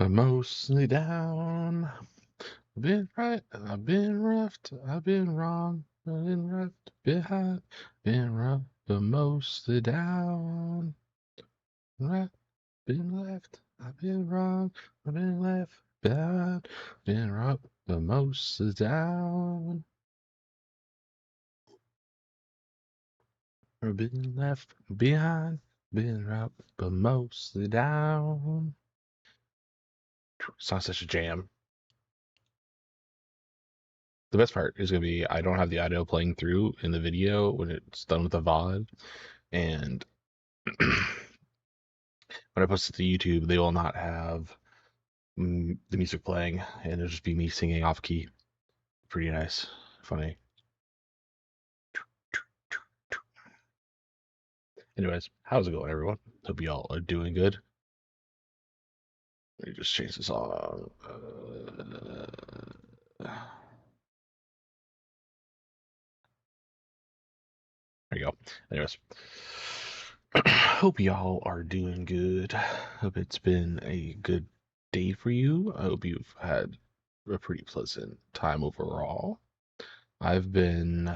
I'm mostly down. I've been right, I've been left, I've been wrong, I've been left behind, been rough, but mostly down. Right, been left, I've been wrong, I've been left behind, been rough, but mostly down. I've been left behind, been rough, but mostly down. Sounds such a jam. The best part is gonna be I don't have the audio playing through in the video when it's done with the VOD, and when I post it to YouTube, they will not have the music playing, and it'll just be me singing off key. Pretty nice, funny. Anyways, how's it going, everyone? Hope you all are doing good. Let me just change this on. There you go. Anyways, hope y'all are doing good. Hope it's been a good day for you. I hope you've had a pretty pleasant time overall. I've been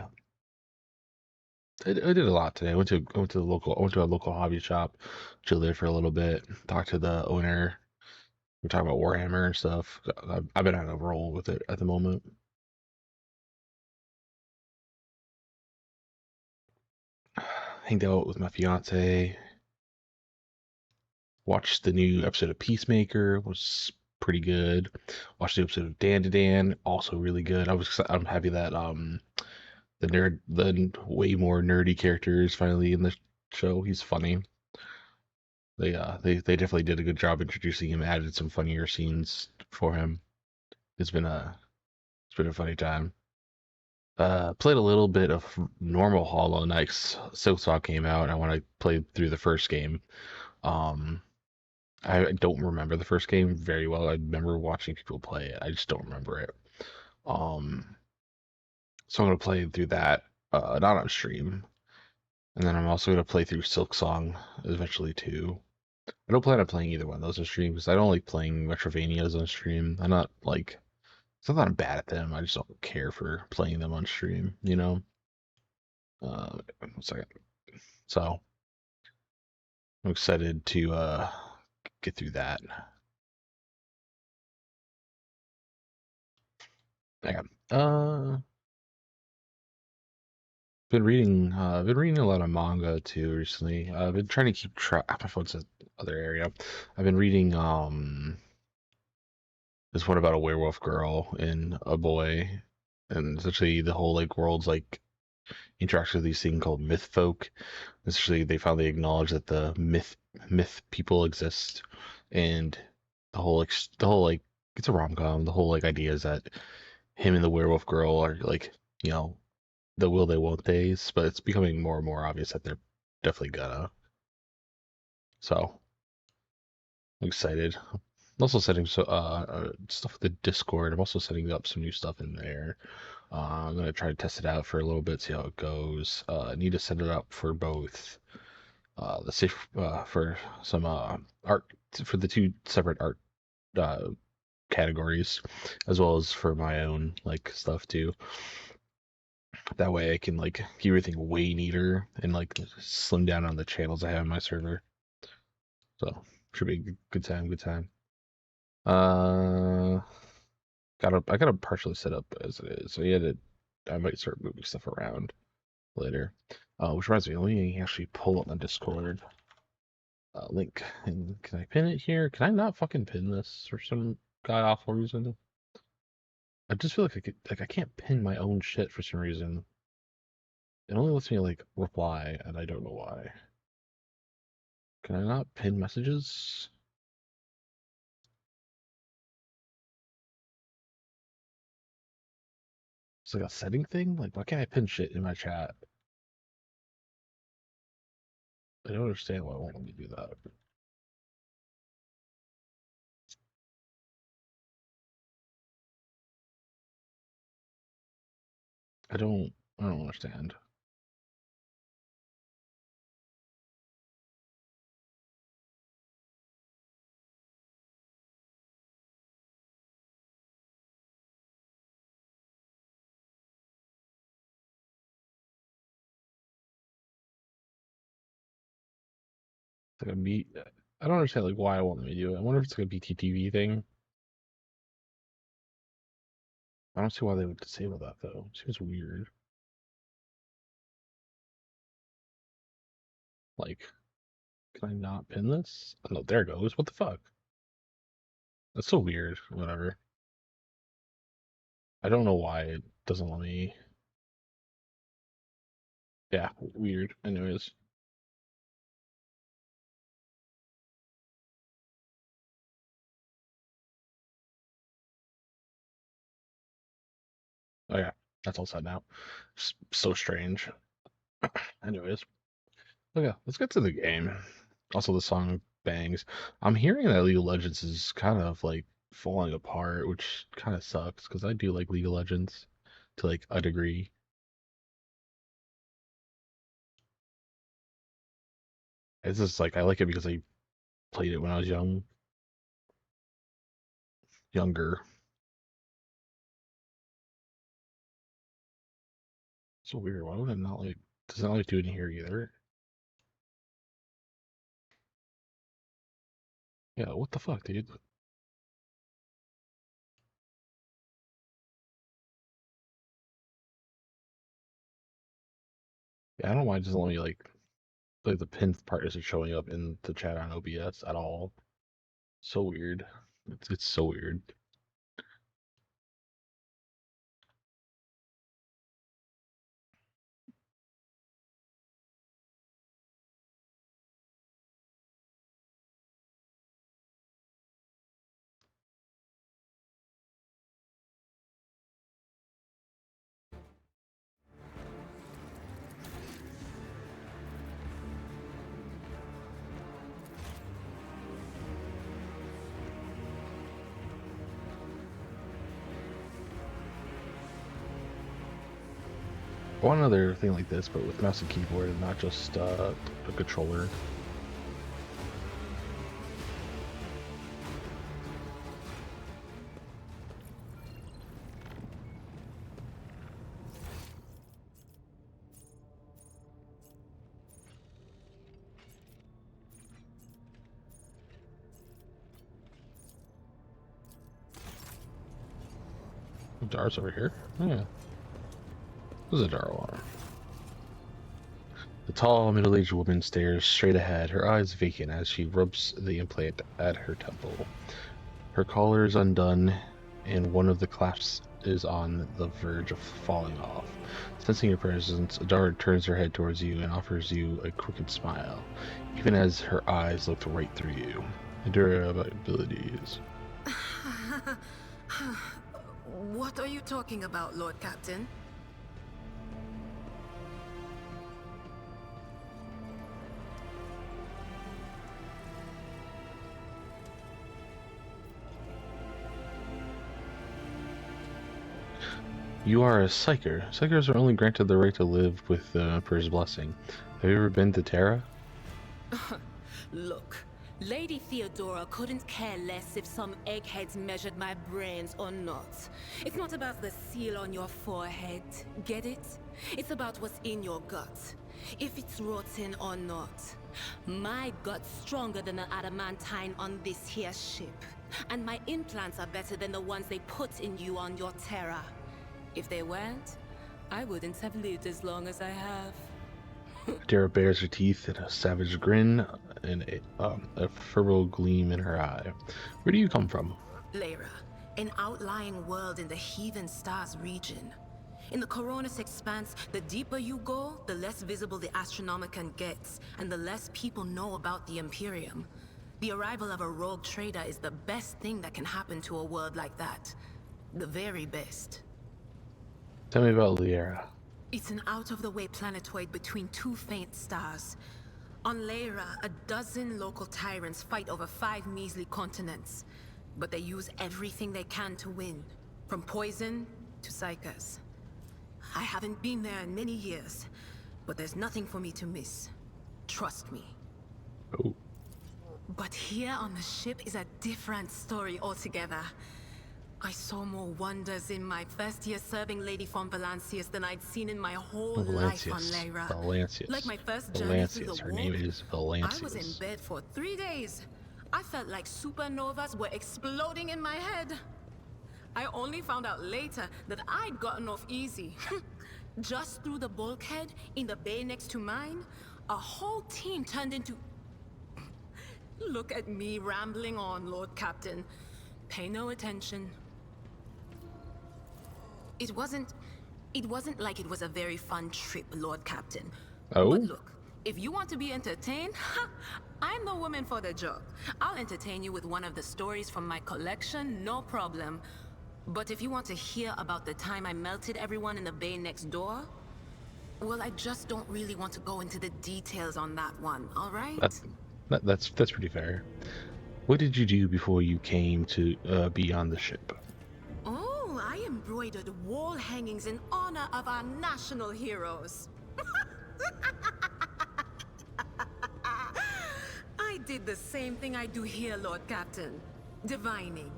I did a lot today. I went to a local hobby shop, chilled there for a little bit, talked to the owner. We're talking about Warhammer and stuff. I've been on a roll with it at the moment. Hanged out with my fiance. Watched the new episode of Peacemaker, was pretty good. Watched the episode of Dan to Dan, also really good. I'm happy that the way more nerdy character is finally in the show. He's funny. They definitely did a good job introducing him, added some funnier scenes for him. It's been a funny time. Played a little bit of normal Hollow Knight. Silksong came out. I want to play through the first game. Um, I don't remember the first game very well. I remember watching people play it. I just don't remember it. Um, so I'm gonna play through that, not on stream, and then I'm also gonna play through Silksong eventually too. I don't plan on playing either one of those on stream because I don't like playing Metrovanias on stream. I'm not like it's not that I'm bad at them. I just don't care for playing them on stream. You know. 1 second. So I'm excited to get through that. Hang on. Been reading a lot of manga too recently. I've been trying to keep track. My phone's in the other area. I've been reading this one about a werewolf girl and a boy, and essentially the whole like world's like interacts with these thing called myth folk. Essentially, they finally acknowledge that the myth people exist, and the whole like it's a rom com. The whole like idea is that him and the werewolf girl are like you know the will they won't they's, but it's becoming more and more obvious that they're definitely gonna. So I'm excited. I'm also setting stuff with the Discord. I'm also setting up some new stuff in there. I'm gonna try to test it out for a little bit, see how it goes. I need to set it up for both the safe for some art for the two separate art uh, categories, as well as for my own like stuff too. That way I can like keep everything way neater and like slim down on the channels I have on my server. So should be a good time, good time. Uh, I got to partially set up as it is. So yeah, I might start moving stuff around later. Which reminds me, let me actually pull up my Discord link. And can I pin it here? Can I not fucking pin this for some god awful reason? I just feel like I can't pin my own shit for some reason. It only lets me like reply, and I don't know why. Can I not pin messages? It's like a setting thing? Like, why can't I pin shit in my chat? I don't understand why it won't let me do that. I don't understand. It's like a B. I don't understand like why I won't let me do it. I wonder if it's like a BTTV thing. I don't see why they would disable that though. It seems weird. Like, can I not pin this? Oh, no, there it goes. What the fuck? That's so weird. Whatever. I don't know why it doesn't let me. Yeah, weird. Anyways. Oh yeah, that's all set now. So strange. Anyways. Okay, let's get to the game. Also, the song bangs. I'm hearing that League of Legends is kind of like falling apart, which kind of sucks because I do like League of Legends to like a degree. It's just like I like it because I played it when I was younger. So weird. Why would it not like? Does it not like do it in here either? Yeah, what the fuck, dude? Yeah, I don't know why it doesn't let me like the pin part isn't showing up in the chat on OBS at all. So weird. It's so weird. I want another thing like this, but with mouse and keyboard and not just a controller. Dar's over here. Oh, yeah. There's a Dar water. The tall, middle-aged woman stares straight ahead, her eyes vacant as she rubs the implant at her temple. Her collar is undone, and one of the clasps is on the verge of falling off. Sensing your presence, Dar turns her head towards you and offers you a crooked smile, even as her eyes look right through you. Endure abilities. What are you talking about, Lord Captain? You are a Psyker. Psykers are only granted the right to live with the Emperor's blessing. Have you ever been to Terra? Look, Lady Theodora couldn't care less if some eggheads measured my brains or not. It's not about the seal on your forehead, get it? It's about what's in your gut, if it's rotten or not. My gut's stronger than the adamantine on this here ship, and my implants are better than the ones they put in you on your Terra. If they weren't, I wouldn't have lived as long as I have. Dara bares her teeth in a savage grin and a feral gleam in her eye. Where do you come from? Lyra, an outlying world in the Heathen Stars region. In the Coronis Expanse, the deeper you go, the less visible the Astronomicon gets, and the less people know about the Imperium. The arrival of a rogue trader is the best thing that can happen to a world like that. The very best. Tell me about Lyra. It's an out-of-the-way planetoid between two faint stars. On Lyra, a dozen local tyrants fight over 5 measly continents. But they use everything they can to win, from poison to psychers. I haven't been there in many years, but there's nothing for me to miss. Trust me. Oh. But here on the ship is a different story altogether. I saw more wonders in my first year serving Lady von Valancius than I'd seen in my whole life on Valancius. Lyra. Like Valancius. my first journey through the Valancius. Her warp, name is I was in Valancius. bed for 3 days. I felt like supernovas were exploding in my head. I only found out later that I'd gotten off easy. Just through the bulkhead in the bay next to mine, a whole team turned into... Look at me rambling on, Lord Captain. Pay no attention. It wasn't like it was a very fun trip, Lord Captain. Oh? But look, if you want to be entertained, I'm the woman for the job. I'll entertain you with one of the stories from my collection, no problem. But if you want to hear about the time I melted everyone in the bay next door, well, I just don't really want to go into the details on that one, all right? That's pretty fair. What did you do before you came to be on the ship? Oh, I embroidered wall hangings in honor of our national heroes. I did the same thing I do here, Lord Captain. Divining.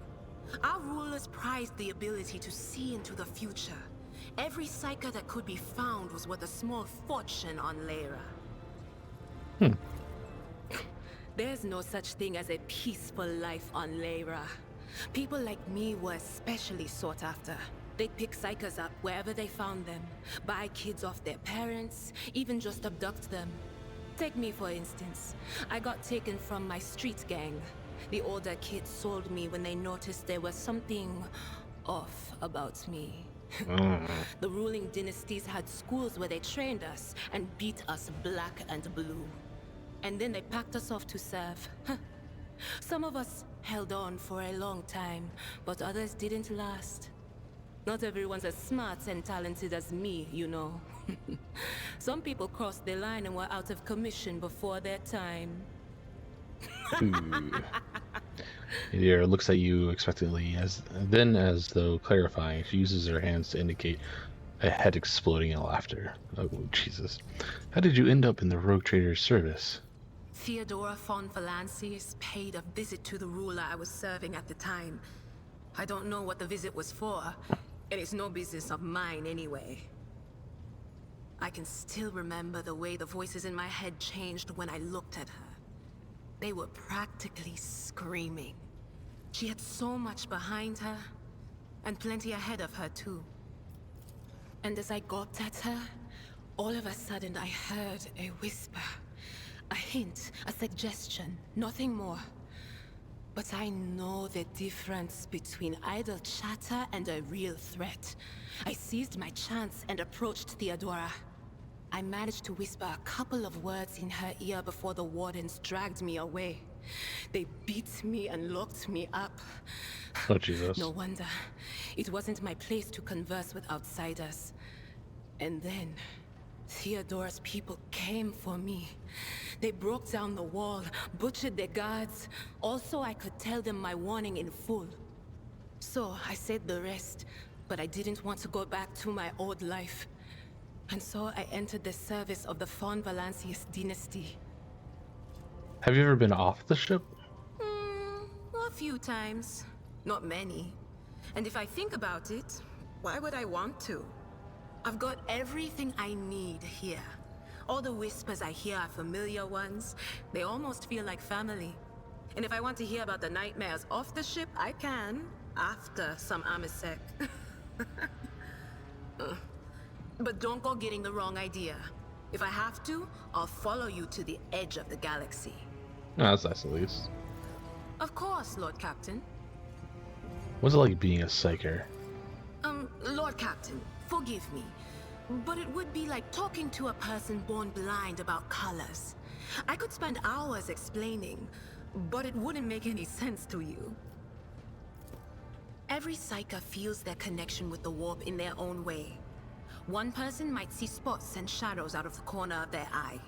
Our rulers prized the ability to see into the future. Every psyker that could be found was worth a small fortune on Lyra. There's no such thing as a peaceful life on Lyra. People like me were especially sought after. They'd pick psychers up wherever they found them, buy kids off their parents, even just abduct them. Take me for instance. I got taken from my street gang. The older kids sold me when they noticed there was something off about me. The ruling dynasties had schools where they trained us and beat us black and blue. And then they packed us off to serve. Some of us held on for a long time, but others didn't last. Not everyone's as smart and talented as me, you know. Some people crossed the line and were out of commission before their time. It looks at you expectantly, as though clarifying, she uses her hands to indicate a head exploding in laughter. Oh, Jesus. How did you end up in the rogue trader's service? Theodora von Valancius paid a visit to the ruler I was serving at the time. I don't know what the visit was for, and it's no business of mine anyway. I can still remember the way the voices in my head changed when I looked at her. They were practically screaming. She had so much behind her, and plenty ahead of her too. And as I gawped at her, all of a sudden I heard a whisper. A hint, a suggestion, nothing more. But I know the difference between idle chatter and a real threat. I seized my chance and approached Theodora. I managed to whisper a couple of words in her ear before the wardens dragged me away. They beat me and locked me up. Oh, Jesus. No wonder. It wasn't my place to converse with outsiders. And then, Theodora's people came for me. They broke down the wall, butchered their guards. Also, I could tell them my warning in full. So, I said the rest, but I didn't want to go back to my old life. And so I entered the service of the von Valancius dynasty. Have you ever been off the ship? A few times. Not many. And if I think about it, why would I want to? I've got everything I need here. All the whispers I hear are familiar ones. They almost feel like family. And if I want to hear about the nightmares off the ship, I can, after some Amisec. But don't go getting the wrong idea. If I have to, I'll follow you to the edge of the galaxy. No, that's nice at least. Of course, Lord Captain. What's it like being a psyker? Lord Captain, forgive me. But it would be like talking to a person born blind about colors. I could spend hours explaining, but it wouldn't make any sense to you. Every psyker feels their connection with the warp in their own way. One person might see spots and shadows out of the corner of their eye.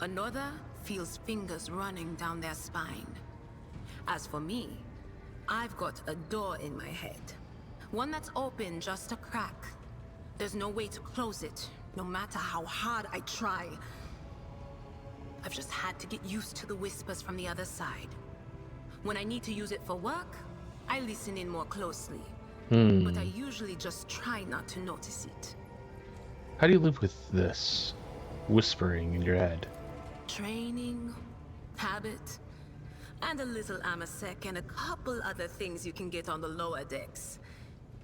Another feels fingers running down their spine. As for me, I've got a door in my head. One that's open just a crack. There's no way to close it, no matter how hard I try. I've just had to get used to the whispers from the other side. When I need to use it for work, I listen in more closely. but I Hmm. usually just try not to notice it. How do you live with this whispering in your head? Training, habit, and a little amasec and a couple other things you can get on the lower decks.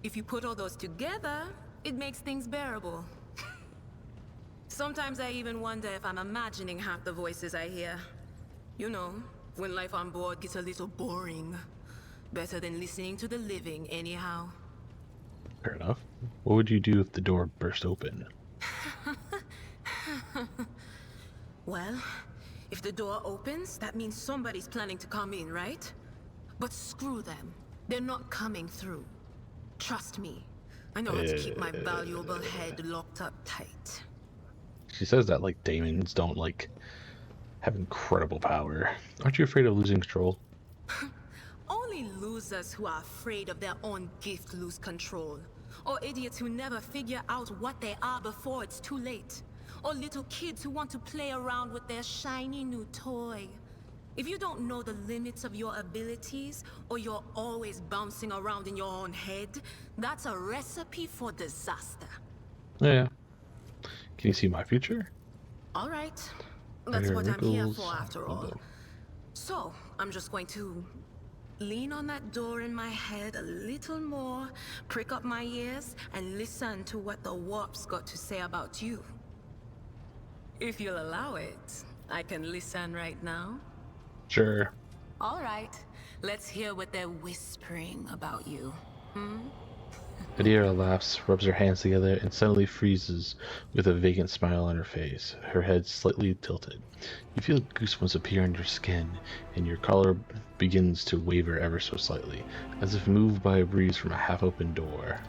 If you put all those together, it makes things bearable. Sometimes I even wonder if I'm imagining half the voices I hear. You know, when life on board gets a little boring. Better than listening to the living, anyhow. Fair enough. What would you do if the door burst open? Well, if the door opens, that means somebody's planning to come in, right? But screw them. They're not coming through. Trust me. I know how to keep my valuable head locked up tight. She says that like demons don't like have incredible power. Aren't you afraid of losing control? Only losers who are afraid of their own gift lose control. Or idiots who never figure out what they are before it's too late. Or little kids who want to play around with their shiny new toy. If you don't know the limits of your abilities, or you're always bouncing around in your own head, that's a recipe for disaster. Yeah. Can you see my future? Alright. Right That's here, what I'm here wrinkles. for after Oh, all. boom. So, I'm just going to lean on that door in my head a little more, prick up my ears, and listen to what the warp's got to say about you. If you'll allow it, I can listen right now. Sure. All right, let's hear what they're whispering about you. Adira laughs, rubs her hands together, and suddenly freezes with a vacant smile on her face, her head slightly tilted. You feel goosebumps appear on your skin, and your collar begins to waver ever so slightly, as if moved by a breeze from a half-open door.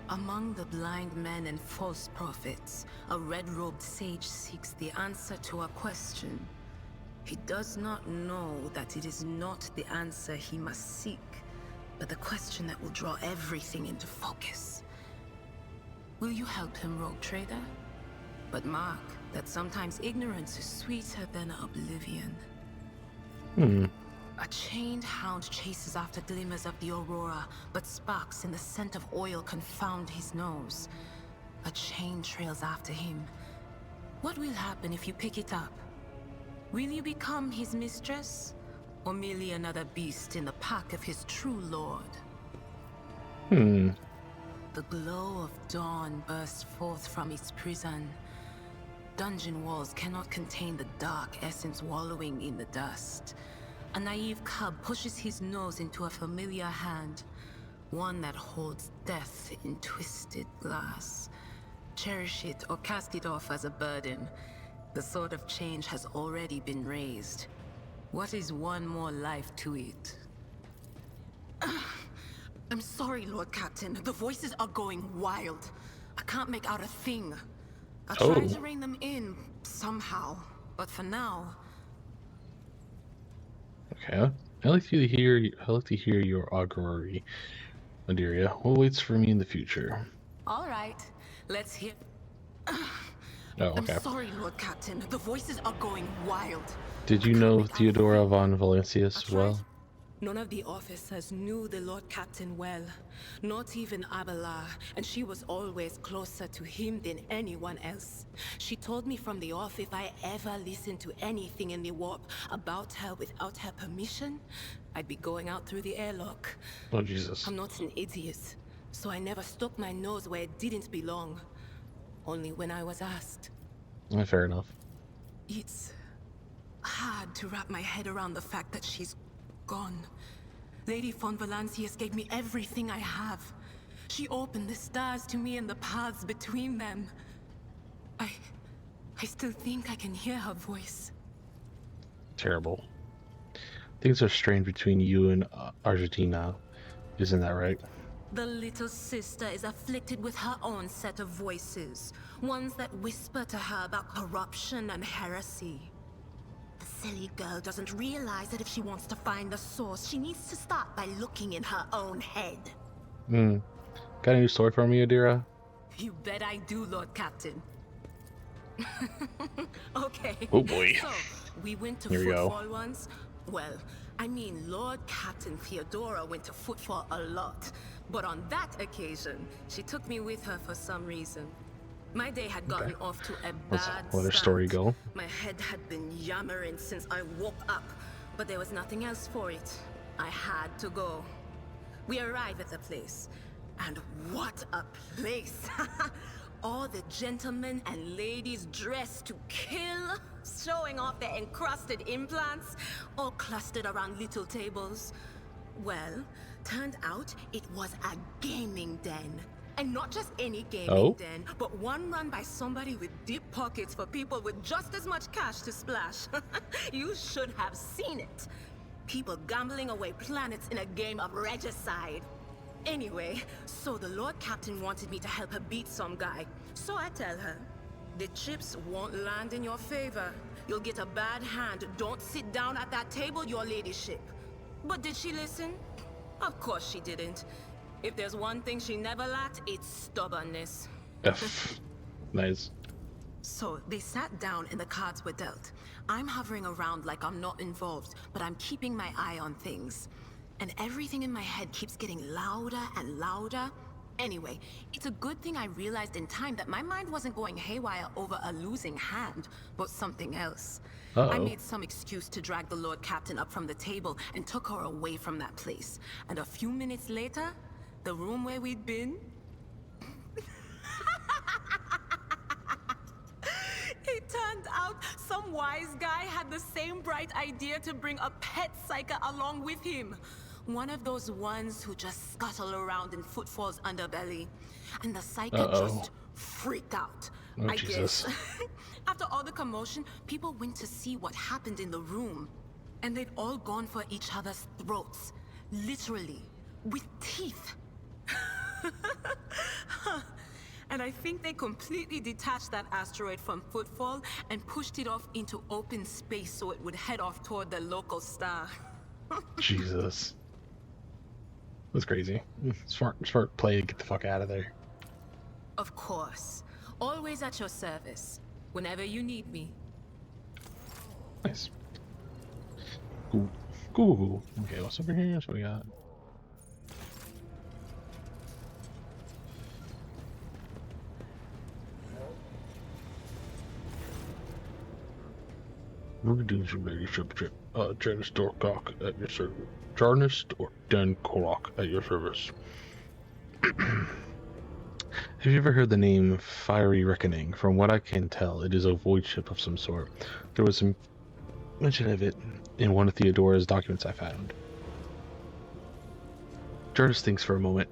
Among the blind men and false prophets, a red-robed sage seeks the answer to a question. He does not know that it is not the answer he must seek, but the question that will draw everything into focus. Will you help him, rogue trader? But mark that sometimes ignorance is sweeter than oblivion. Hmm. A chained hound chases after glimmers of the aurora, but sparks in the scent of oil confound his nose. A chain trails after him. What will happen if you pick it up? Will you become his mistress? Or merely another beast in the pack of his true lord? Hmm. The glow of dawn bursts forth from its prison. Dungeon walls cannot contain the dark essence wallowing in the dust. A naive cub pushes his nose into a familiar hand, one that holds death in twisted glass. Cherish it or cast it off as a burden. The sword of change has already been raised. What is one more life to it? I'm sorry, Lord Captain. The voices are going wild. I can't make out a thing. I'll try Oh. to rein them in, somehow. But for now... Okay. I like to hear your augury, Adiria. What waits for me in the future? All right, let's hear... Oh, I'm okay. sorry, Lord Captain. The voices are going wild. Did I you can't know make out a Theodora thing. von I Valancius tried. well? None of the officers knew the Lord Captain well. Not even Abelard, and she was always closer to him than anyone else. She told me from the off if I ever listened to anything in the warp about her without her permission, I'd be going out through the airlock. Oh, Jesus. I'm not an idiot, so I never stuck my nose where it didn't belong. Only when I was asked. Fair enough. It's hard to wrap my head around the fact that she's gone. Lady von Valancius gave me everything I have. She opened the stars to me and the paths between them. I still think I can hear her voice. Terrible. Things are strained between you and Argentina. Isn't that right? The little sister is afflicted with her own set of voices. Ones that whisper to her about corruption and heresy. The silly girl doesn't realize that if she wants to find the source, she needs to start by looking in her own head. Hmm. Got a new sword for me, Adira? You bet I do, Lord Captain. Okay, Oh boy. so we went to Here we go. footfall once. Well, I mean, Lord Captain Theodora went to footfall a lot. But on that occasion, she took me with her for some reason. My day had gotten Okay. off to a Let's bad let our story start. go. My head had been yammering since I woke up, but there was nothing else for it. I had to go. We arrive at the place, and what a place! All the gentlemen and ladies dressed to kill, showing off their encrusted implants, all clustered around little tables. Well, turned out it was a gaming den. And not just any gaming Oh, den, but one run by somebody with deep pockets for people with just as much cash to splash. You should have seen it. People gambling away planets in a game of regicide. Anyway, so the Lord Captain wanted me to help her beat some guy. So I tell her, the chips won't land in your favor. You'll get a bad hand. Don't sit down at that table, your ladyship. But did she listen? Of course she didn't. If there's one thing she never lacked, it's stubbornness. F. Nice. So they sat down and the cards were dealt. I'm hovering around like I'm not involved, but I'm keeping my eye on things. And everything in my head keeps getting louder and louder. Anyway, it's a good thing I realized in time that my mind wasn't going haywire over a losing hand, but something else. I Uh-oh. made some excuse to drag the Lord Captain up from the table and took her away from that place. And a few minutes later, the room where we'd been, it turned out some wise guy had the same bright idea to bring a pet psyker along with him. One of those ones who just scuttle around in Footfall's underbelly. And the psyker Uh-oh. just freaked out, Oh, I Jesus. guess. After all the commotion, people went to see what happened in the room. And they'd all gone for each other's throats. Literally. With teeth. And I think they completely detached that asteroid from Footfall and pushed it off into open space so it would head off toward the local star. Jesus. That's crazy. Smart play to get the fuck out of there. Of course. Always at your service. Whenever you need me. Nice. Cool. Cool. Okay, what's over here? What we got? Greetings, your ladyship. Janice Dorcock at your service. Jarnis or Dan Korok at your service. Have you ever heard the name Fiery Reckoning? From what I can tell, it is a void ship of some sort. There was some mention of it in one of Theodora's documents I found. Jarvis thinks for a moment,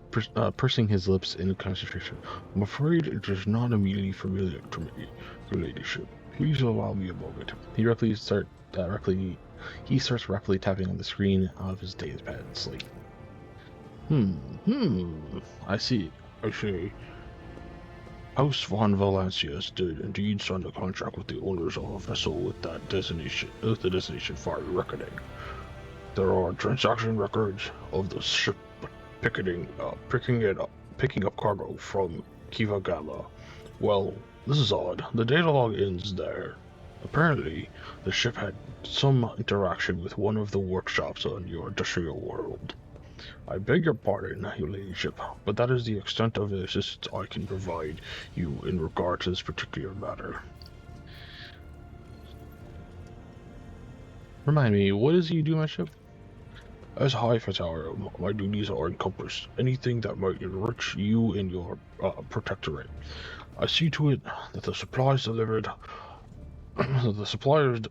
pursing his lips in concentration. I'm afraid it is not immediately familiar to me, your ladyship. Please allow me a moment. He starts rapidly tapping on the screen of his datapad slate. I see. House von Valancius did indeed sign a contract with the owners of a vessel with the designation Fiery Reckoning. There are transaction records of the ship picking up cargo from Kiva Gamma. Well, this is odd. The data log ends there. Apparently, the ship had some interaction with one of the workshops on your industrial world. I beg your pardon, your ladyship, but that is the extent of the assistance I can provide you in regard to this particular matter. Remind me, what is it you do on my ship? As High Fatara, my duties are encompassed anything that might enrich you and your protectorate. I see to it that the suppliers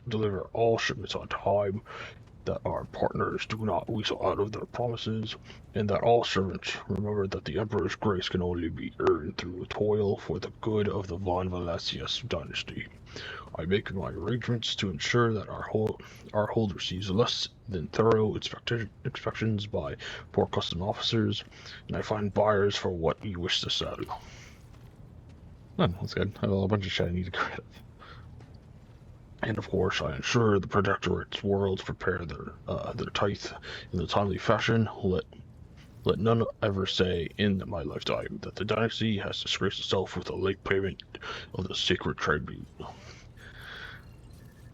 deliver all shipments on time, that our partners do not weasel out of their promises, and that all servants remember that the Emperor's grace can only be earned through toil for the good of the Von Valancius dynasty. I make my arrangements to ensure that our hold receives less than thorough inspections by poor custom officers, and I find buyers for what you wish to sell. Oh, that's good. I have a bunch of shit I need to get rid of. And of course, I ensure the Protectorate's worlds prepare their tithe in a timely fashion. Let none ever say in my lifetime that the dynasty has disgraced itself with a late payment of the sacred tribute.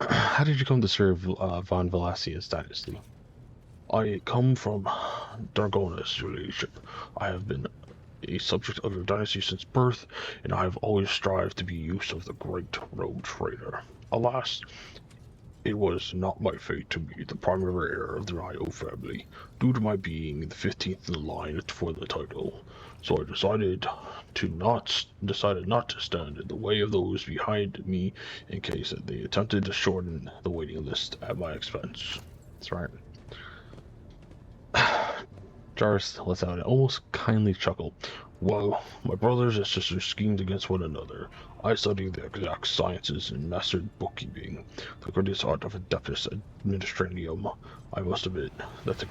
How did you come to serve Von Valancius' dynasty? I come from Dargonis, your ladyship. I have been a subject of your dynasty since birth, and I have always strived to be use of the great road trader. Alas, it was not my fate to be the primary heir of the Io family, due to my being the 15th in the line for the title. So I decided not to stand in the way of those behind me in case that they attempted to shorten the waiting list at my expense. That's right. Jarvis lets out an almost kindly chuckle. Well, my brothers and sisters schemed against one another. I studied the exact sciences and mastered bookkeeping, the greatest art of adeptus administratium. I must admit that the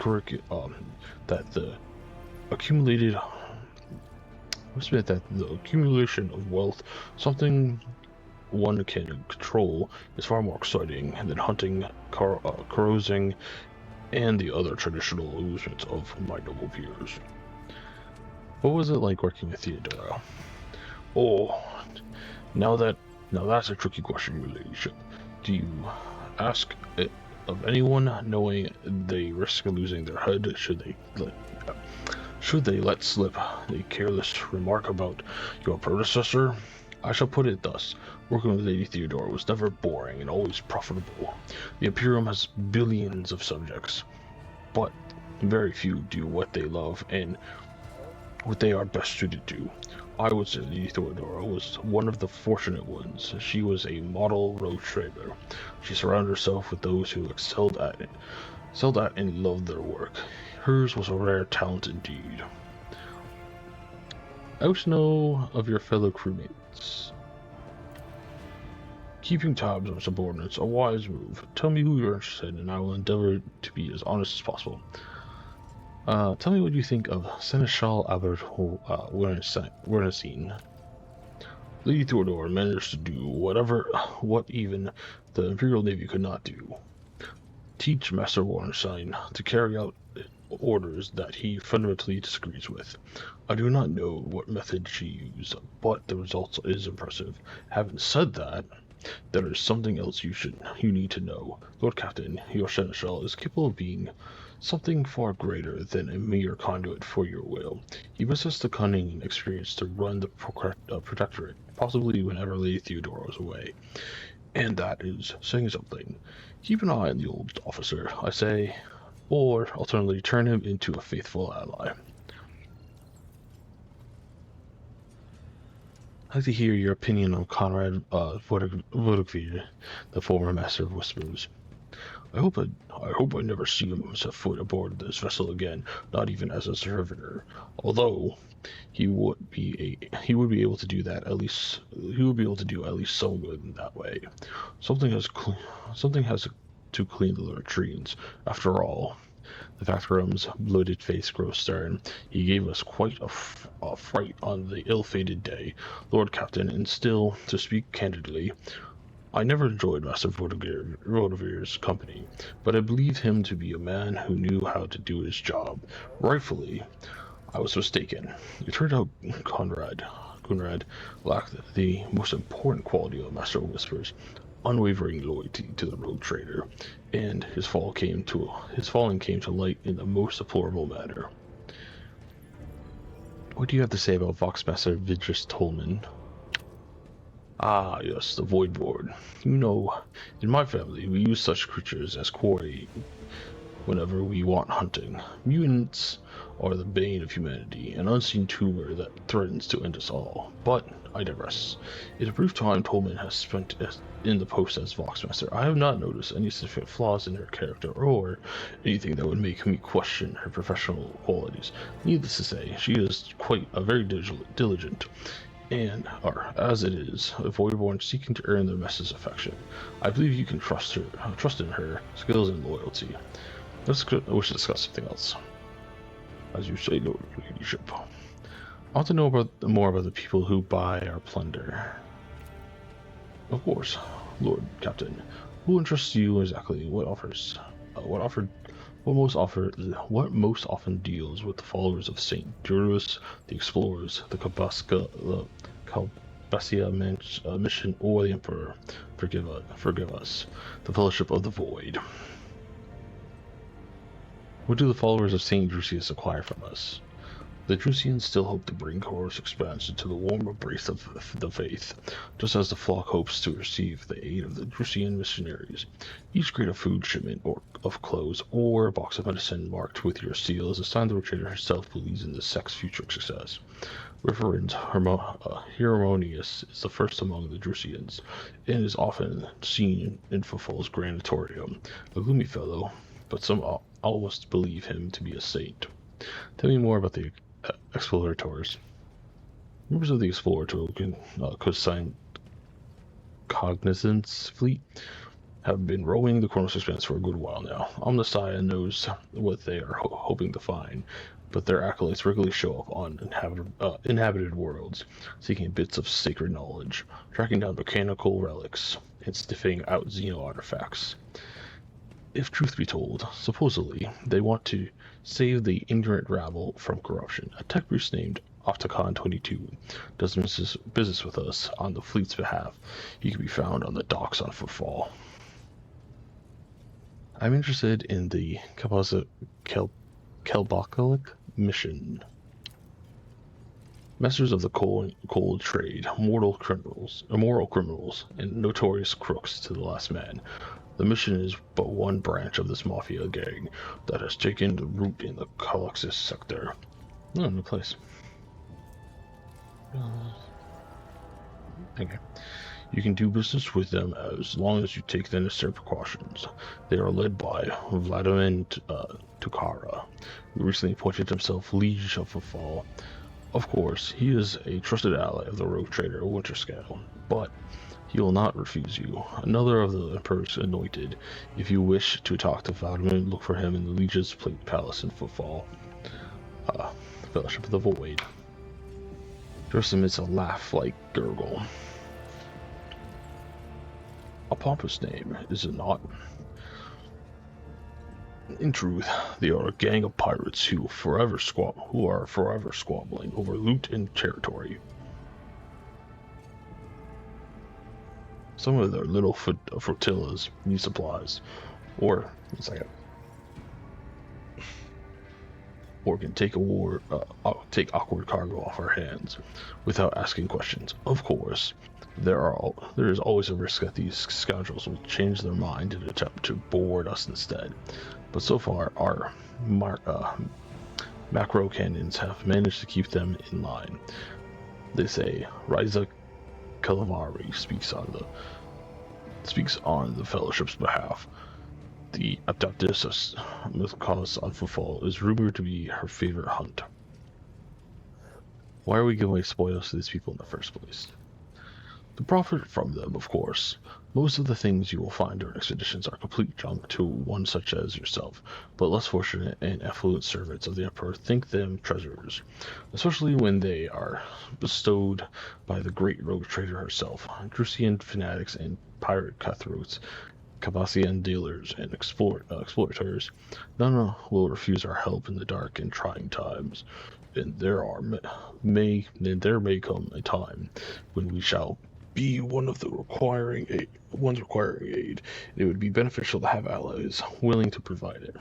accumulated the accumulation of wealth, something one can control, is far more exciting than hunting, carousing, and the other traditional amusements of my noble peers. What was it like working with Theodora? Oh, now that's a tricky question, your ladyship. Do you ask it of anyone, knowing they risk losing their head should they let slip a careless remark about your predecessor? I shall put it thus. Working with Lady Theodora was never boring and always profitable. The Imperium has billions of subjects, but very few do what they love and what they are best suited to. I would say Lady Theodora was one of the fortunate ones. She was a model road trader. She surrounded herself with those who excelled at and loved their work. Hers was a rare talent indeed. I wish to know of your fellow crewmates. Keeping tabs on subordinates, a wise move. Tell me who you're interested in, and I will endeavor to be as honest as possible. Tell me what you think of Seneschal Albert Wernesine. Lady Theodore managed to do what even the Imperial Navy could not do. Teach Master Wernesine to carry out orders that he fundamentally disagrees with. I do not know what method she used, but the result is impressive. Having said that, there is something else you need to know. Lord Captain, your Seneschal is capable of being something far greater than a mere conduit for your will. He possesses the cunning and experience to run the Protectorate, possibly whenever Lady Theodora is away. And that is saying something. Keep an eye on the old officer, I say, or alternatively turn him into a faithful ally. I'd like to hear your opinion on Conrad Vodokvir, the former Master of Whispers. I hope I never see him set foot aboard this vessel again, not even as a servitor. Although he would be able to do that at least. He would be able to do at least some good in that way. Something has to clean the latrines. After all, the Factorum's bloated face grows stern. He gave us quite a fright on the ill-fated day, Lord Captain, and still, to speak candidly, I never enjoyed Master Vodavir's company, but I believed him to be a man who knew how to do his job. Rightfully, I was mistaken. It turned out Conrad lacked the most important quality of Master of Whispers, unwavering loyalty to the road trader, and his falling came to light in the most deplorable manner. What do you have to say about Voxmaster Vidrus Tolman? Ah, yes, the Voidboard. You know, in my family, we use such creatures as quarry whenever we want hunting. Mutants are the bane of humanity, an unseen tumor that threatens to end us all. But I digress. In the brief time Tolman has spent in the post as Voxmaster, I have not noticed any significant flaws in her character or anything that would make me question her professional qualities. Needless to say, she is quite a very diligent and are, as it is, a Voidborn seeking to earn their Mess's affection. I believe you can trust in her skills and loyalty. We should discuss something else. As you say, Lord Ladyship. I want to know more about the people who buy our plunder. Of course, Lord Captain. Who interests you exactly? What most often deals with the followers of Saint Durus, the explorers, the Calbasia mission, or the Emperor? Forgive us. The Fellowship of the Void. What do the followers of Saint Drusius acquire from us? The Drusians still hope to bring Horus expansion to the warm embrace of the faith, just as the flock hopes to receive the aid of the Drusian missionaries. Each crate of food shipment, or of clothes, or a box of medicine marked with your seal is a sign the trader herself believes in the sect's future success. Reverend Hieronymus is the first among the Drusians, and is often seen in Fafal's Grand Auditorium, a gloomy fellow, but some almost believe him to be a saint. Tell me more about the explorators. Members of the Explorator Cosine Cognizance fleet have been rowing the Chronos Expanse for a good while now. Omnissiah knows what they are hoping to find, but their acolytes regularly show up on inhabited worlds, seeking bits of sacred knowledge, tracking down mechanical relics, and sniffing out Xeno artifacts. If truth be told, supposedly, they want to save the ignorant rabble from corruption. A tech priest named Opticon 22 does business with us on the fleet's behalf. He can be found on the docks on Footfall. I'm interested in the Kelbakalik mission. Masters of the cold trade, immoral criminals, and notorious crooks to the last man. The mission is but one branch of this mafia gang that has taken root in the Calyxis sector. Oh, new place. Okay. You can do business with them as long as you take the necessary precautions. They are led by Vladimir Tukara, who recently appointed himself Liege of Fafal. Of course, he is a trusted ally of the rogue trader Winterscale, but he will not refuse you. Another of the Emperor's anointed. If you wish to talk to Vladimir, look for him in the Liege's Plate Palace in Footfall. Fellowship of the Void. Just emits a laugh-like gurgle. A pompous name, is it not? In truth, they are a gang of pirates who are forever squabbling over loot and territory. Some of their little flotillas need supplies, or can take take awkward cargo off our hands without asking questions. Of course, there is always a risk that these scoundrels will change their mind and attempt to board us instead. But so far, our macro cannons have managed to keep them in line. They say Riza Calavari speaks on the Fellowship's behalf. The Adeptus Mythos on Footfall is rumored to be her favorite hunt. Why are we giving away spoils to these people in the first place? To profit from them, of course. Most of the things you will find during expeditions are complete junk to one such as yourself, but less fortunate and affluent servants of the Emperor think them treasures, especially when they are bestowed by the great rogue trader herself. Drusian fanatics and pirate cutthroats, Cabassian dealers and explorators, none will refuse our help in the dark and trying times, and there may come a time when we shall be ones requiring aid. It would be beneficial to have allies willing to provide it.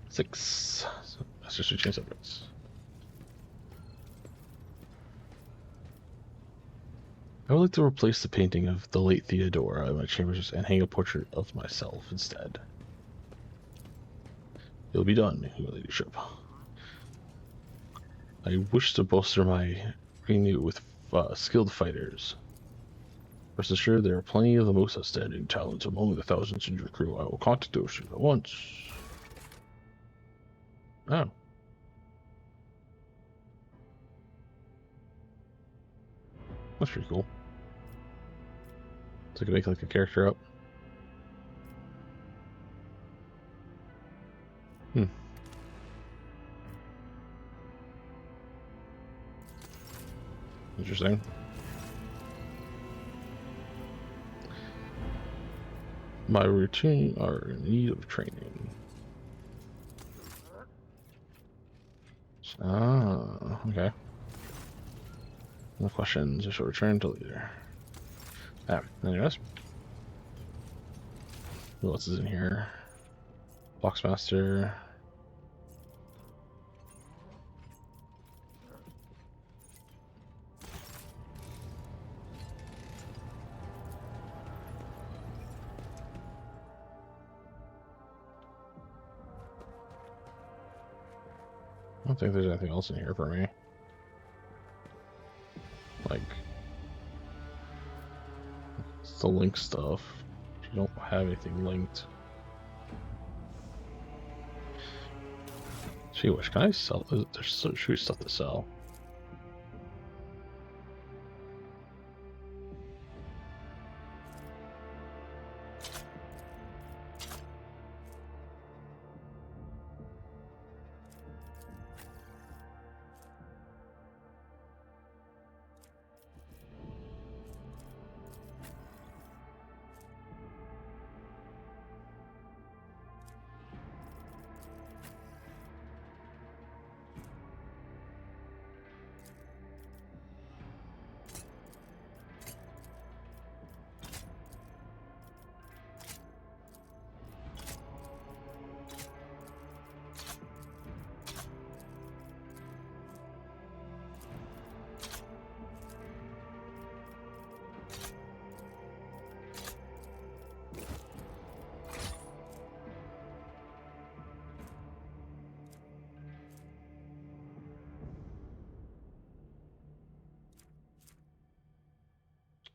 6. That's just change subjects. I would like to replace the painting of the late Theodora in my chambers and hang a portrait of myself instead. It'll be done, your ladyship. I wish to bolster my retinue with skilled fighters. Rest assured, there are plenty of the most outstanding talents among the thousands in your crew. I will contact those at once. Oh. That's pretty cool. So I can make like a character up. Interesting. My routine are in need of training. Ah, okay. No questions. I shall return to later. Anyways. Who else is in here? Boxmaster. don't think there's anything else in here for me. Like, it's the link stuff. You don't have anything linked. Gee whiz, can I sell? There's so true stuff to sell.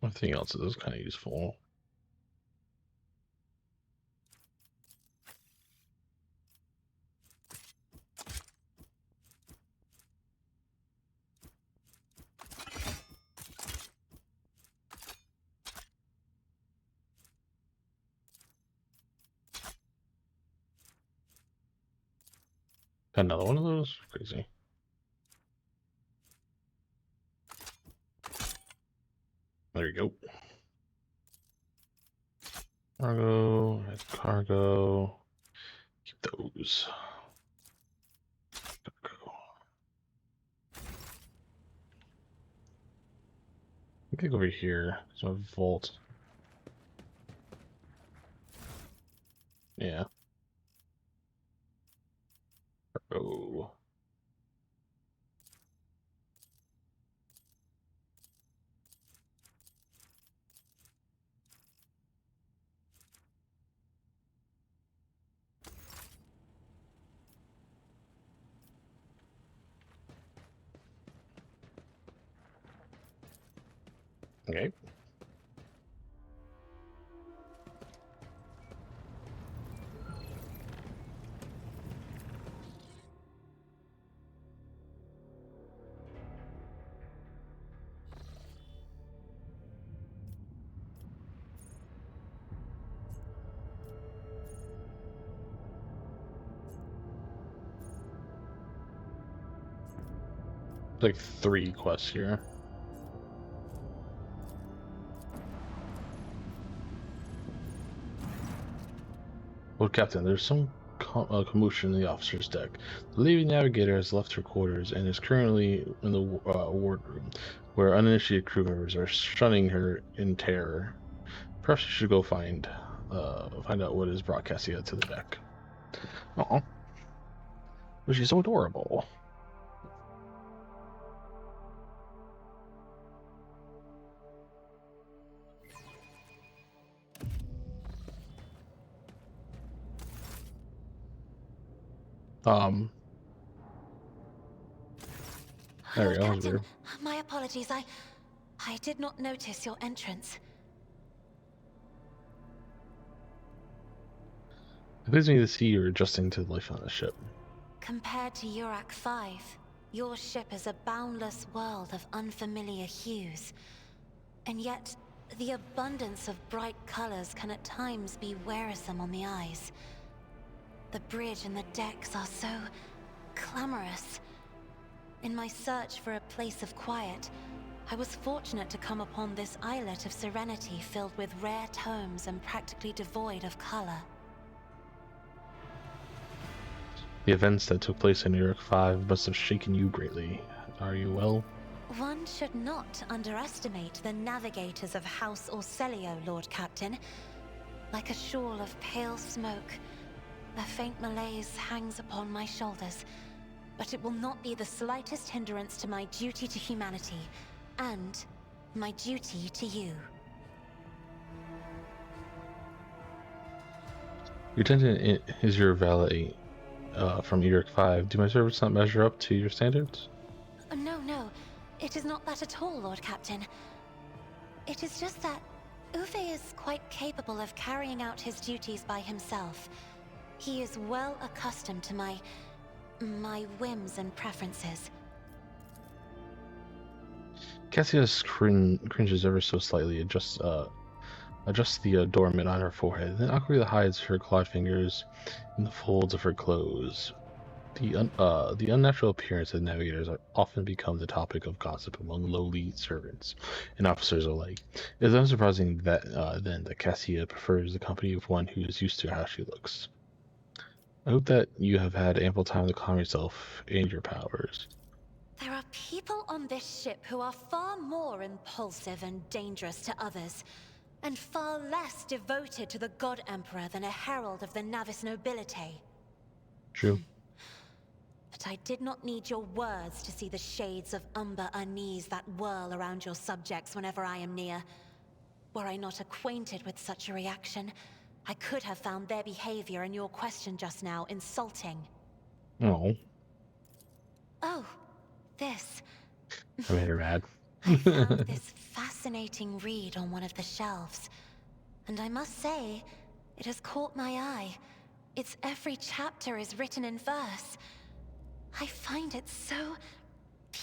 Everything else is kind of useful. Got another one of those? Crazy. There you go. Cargo. Keep those. Cargo. I think over here. There's a vault. Yeah. Cargo. Okay. Like 3 quests here. Lord Captain, there's some commotion in the officer's deck. The Lady Navigator has left her quarters and is currently in the wardroom, where uninitiated crew members are shunning her in terror. Perhaps you should go find out what is broadcasting out to the deck. Aw. But she's so adorable. There we go. Captain, my apologies. I did not notice your entrance. It pleases me to see you're adjusting to life on the ship. Compared to Urak 5, your ship is a boundless world of unfamiliar hues. And yet, the abundance of bright colors can at times be wearisome on the eyes. The bridge and the decks are so clamorous. In my search for a place of quiet, I was fortunate to come upon this islet of serenity filled with rare tomes and practically devoid of color. The events that took place in Urak 5 must have shaken you greatly. Are you well? One should not underestimate the navigators of House Orselio, Lord Captain. Like a shawl of pale smoke, a faint malaise hangs upon my shoulders, but it will not be the slightest hindrance to my duty to humanity, and my duty to you. Your attendant is your valet, from Eric 5. Do my servants not measure up to your standards? No, no. It is not that at all, Lord Captain. It is just that Uwe is quite capable of carrying out his duties by himself. He is well accustomed to my whims and preferences. Cassius cringes ever so slightly, adjusts the adornment on her forehead, then awkwardly hides her clawed fingers in the folds of her clothes. The unnatural appearance of navigators often become the topic of gossip among lowly servants and officers alike. It is unsurprising that that Cassia prefers the company of one who is used to how she looks. I hope that you have had ample time to calm yourself and your powers. There are people on this ship who are far more impulsive and dangerous to others, and far less devoted to the God Emperor than a herald of the Navis nobility. True. But I did not need your words to see the shades of umber unease that whirl around your subjects whenever I am near. Were I not acquainted with such a reaction, I could have found their behavior and your question just now insulting. Oh, Oh, this. I made her mad. I found this fascinating read on one of the shelves, and I must say, it has caught my eye. Its every chapter is written in verse. I find it so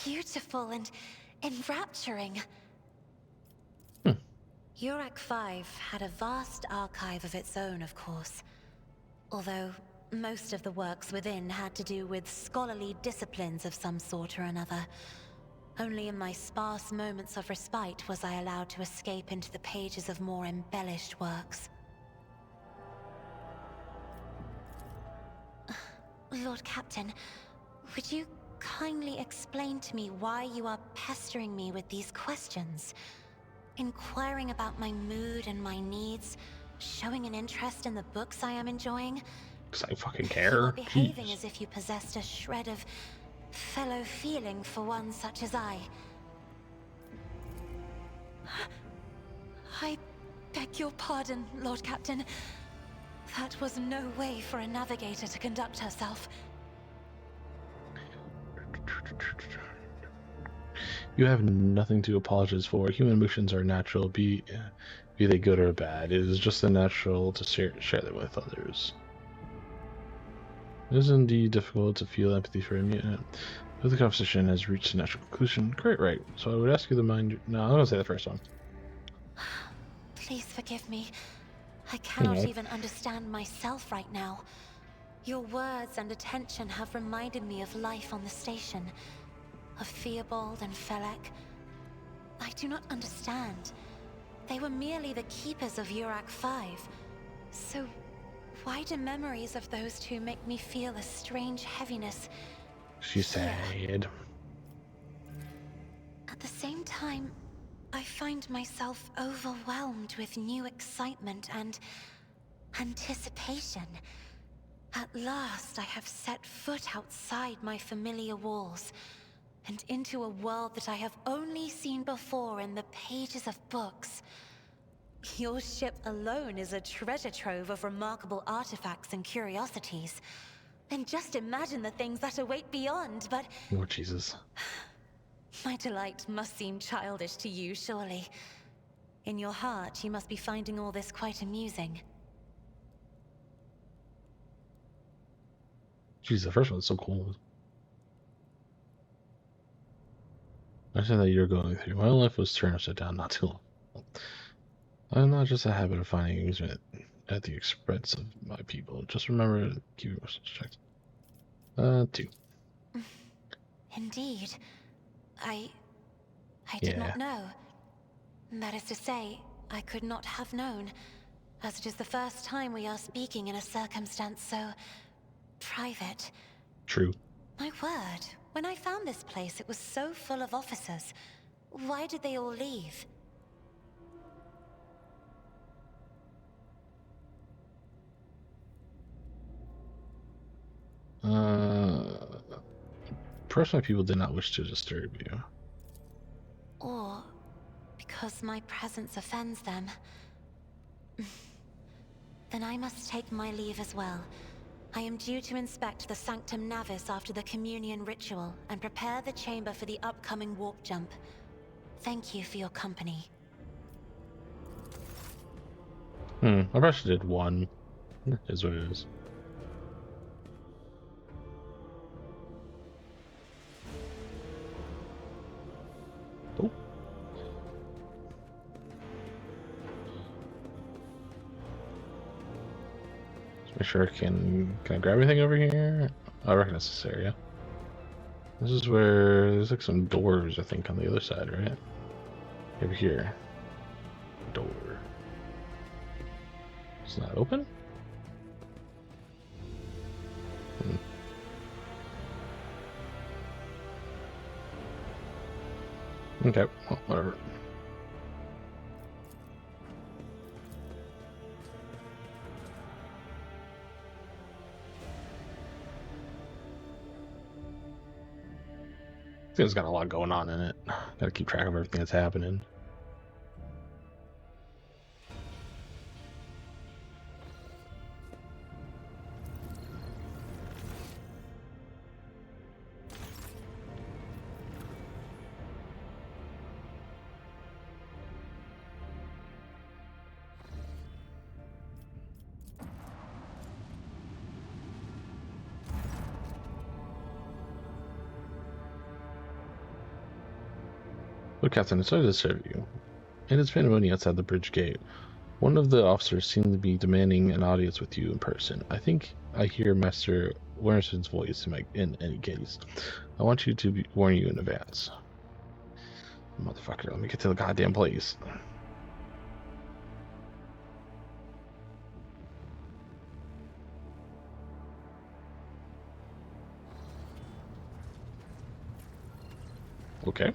beautiful and enrapturing. Urak 5 had a vast archive of its own, of course. Although most of the works within had to do with scholarly disciplines of some sort or another. Only in my sparse moments of respite was I allowed to escape into the pages of more embellished works. Lord Captain, would you kindly explain to me why you are pestering me with these questions? Inquiring about my mood and my needs, showing an interest in the books I am enjoying? Because I fucking You care. are behaving Jeez. as if you possessed a shred of fellow feeling for one such as I. I beg your pardon, Lord Captain. That was no way for a navigator to conduct herself. You have nothing to apologize for. Human emotions are natural, be they good or bad. It is just natural to share them with others. It is indeed difficult to feel empathy for a mutant, but the conversation has reached a natural conclusion. Great, right. So I would ask you to mind. No, I'm gonna say the first one. Please forgive me. I cannot No. even understand myself right now. Your words and attention have reminded me of life on the station, of Theobald and Felek. I do not understand. They were merely the keepers of Urak 5. So why do memories of those two make me feel a strange heaviness? She said. At the same time, I find myself overwhelmed with new excitement and anticipation. At last, I have set foot outside my familiar walls, and into a world that I have only seen before in the pages of books. Your ship alone is a treasure trove of remarkable artifacts and curiosities. And just imagine the things that await beyond, but Oh, Jesus. my delight must seem childish to you, surely. In your heart, you must be finding all this quite amusing. Jeez, the first one's so cool. I understand that you're going through. My own life was turned upside down not too long. I'm not just a habit of finding amusement at the expense of my people. Just remember to keep your emotions checked. 2. Indeed. I did Yeah. not know. That is to say, I could not have known, as it is the first time we are speaking in a circumstance so private. True. My word, when I found this place, it was so full of officers. Why did they all leave? Perhaps my people did not wish to disturb you. Or because my presence offends them. Then I must take my leave as well. I am due to inspect the Sanctum Navis after the communion ritual and prepare the chamber for the upcoming warp jump. Thank you for your company. I probably did one. Is what it is. Oh. Let's make sure can I grab anything over here? I reckon that's this area. This is where there's like some doors, I think, on the other side, right? Over here. Door. It's not open? Okay, well, whatever. I think it's got a lot going on in it. Gotta keep track of everything that's happening. Look, Captain, sorry to disturb you. It has been money outside the bridge gate. One of the officers seemed to be demanding an audience with you in person. I think I hear Master Wernerson's voice in any case. I want you to warn you in advance. Motherfucker, let me get to the goddamn place. Okay.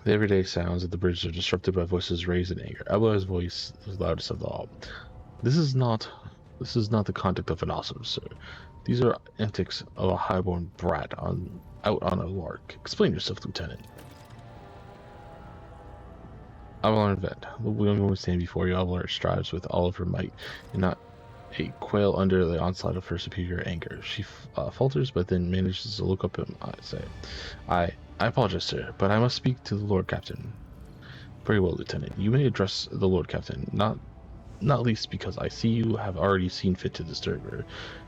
The everyday sounds at the bridge are disrupted by voices raised in anger. Alba's voice is loudest of all. This is not the conduct of an officer. These are antics of a highborn brat out on a lark. Explain yourself, Lieutenant. Avalon Vet. The young woman standing before you, Avalon strives with all of her might, and not a quail under the onslaught of her superior anger. She falters, but then manages to look up and say, I apologize, sir, but I must speak to the Lord Captain. Very well, Lieutenant. You may address the Lord Captain, not least because I see you have already seen fit to disturb her.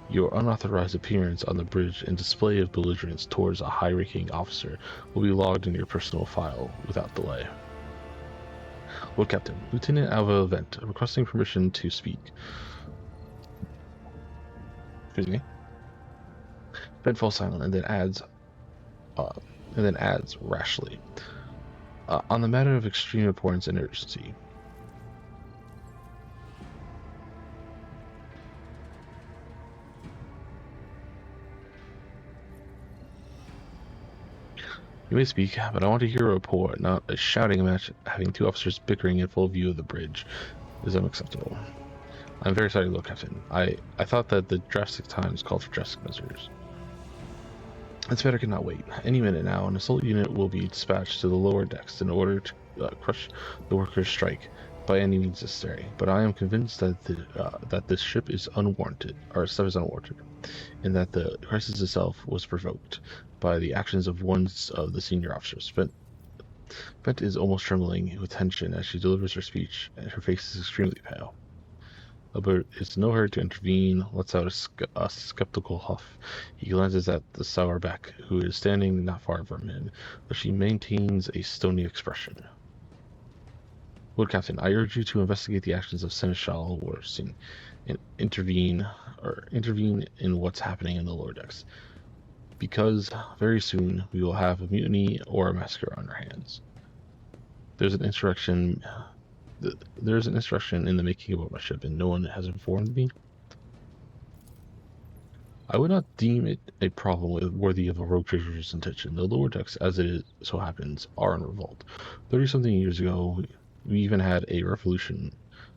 Your unauthorized appearance on the bridge and display of belligerence towards a high-ranking officer will be logged in your personal file without delay. Lord Captain, Lieutenant Alva Vent, requesting permission to speak. Excuse me. Vent falls silent and then adds rashly, on the matter of extreme importance and urgency. You may speak, but I want to hear a report, not a shouting match having two officers bickering in full view of the bridge is unacceptable. I'm very sorry, Lord Captain. I thought that the drastic times called for drastic measures. This matter cannot wait. Any minute now, an assault unit will be dispatched to the lower decks in order to crush the workers' strike by any means necessary. But I am convinced that that this ship is unwarranted, and that the crisis itself was provoked by the actions of one of the senior officers. Bent is almost trembling with tension as she delivers her speech, and her face is extremely pale. Albert is in no hurry to intervene, lets out a skeptical huff. He glances at the sour Beck, who is standing not far from him, but she maintains a stony expression. Lord Captain, I urge you to investigate the actions of Seneschal Worstein and intervene in what's happening in the lower decks, because very soon we will have a mutiny or a massacre on our hands. There's an insurrection in the making about my ship, and no one has informed me. I would not deem it a problem worthy of a rogue trader's intention. The lower decks, as so happens, are in revolt. 30-something years ago, we even had a revolution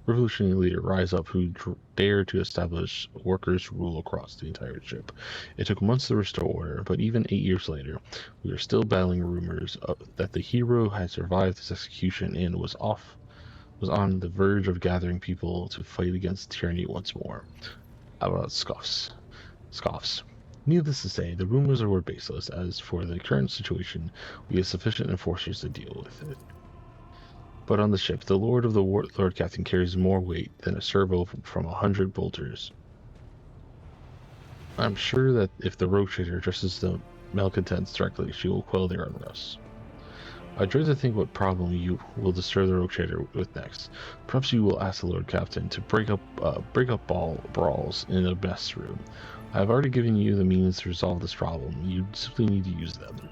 revolutionary leader rise up who dare to establish workers' rule across the entire ship. It took months to restore order, but even 8 years later, we are still battling rumors that the hero had survived his execution and was on the verge of gathering people to fight against tyranny once more. About scoffs. Needless to say, the rumors were baseless. As for the current situation, we have sufficient enforcers to deal with it. But on the ship, the Lord of the Lord Captain carries more weight than a servo from 100 bolters. I'm sure that if the rogue trader addresses the malcontents directly, she will quell their unrest. I dread to think what problem you will disturb the rogue trader with next. Perhaps you will ask the Lord Captain to break up brawls in the mess room. I have already given you the means to resolve this problem. You simply need to use them.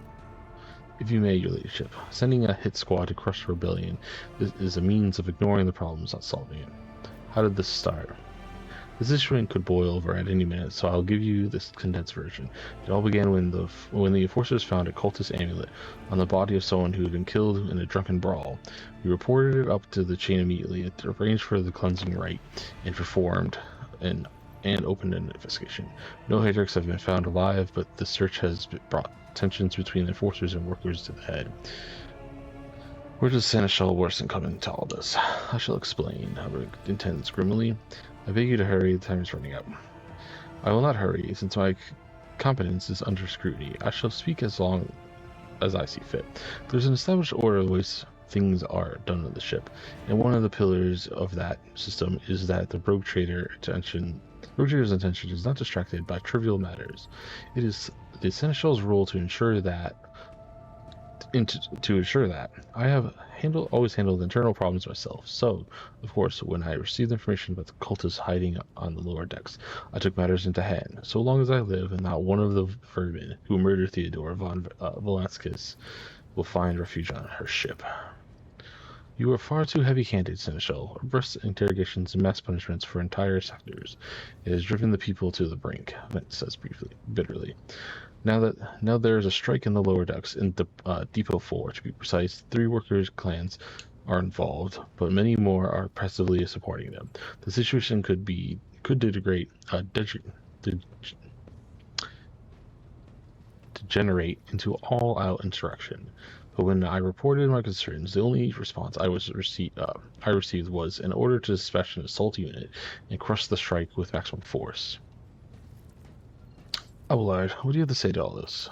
If you may, your ladyship, sending a hit squad to crush the rebellion is a means of ignoring the problems, not solving it. How did this start? The situation could boil over at any minute, so I'll give you this condensed version. It all began when the enforcers found a cultist amulet on the body of someone who had been killed in a drunken brawl. We reported it up to the chain immediately. It arranged for the cleansing rite and performed and opened an investigation. No heretics have been found alive, but the search has brought tensions between enforcers and workers to the head. Where does Seneschal Warson come into all this? I shall explain. Hubbard intends grimly. I beg you to hurry, the time is running out. I will not hurry, since my competence is under scrutiny. I shall speak as long as I see fit. There's an established order of the ways things are done on the ship, and one of the pillars of that system is that the rogue trader's attention is not distracted by trivial matters. It is the Seneschal's role to ensure that I have always handled internal problems myself. So, of course, when I received information about the cultists hiding on the lower decks, I took matters into hand. So long as I live, and not one of the vermin who murdered Theodore von Velasquez will find refuge on her ship. You are far too heavy-handed, Seneschal. Arrests, interrogations, and mass punishments for entire sectors. It has driven the people to the brink, Vent says bitterly. Now there is a strike in the lower decks, in Depot 4, to be precise. 3 workers' clans are involved, but many more are passively supporting them. The situation could degenerate into all-out insurrection. But when I reported my concerns, the only response I received was an order to dispatch an assault unit and crush the strike with maximum force. Abelard, what do you have to say to all this?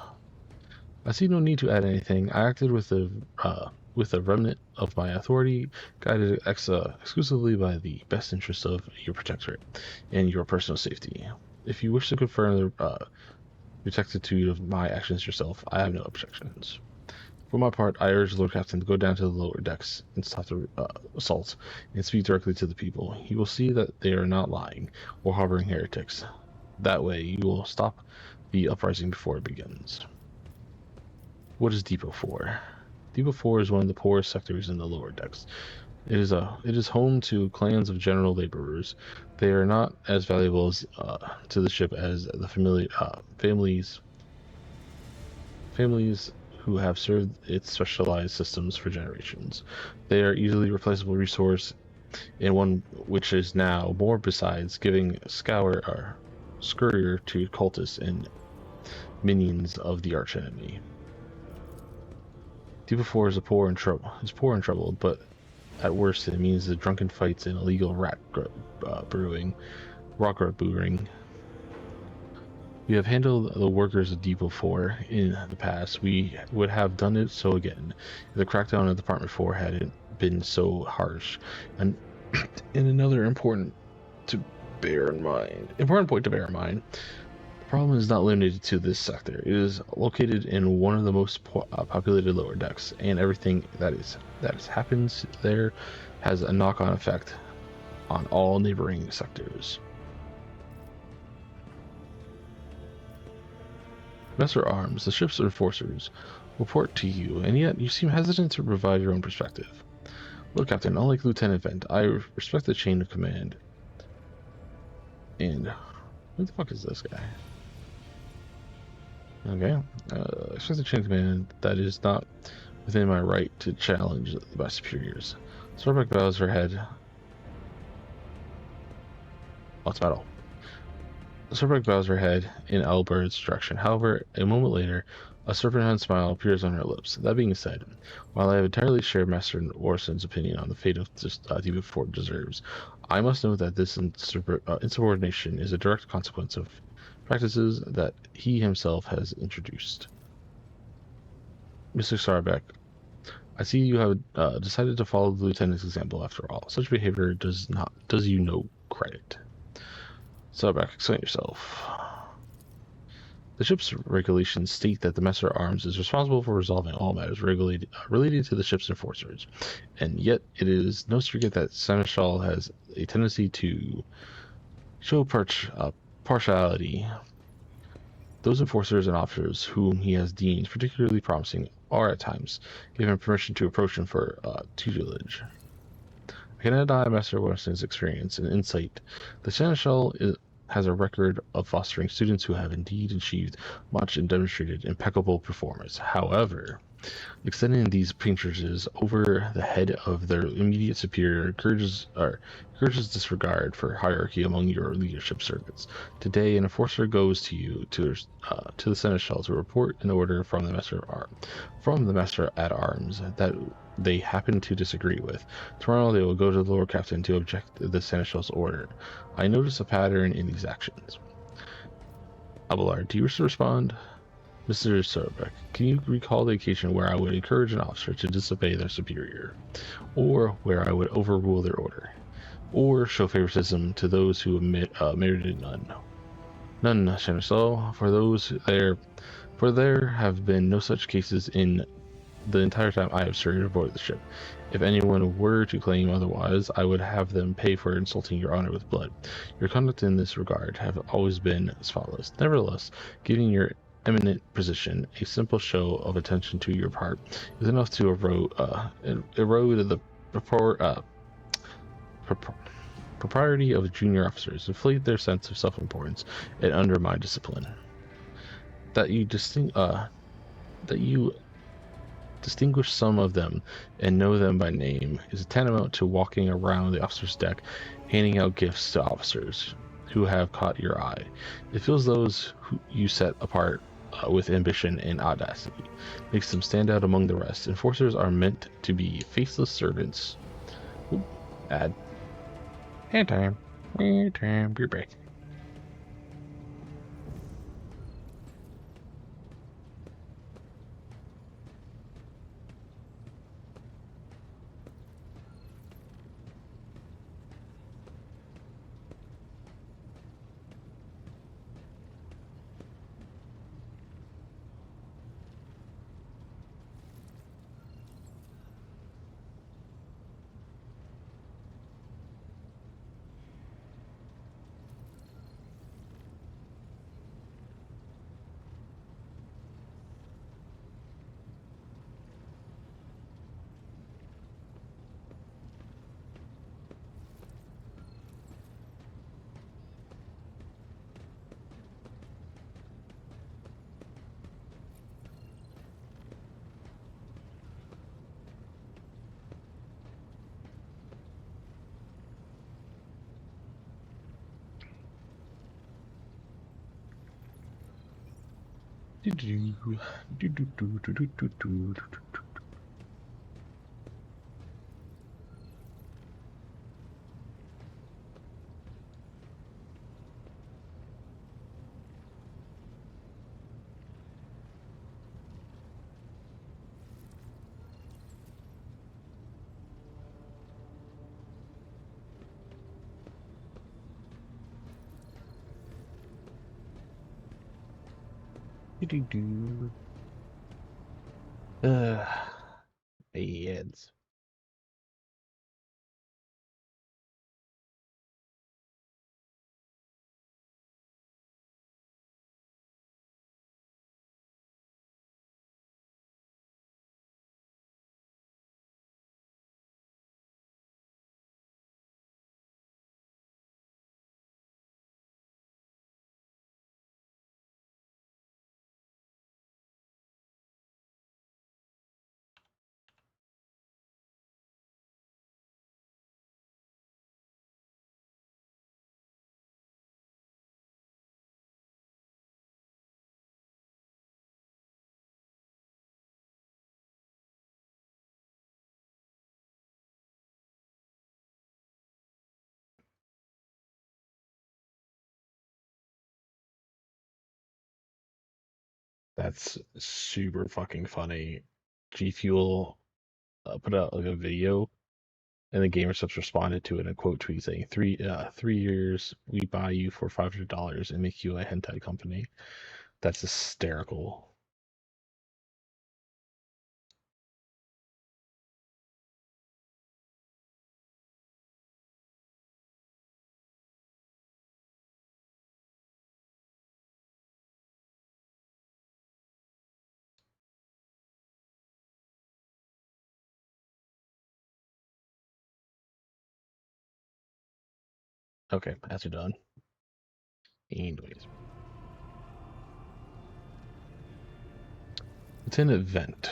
I see no need to add anything. I acted with the remnant of my authority, guided exclusively by the best interests of your protectorate and your personal safety. If you wish to confirm the exactitude of my actions yourself, I have no objections. For my part, I urge the Lord Captain to go down to the lower decks and stop the assault and speak directly to the people. He will see that they are not lying or harboring heretics. That way, you will stop the uprising before it begins. What is Depot 4? Depot 4 is one of the poorest sectors in the lower decks. It is home to clans of general laborers. They are not as valuable to the ship as the families who have served its specialized systems for generations. They are easily replaceable resource, and one which is now more besides giving scurrier to cultists and minions of the archenemy. Depot 4 is poor and troubled, but at worst it means the drunken fights and illegal rock brewing. We have handled the workers of Depot 4 in the past. We would have done it so again if the crackdown of Department 4 hadn't been so harsh. And another important point to bear in mind, the problem is not limited to this sector. It is located in one of the most populated lower decks, and everything that happens there has a knock-on effect on all neighboring sectors. Messer Arms, the ship's enforcers, report to you, and yet you seem hesitant to provide your own perspective. Lord Captain, unlike Lieutenant Vent, I respect the chain of command. And who the fuck is this guy? Okay, I respect the chain of command. That is not within my right to challenge my superiors. Starbuck bows her head What's metal? Serpent bows her head in Albert's direction. However, a moment later, a serpentine smile appears on her lips. That being said, while I have entirely shared Master Orson's opinion on the fate of this Demon Fort deserves, I must note that this insubordination is a direct consequence of practices that he himself has introduced. Mr. Sarbeck, I see you have decided to follow the lieutenant's example after all. Such behavior does you no credit. Sarbeck, explain yourself. The ship's regulations state that the Master at Arms is responsible for resolving all matters related to the ship's enforcers, and yet it is no secret that Seneschal has a tendency to show partiality. Those enforcers and officers whom he has deemed particularly promising are at times given permission to approach him for tutelage. I cannot deny Master Wilson's experience and insight. The Seneschal has a record of fostering students who have indeed achieved much and demonstrated impeccable performance. However, extending these patronages over the head of their immediate superior encourages disregard for hierarchy among your leadership servants. Today, an enforcer goes to the seneschal to report an order from the master at arms that they happen to disagree with. Tomorrow, they will go to the Lord Captain to object to the seneschal's order. I notice a pattern in these actions. Abelard, do you wish to respond? Mr. Sobeck, can you recall the occasion where I would encourage an officer to disobey their superior, or where I would overrule their order, or show favoritism to those who merited none? None, Seneschal, for there have been no such cases in the entire time I have served aboard the ship. If anyone were to claim otherwise, I would have them pay for insulting your honor with blood. Your conduct in this regard have always been spotless. Nevertheless, given your eminent position, a simple show of attention to your part is enough to erode the propriety of junior officers, inflate their sense of self-importance, and undermine discipline. That you distinguish some of them and know them by name is tantamount to walking around the officer's deck handing out gifts to officers who have caught your eye. It fills those who you set apart with ambition and audacity, makes them stand out among the rest. Enforcers are meant to be faceless servants. Ooh, ad. Hand time. You're back. Ads. That's super fucking funny. G Fuel put out like a video, and the GamerSubs responded to it in a quote tweet saying, 3 years we buy you for $500 and make you a hentai company." That's hysterical. Okay, ads are done. Anyways, it's an event.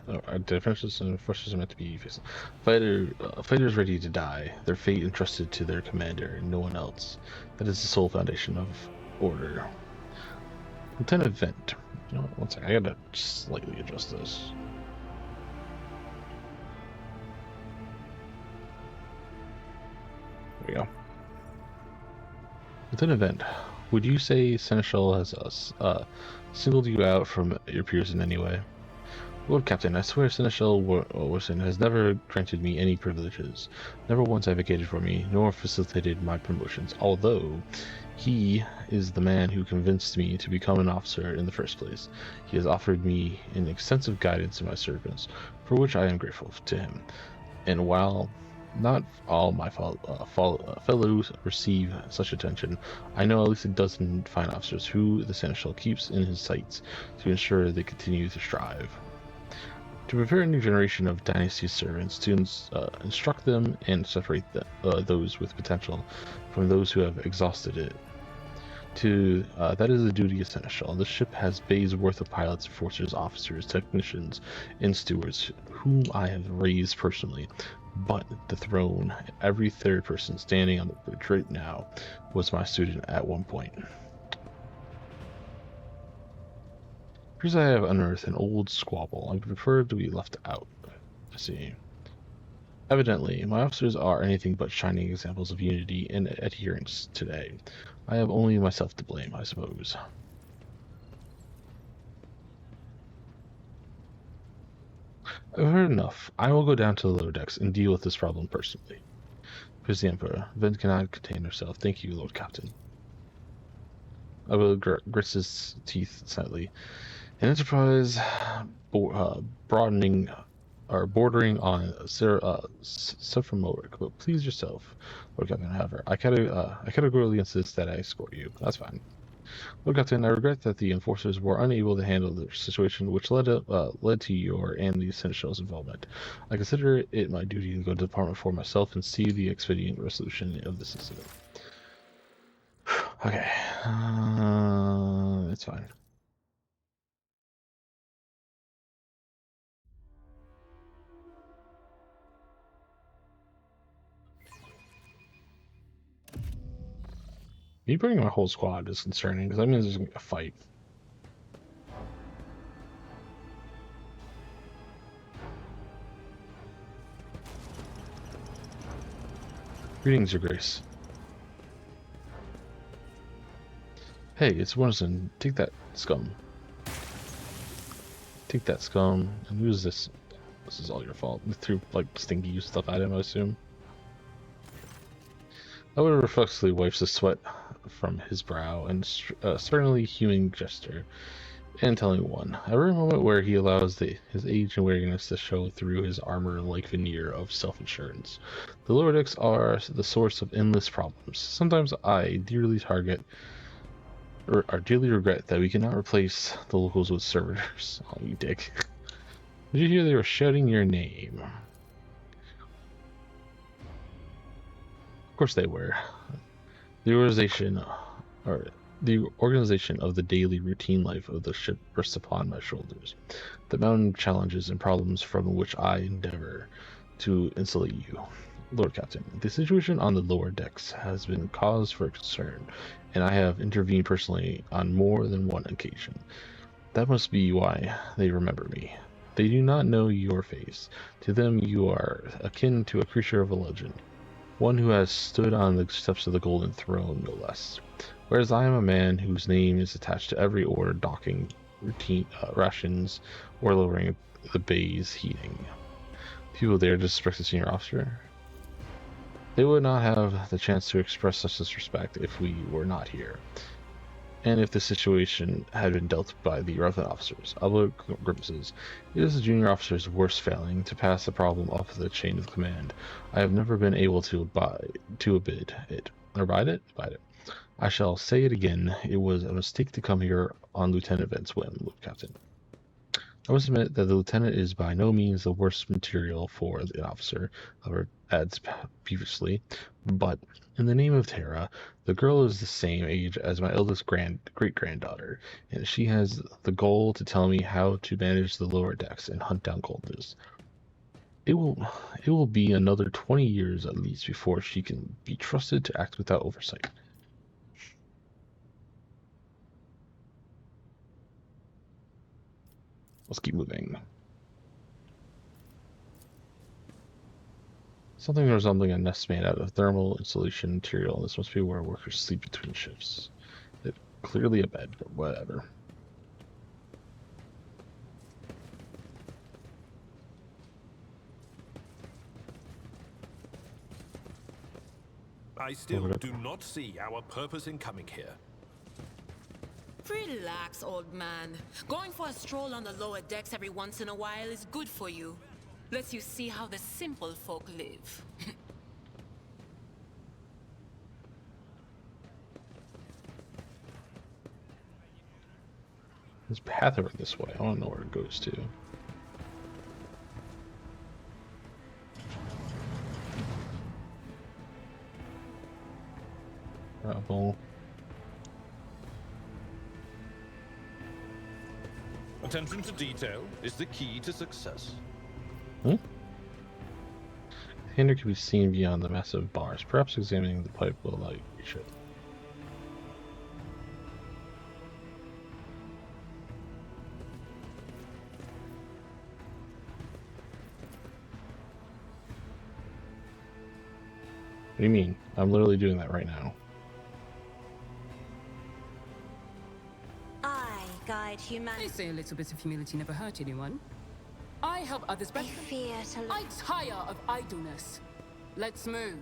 Our defenses and forces are meant to be facing fighters ready to die. Their fate entrusted to their commander and no one else. That is the sole foundation of order. It's an event. You know what? One second. I gotta slightly adjust this. There we go. It's an event. Would you say Seneschal has singled you out from your peers in any way? Lord Captain, I swear Seneschal Warson has never granted me any privileges, never once advocated for me, nor facilitated my promotions, although he is the man who convinced me to become an officer in the first place. He has offered me an extensive guidance in my service, for which I am grateful to him. And while not all my fellows receive such attention, I know at least a dozen fine officers who the Seneschal keeps in his sights to ensure they continue to strive. To prepare a new generation of Dynasty's servants, to instruct them and separate those with potential from those who have exhausted it. That is the duty of Seneschal. This ship has bays worth of pilots, enforcers, officers, technicians, and stewards, whom I have raised personally. But the throne, every third person standing on the bridge right now, was my student at one point. Because I have unearthed an old squabble, I prefer to be left out. I see. Evidently, my officers are anything but shining examples of unity and adherence today. I have only myself to blame, I suppose. I've heard enough. I will go down to the lower decks and deal with this problem personally. Here's the Emperor. Ven cannot contain herself. Thank you, Lord Captain. I will grit his teeth slightly. An enterprise broadening or bordering on sophomoric, but please yourself, Lord Captain. However, I categorically insist that I escort you. That's fine. Lord Captain, I regret that the enforcers were unable to handle the situation, which led to your and the Seneschal's involvement. I consider it my duty to go to the Department for myself and see the expedient resolution of this incident. Okay, it's fine. Me bringing my whole squad is concerning, because that means there's going to be a fight. Greetings, Your Grace. Hey, it's Winston. Take that, scum. Take that, scum. And who's this? This is all your fault. We threw, like, stinky stuff at him, I assume. Owen reflexively wipes the sweat from his brow and sternly human gesture, and telling one. Every moment where he allows his age and wariness to show through his armor-like veneer of self-assurance. The lower decks are the source of endless problems. Sometimes I dearly regret that we cannot replace the locals with servitors. Oh, you dick. Did you hear they were shouting your name? Of course they were. The organization of the daily routine life of the ship rests upon my shoulders. The mountain of challenges and problems from which I endeavor to insulate you. Lord Captain, the situation on the lower decks has been cause for concern, and I have intervened personally on more than one occasion. That must be why they remember me. They do not know your face. To them you are akin to a creature of a legend. One who has stood on the steps of the Golden Throne, no less. Whereas I am a man whose name is attached to every order docking routine rations or lowering the bay's heating. People there disrespect the senior officer. They would not have the chance to express such disrespect if we were not here, and if the situation had been dealt by the relevant officers. Albert grimaces. It is the junior officer's worst failing to pass the problem up the chain of command. I have never been able to abide it. Abide it? Abide it. I shall say it again. It was a mistake to come here on Lieutenant Vent's whim, Captain. I must admit that the lieutenant is by no means the worst material for an officer, Albert adds peevishly, but in the name of Tara, the girl is the same age as my eldest great-granddaughter, and she has the goal to tell me how to manage the lower decks and hunt down coldness. It will be another 20 years at least before she can be trusted to act without oversight. Let's keep moving. Something resembling a nest made out of thermal insulation material. This must be where workers sleep between shifts. It's clearly a bed, but whatever. I still do not see our purpose in coming here. Relax, old man. Going for a stroll on the lower decks every once in a while is good for you. Lets you see how the simple folk live. There's a path over this way. I don't know where it goes to. Rebel. Attention to detail is the key to success. The hinder can be seen beyond the massive bars. Perhaps examining the pipe will allow you to reach it. What do you mean? I'm literally doing that right now. I guide They humanity. say a little bit of humility never hurt anyone. I help others I better. fear to I tire of idleness. Let's move.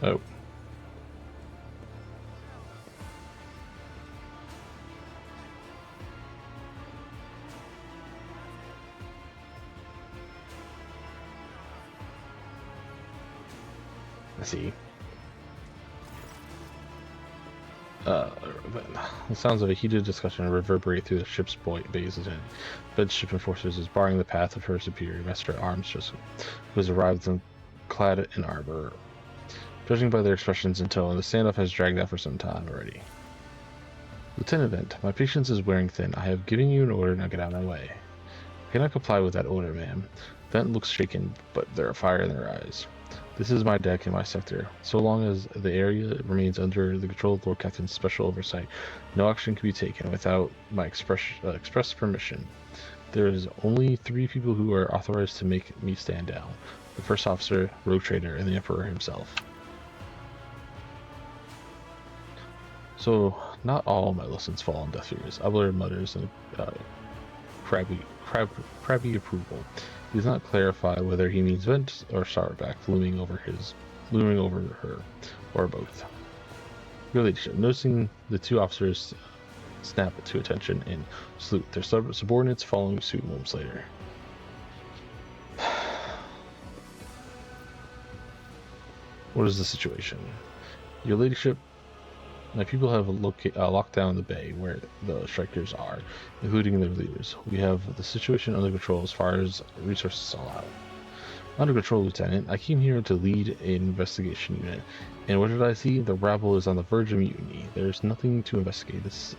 Oh. I see. The sounds of a heated discussion reverberate through the ship's bays and Bed's ship enforcers is barring the path of her superior, Master Armstrong, who has arrived clad in armor. Judging by their expressions and tone, the standoff has dragged out for some time already. Lieutenant Vent, my patience is wearing thin. I have given you an order, now get out of my way. I cannot comply with that order, ma'am. Vent looks shaken, but there are fire in their eyes. This is my deck and my sector. So long as the area remains under the control of Lord Captain's special oversight, no action can be taken without my express permission. There is only 3 people who are authorized to make me stand down. The first officer, Rogue Trader, and the Emperor himself. So, not all my lessons fall on deaf ears. Abler mutters in crabby approval. He does not clarify whether he means Vent or Sourback looming over her, or both. Your Ladyship, noticing the 2 officers snap to attention and salute their subordinates following suit moments later. What is the situation? Your Ladyship, my people have locked down the bay where the strikers are, including their leaders. We have the situation under control as far as resources allow. Under control, Lieutenant. I came here to lead an investigation unit, and what did I see? The rabble is on the verge of mutiny. There's nothing to investigate. This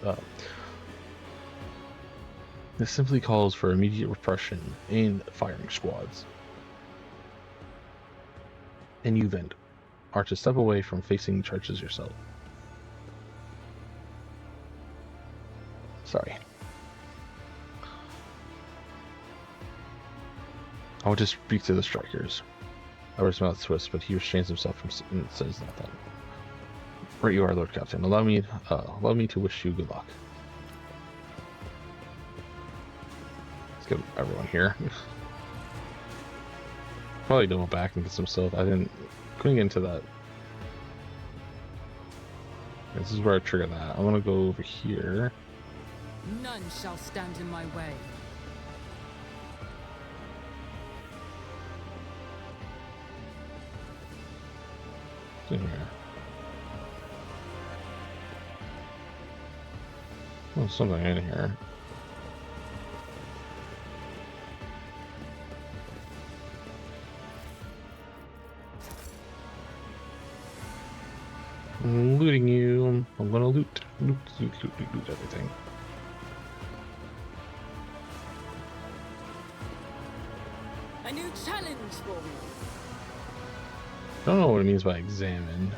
simply calls for immediate repression and firing squads. And you, Vent, are to step away from facing charges yourself. Sorry. I want to speak to the strikers. Edward's mouth twists, but he restrains himself from and says nothing. Right you are, Lord Captain. Allow me to wish you good luck. Let's get everyone here. Probably double back and get some stuff. Couldn't get into that. This is where I trigger that. I want to go over here. None shall stand in my way. What's in here? Oh, something in here. I'm looting you. I'm gonna loot everything. A new challenge for me. Don't know what it means by examine.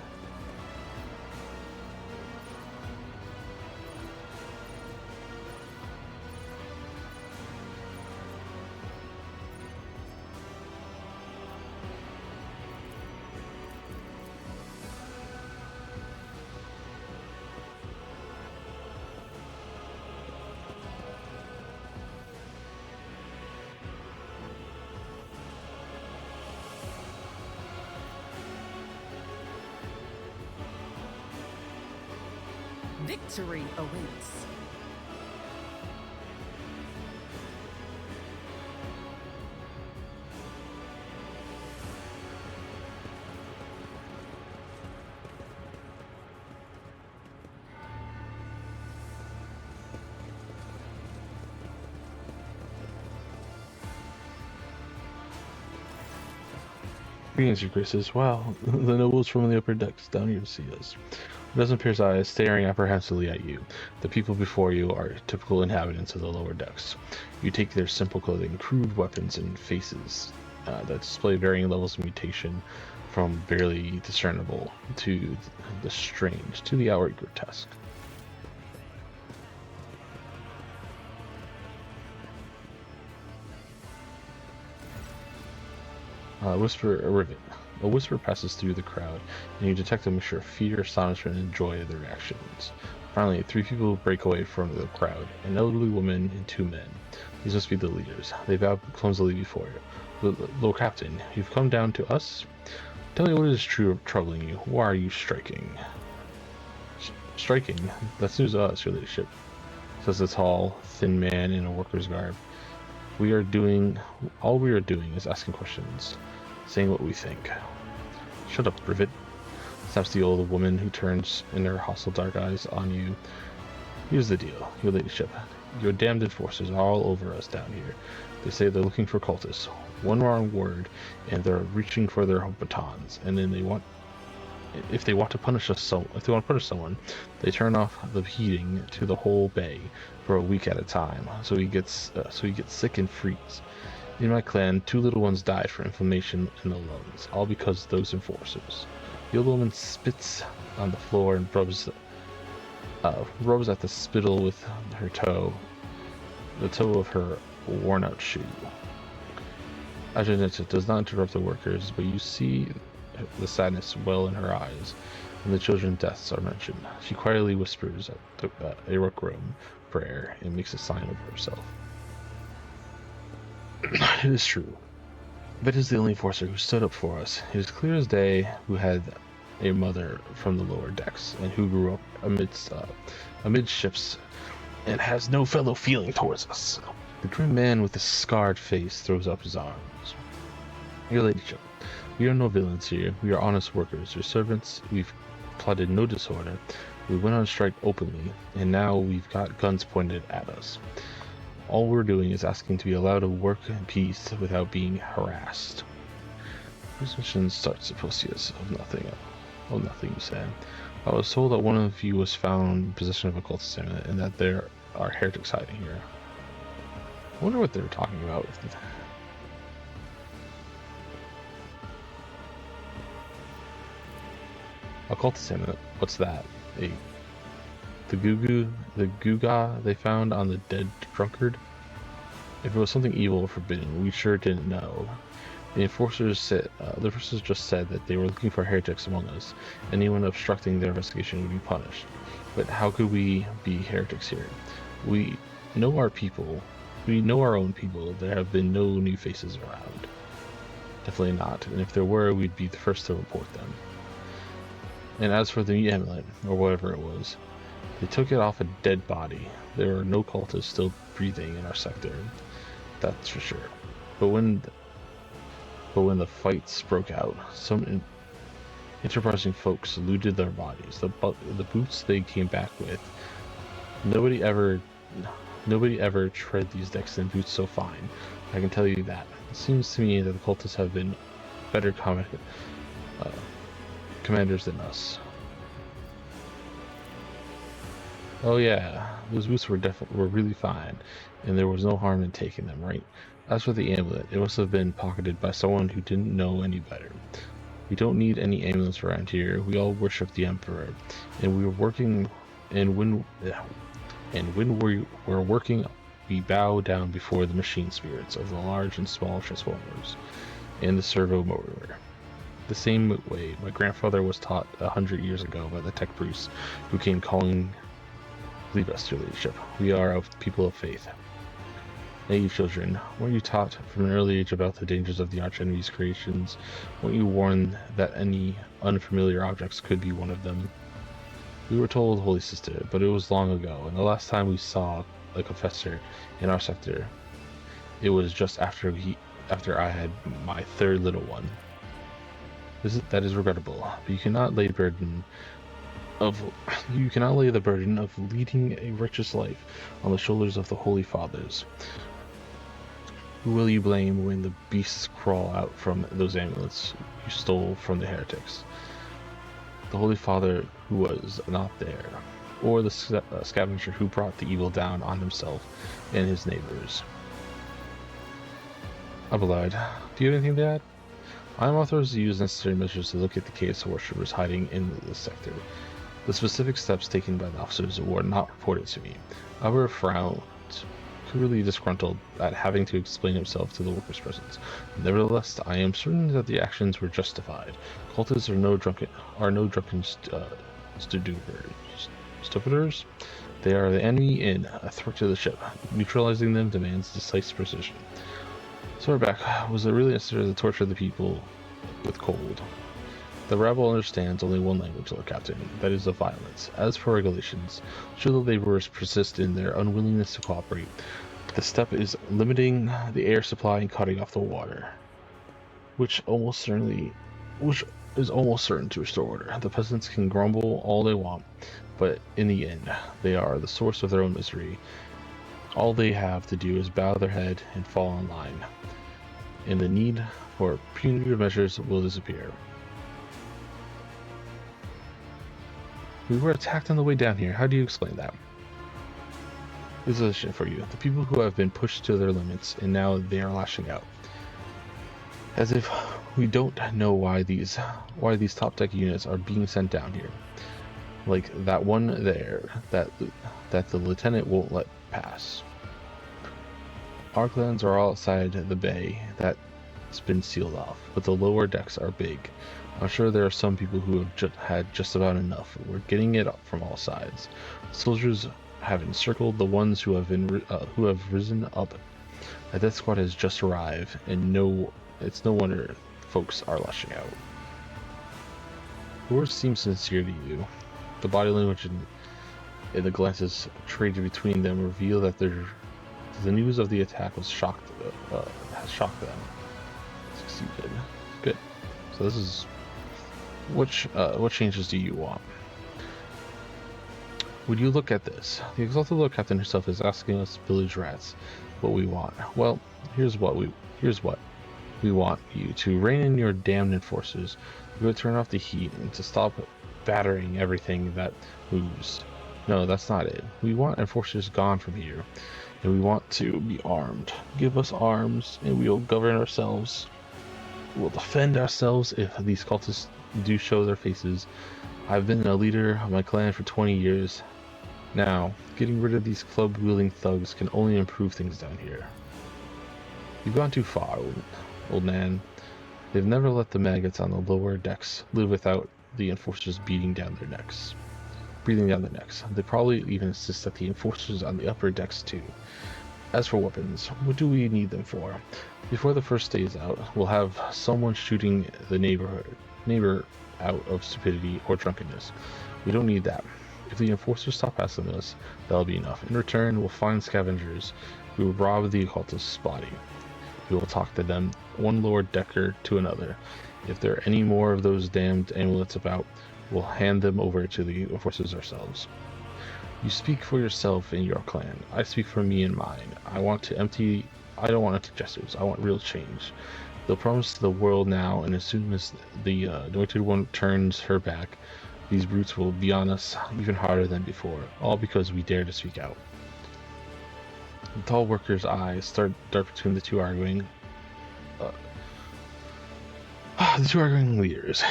Victory awaits. Greetings, your graces. Wow, the nobles from the upper decks down here to see us. A dozen pairs of eyes staring apprehensively at you. The people before you are typical inhabitants of the lower decks. You take their simple clothing, crude weapons, and faces that display varying levels of mutation, from barely discernible to the strange to the outright grotesque. A whisper passes through the crowd, and you detect a mixture of fear, astonishment, and joy at their reactions. Finally, 3 people break away from the crowd, an elderly woman and 2 men. These must be the leaders. They bow clumsily before you. Lord Captain, you've come down to us? Tell me what is troubling you. Why are you striking? Striking? That's news to us, your ladyship, says the tall, thin man in a worker's garb. All we are doing is asking questions, saying what we think. Shut up, Rivet, snaps the old woman, who turns in her hostile dark eyes on you. Here's the deal, your ladyship. Your damned enforcers are all over us down here. They say they're looking for cultists. One wrong word, and they're reaching for their batons. And then if they want to punish someone, they turn off the heating to the whole bay for a week at a time. So he gets sick and freeze. In my clan, 2 little ones died from inflammation in the lungs, all because of those enforcers. The old woman spits on the floor and rubs at the spittle with her toe, the toe of her worn-out shoe. Ajahn does not interrupt the workers, but you see the sadness well in her eyes when the children's deaths are mentioned. She quietly whispers a Rookroom prayer and makes a sign over herself. It is true. But is the only enforcer who stood up for us. It is clear as day who had a mother from the lower decks and who grew up amidships and has no fellow feeling towards us. The grim man with the scarred face throws up his arms. Your ladyship, we are no villains here. We are honest workers, your servants. We've plotted no disorder. We went on strike openly, and now we've got guns pointed at us. All we're doing is asking to be allowed to work in peace without being harassed. This mission starts Supposius of nothing, you said. I was told that one of you was found in possession of a cultist amulet, and that there are heretics hiding here. I wonder what they're talking about. A cultist amulet? What's that? the Guga they found on the dead drunkard? If it was something evil or forbidden, we sure didn't know. The enforcers just said that they were looking for heretics among us. Anyone obstructing their investigation would be punished. But how could we be heretics here? We know our people. We know our own people. There have been no new faces around. Definitely not. And if there were, we'd be the first to report them. And as for the amulet, or whatever it was, they took it off a dead body. There are no cultists still breathing in our sector. That's for sure. But when the fights broke out, some enterprising folks looted their bodies. The boots they came back with. Nobody ever tread these Dexton boots so fine. I can tell you that. It seems to me that the cultists have been better commanders than us. Oh yeah, those boots were really fine, and there was no harm in taking them, right? As for the amulet, it must have been pocketed by someone who didn't know any better. We don't need any amulets around here. We all worship the Emperor, and we were working. And when we're working, we bow down before the machine spirits of the large and small transformers, and the servo motor. The same way my grandfather was taught 100 years ago by the tech priest who came calling lead us to leadership. We are a people of faith. Naive children, weren't you taught from an early age about the dangers of the archenemy's creations? Weren't you warned that any unfamiliar objects could be one of them? We were told, Holy Sister, but it was long ago, and the last time we saw a confessor in our sector, it was just after I had my third little one. That is regrettable, but you cannot lay the burden of leading a righteous life on the shoulders of the Holy Fathers. Who will you blame when the beasts crawl out from those amulets you stole from the heretics? The Holy Father who was not there, or the scavenger who brought the evil down on himself and his neighbors? Abelard, do you have anything to add? I am authorized to use necessary measures to locate the caves of worshippers hiding in this sector. The specific steps taken by the officers were not reported to me. Albert frowned, clearly disgruntled at having to explain himself to the workers' presence. Nevertheless, I am certain that the actions were justified. Cultists are no drunken stupiders. They are the enemy and a threat to the ship. Neutralizing them demands decisive precision. Swordback, was it really necessary to torture the people with cold? The rabble understands only one language, Lord Captain, that is of violence. As for regulations, should the laborers persist in their unwillingness to cooperate, the step is limiting the air supply and cutting off the water, which is almost certain to restore order. The peasants can grumble all they want, but in the end, they are the source of their own misery. All they have to do is bow their head and fall in line, and the need for punitive measures will disappear. We were attacked on the way down here. How do you explain that? This is a shit for you. The people who have been pushed to their limits, and now they are lashing out. As if we don't know why these top tech units are being sent down here. Like that one there, that the lieutenant won't let pass. Our clans are all outside the bay that's been sealed off, but the lower decks are big. I'm sure there are some people who have had just about enough. We're getting it up from all sides. Soldiers have encircled the ones who have risen up. A death squad has just arrived, and it's no wonder folks are lashing out. The words seem sincere to you. The body language and the glances traded between them reveal that the news of the attack has shocked them. Succeeded. Good. So this is what changes do you want? Would you look at this? The exalted Lord Captain herself is asking us village rats what we want. Well, here's what we want you to rein in your damned enforcers. We're going to turn off the heat and to stop battering everything that moves. No, that's not it. We want enforcers gone from here, and we want to be armed. Give us arms, and we'll govern ourselves. We'll defend ourselves if these cultists do show their faces. I've been a leader of my clan for 20 years. Now, getting rid of these club-wielding thugs can only improve things down here. You've gone too far, old man. They've never let the maggots on the lower decks live without the enforcers breathing down their necks. They probably even insist that the enforcers on the upper decks too. As for weapons, what do we need them for? Before the first day is out, we'll have someone shooting the neighbor out of stupidity or drunkenness. We don't need that. If the enforcers stop hassling us, that'll be enough. In return, we'll find scavengers who will rob the occultist's body. We will talk to them, one Lord Decker to another. If there are any more of those damned amulets about, we'll hand them over to the enforcers ourselves. You speak for yourself and your clan. I speak for me and mine. I don't want empty gestures. I want real change. They'll promise to the world now, and as soon as the anointed one turns her back, these brutes will be on us even harder than before, all because we dare to speak out. The tall worker's eyes start dark between the two arguing leaders.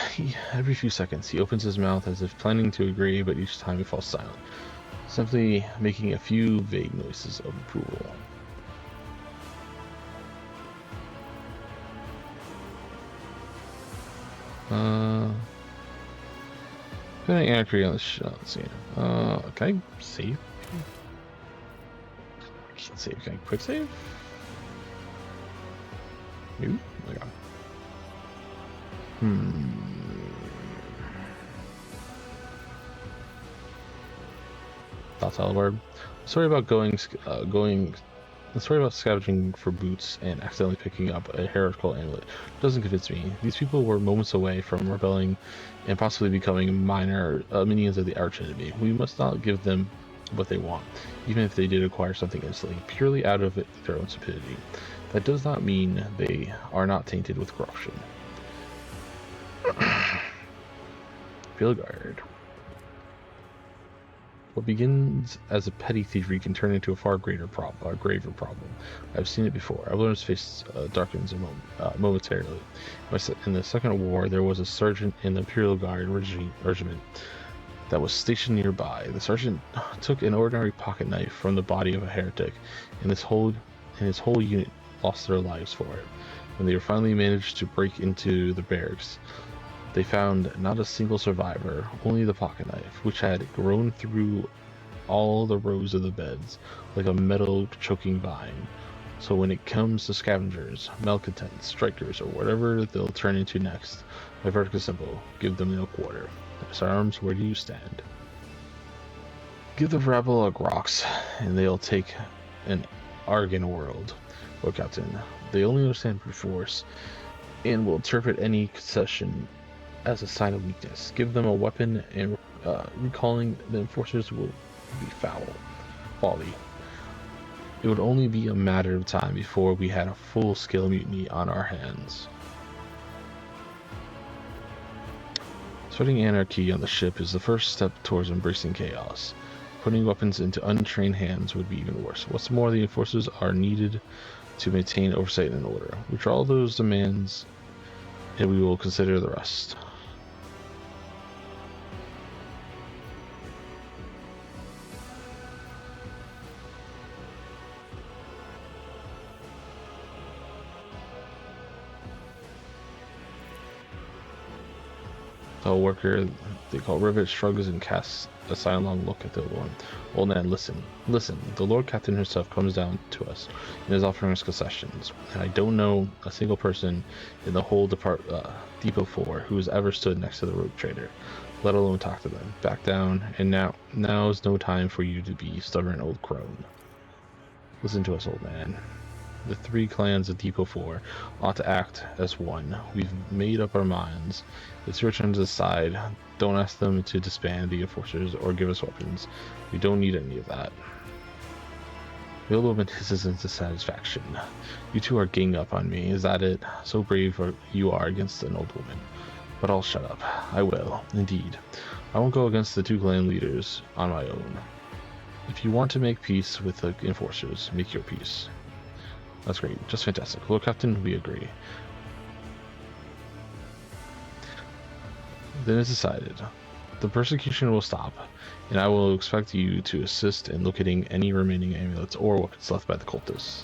Every few seconds, he opens his mouth as if planning to agree, but each time he falls silent, simply making a few vague noises of approval. Putting anarchy on the show. Let's see. Can I save? I can't save. Can I quick save? Maybe? Oh my god. Thoughts, Halberd. Sorry about scavenging for boots and accidentally picking up a heretical amulet. Doesn't convince me. These people were moments away from rebelling and possibly becoming minions of the archenemy. We must not give them what they want, even if they did acquire something instantly, purely out of their own stupidity. That does not mean they are not tainted with corruption. Fieldguard. What begins as a petty thievery can turn into a far graver problem. I've seen it before. I've learned his face darkens momentarily. In the Second War, there was a sergeant in the Imperial Guard regiment that was stationed nearby. The sergeant took an ordinary pocket knife from the body of a heretic, and his whole unit lost their lives for it. When they finally managed to break into the barracks, they found not a single survivor, only the pocket knife, which had grown through all the rows of the beds like a metal choking vine. So when it comes to scavengers, malcontents, strikers, or whatever they'll turn into next, my verdict is simple: give them no quarter. Arms, where do you stand? Give the rabble a grox, and they'll take an Argon world. Lord Captain, they only understand brute force, and will interpret any concession as a sign of weakness. Give them a weapon, and recalling the enforcers will be folly. It would only be a matter of time before we had a full-scale mutiny on our hands. Spreading anarchy on the ship is the first step towards embracing chaos. Putting weapons into untrained hands would be even worse. What's more, the enforcers are needed to maintain oversight and order. Withdraw those demands, and we will consider the rest. The worker they call Rivet shrugs and casts a sidelong look at the old one. Old man, listen. The Lord Captain himself comes down to us and is offering us concessions. And I don't know a single person in the whole Depot 4 who has ever stood next to the rogue trader, let alone talk to them. Back down, and now is no time for you to be stubborn old crone. Listen to us, old man. The three clans of Depot 4 ought to act as one. We've made up our minds. It's your turn to decide. Don't ask them to disband the enforcers or give us weapons. We don't need any of that. The old woman hisses in dissatisfaction. You two are ganging up on me, is that it? So brave you are against an old woman. But I'll shut up. I will, indeed. I won't go against the two clan leaders on my own. If you want to make peace with the enforcers, make your peace. That's great. Just fantastic. Lord Captain, we agree. Then it's decided. The persecution will stop, and I will expect you to assist in locating any remaining amulets or weapons left by the cultists.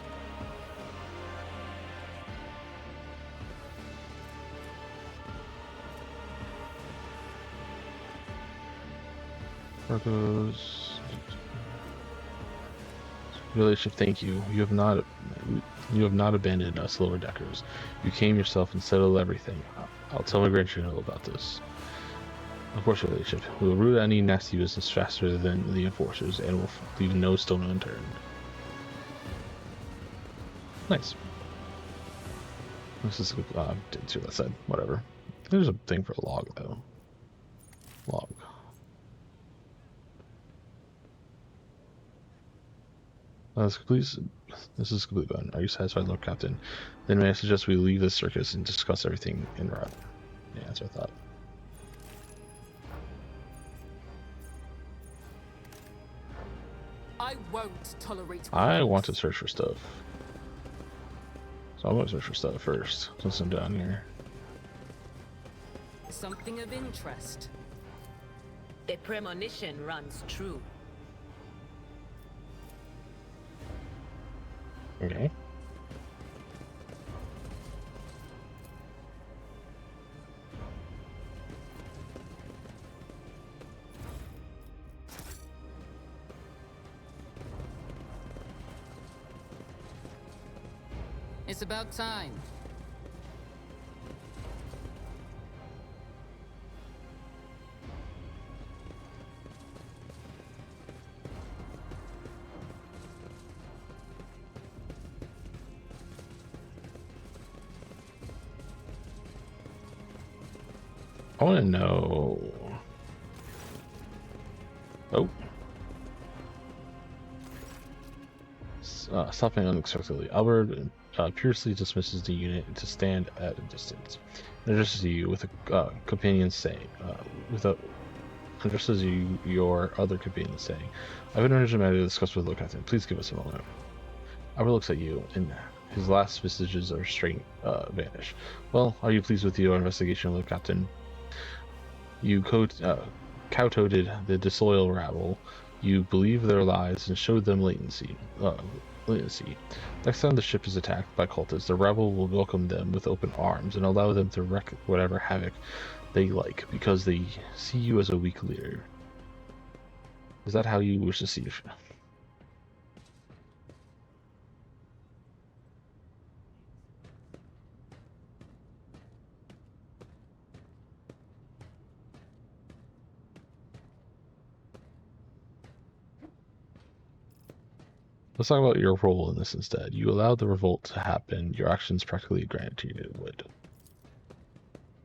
Marcos. Relationship, thank you. You have not abandoned us lower deckers. You came yourself and settled everything. I'll tell my grandchildren about this. Of course, relationship. We will root any nasty business faster than the enforcers, and will leave no stone unturned. Nice. This is didn't see what that said. Whatever. There's a thing for a log though. Log. This is complete done. Are you satisfied, Lord Captain? Then may I suggest we leave this circus and discuss everything in route? Yeah, that's what I thought. I won't tolerate. I want to search for stuff. So I'm gonna search for stuff first, since I'm down here. Something of interest. The premonition runs true. Okay. It's about time. I want to know. Oh. Stopping unexpectedly. Albert purely dismisses the unit to stand at a distance. And addresses you with a companion saying, addresses you your other companion saying, I have an urgent matter to discuss with Lord Captain. Please give us a moment. Albert looks at you, and his last vestiges of restraint vanish. Well, are you pleased with your investigation, Lord Captain? You cow-toted the disloyal rabble. You believed their lies and showed them latency. Next time the ship is attacked by cultists, the rabble will welcome them with open arms and allow them to wreak whatever havoc they like, because they see you as a weak leader. Is that how you wish to see it? Let's talk about your role in this instead. You allowed the revolt to happen. Your actions practically granted it would.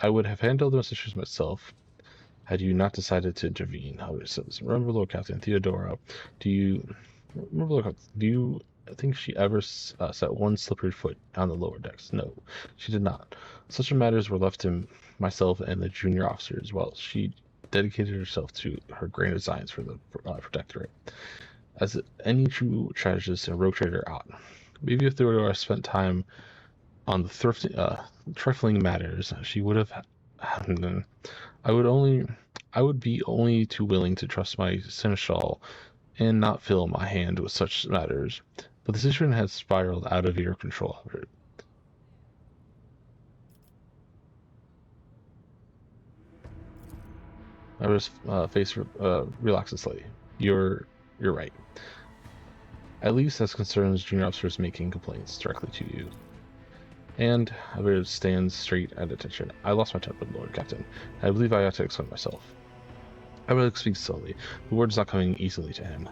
I would have handled those issues myself had you not decided to intervene. However, says, remember, Lord Captain Theodora, do you think she ever set one slippery foot on the lower decks? No, she did not. Such matters were left to myself and the junior officers, while she dedicated herself to her grand designs for the Protectorate. As any true strategist and rogue trader ought. Maybe if Theodora spent time on the trifling matters, she would have. I would be only too willing to trust my seneschal and not fill my hand with such matters. But the situation has spiraled out of your control, Albert. Albert's face relaxes slightly. You're right. At least as concerns junior officers making complaints directly to you. And Albert stands straight at attention. I lost my temper, Lord Captain. I believe I ought to explain myself. Albert speaks slowly. The word is not coming easily to him.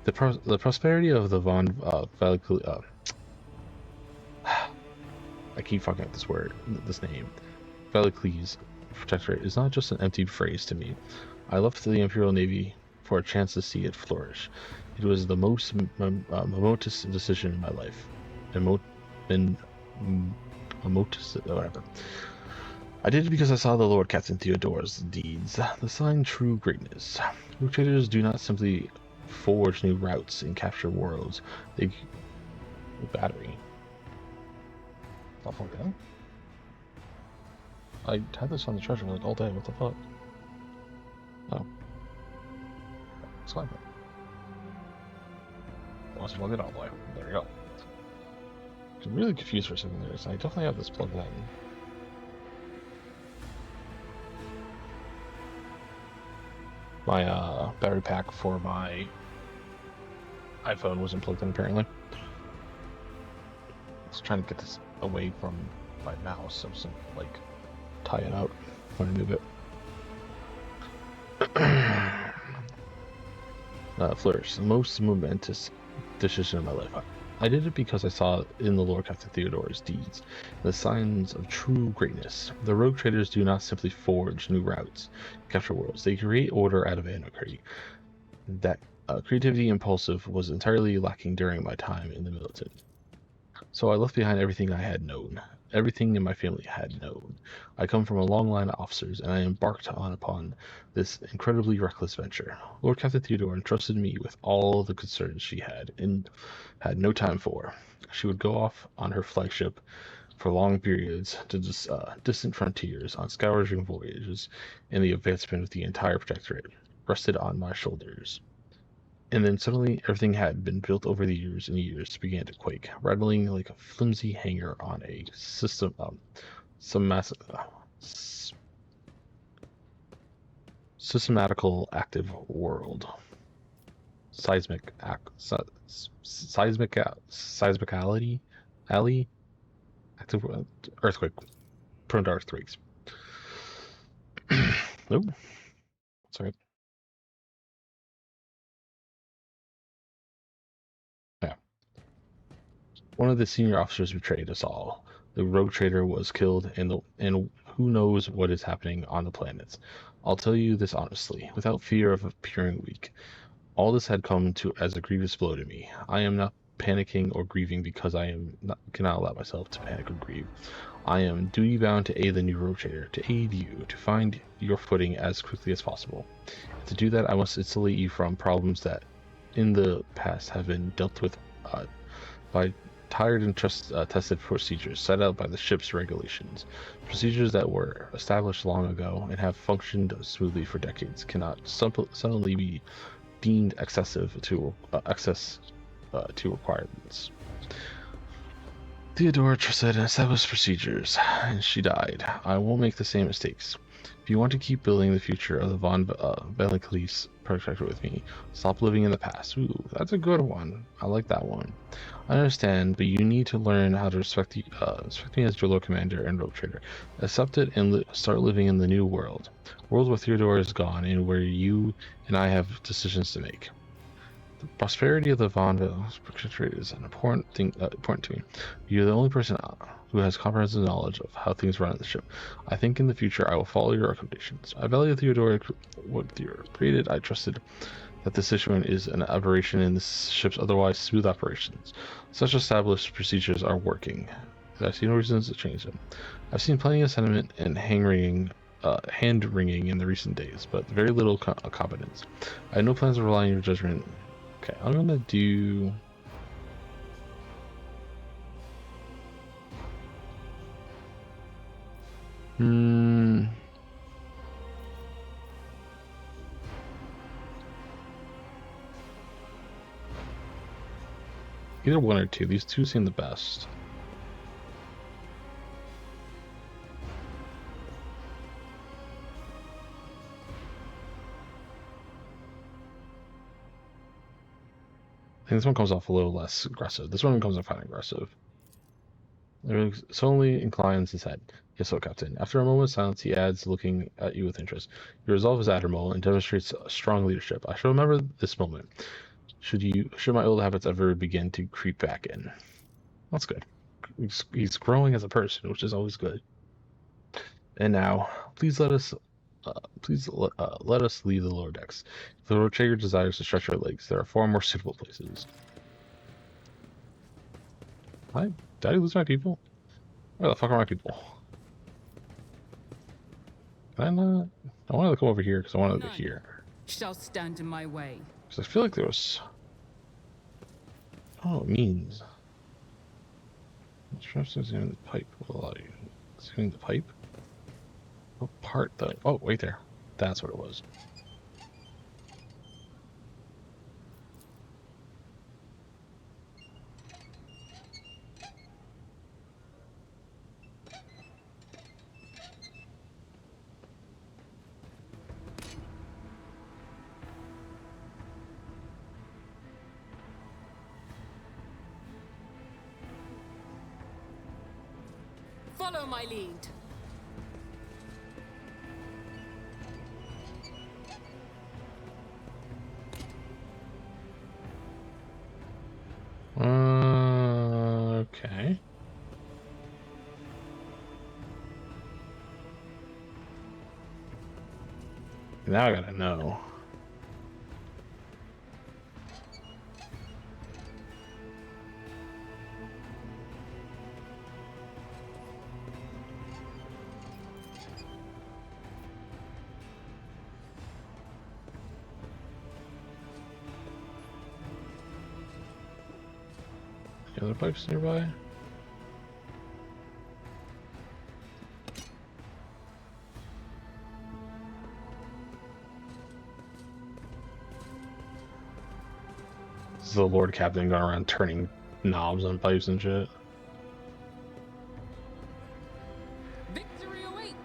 The prosperity of the Von Valicles. I keep fucking up this name. Valicles Protectorate is not just an empty phrase to me. I left the Imperial Navy for a chance to see it flourish. It was the most momentous decision in my life. Momentous, whatever. I did it because I saw the Lord Captain Theodora's deeds, the sign true greatness. Rogue traders do not simply forge new routes and capture worlds. They battery. Not for them. I had this on the treasure like all day. What the fuck? Oh. It's fine. Let's plug it all the way. There we go. I'm really confused for a second there, so I definitely have this plugged in. My battery pack for my iPhone wasn't plugged in apparently. I was trying to get this away from my mouse, so some like tie it out when I move it. Flourish, the most momentous decision of my life. I did it because I saw in the Lord Captain Theodore's deeds the signs of true greatness. The rogue traders do not simply forge new routes, capture worlds. They create order out of anarchy. That creativity impulsive was entirely lacking during my time in the militant. So I left behind everything I had known, everything in my family had known. I come from a long line of officers, and I embarked upon this incredibly reckless venture. Lord Captain Theodore entrusted me with all the concerns she had no time for. She would go off on her flagship for long periods to distant frontiers on scouring voyages, and the advancement of the entire protectorate rested on my shoulders. And then suddenly everything had been built over the years and years began to quake, rattling like a flimsy hanger on a systematical active world. Seismicality, alley, active earthquake, prone to earthquakes. Nope. Sorry. Yeah. One of the senior officers betrayed us all. The rogue trader was killed, and who knows what is happening on the planets. I'll tell you this honestly, without fear of appearing weak. All this had come to as a grievous blow to me. I am not panicking or grieving because cannot allow myself to panic or grieve. I am duty bound to aid the new rogue trader, to aid you, to find your footing as quickly as possible. To do that, I must insulate you from problems that in the past have been dealt with by tired and tested procedures set out by the ship's regulations. Procedures that were established long ago and have functioned smoothly for decades cannot suddenly be deemed excessive to requirements. Theodora trusted and established procedures, and she died. I won't make the same mistakes. If you want to keep building the future of the von Bellingcleese protectorate with me, stop living in the past. Ooh, that's a good one. I like that one. I understand, but you need to learn how to respect me as your Lord Commander and Rogue Trader. Accept it and start living in the new world. World where Theodore is gone and where you and I have decisions to make. The prosperity of the Von Protectorate is an important to me. You're the only person who has comprehensive knowledge of how things run at the ship. I think in the future I will follow your recommendations. I value Theodore what Theodore created. I trusted that this situation is an aberration in the ship's otherwise smooth operations. Such established procedures are working. I see no reasons to change them. I've seen plenty of sentiment and hand-wringing in the recent days, but very little competence. I have no plans of relying on your judgment. Okay, I'm gonna do... Either one or two. These two seem the best. I think this one comes off a little less aggressive. This one comes off kind of aggressive. He suddenly inclines his head. Yes, so, Captain. After a moment's silence, he adds, looking at you with interest. Your resolve is admirable and demonstrates strong leadership. I shall remember this moment. Should my old habits ever begin to creep back in. That's good. He's growing as a person, which is always good. And now, please let us leave the lower decks. If the rotator desires to stretch our legs, there are far more suitable places. Did I lose my people? Where the fuck are my people? Can I not? I wanted to come over here because I wanted to go here. Shall stand in my way. Because I feel like there was... Oh, it means... Examining the pipe will allow you. Examining the pipe? What part though? Oh, wait there. That's what it was. Follow my lead. Okay. Now I gotta know. Any other pipes nearby? This is the Lord Captain going around turning knobs on pipes and shit. Victory awaits.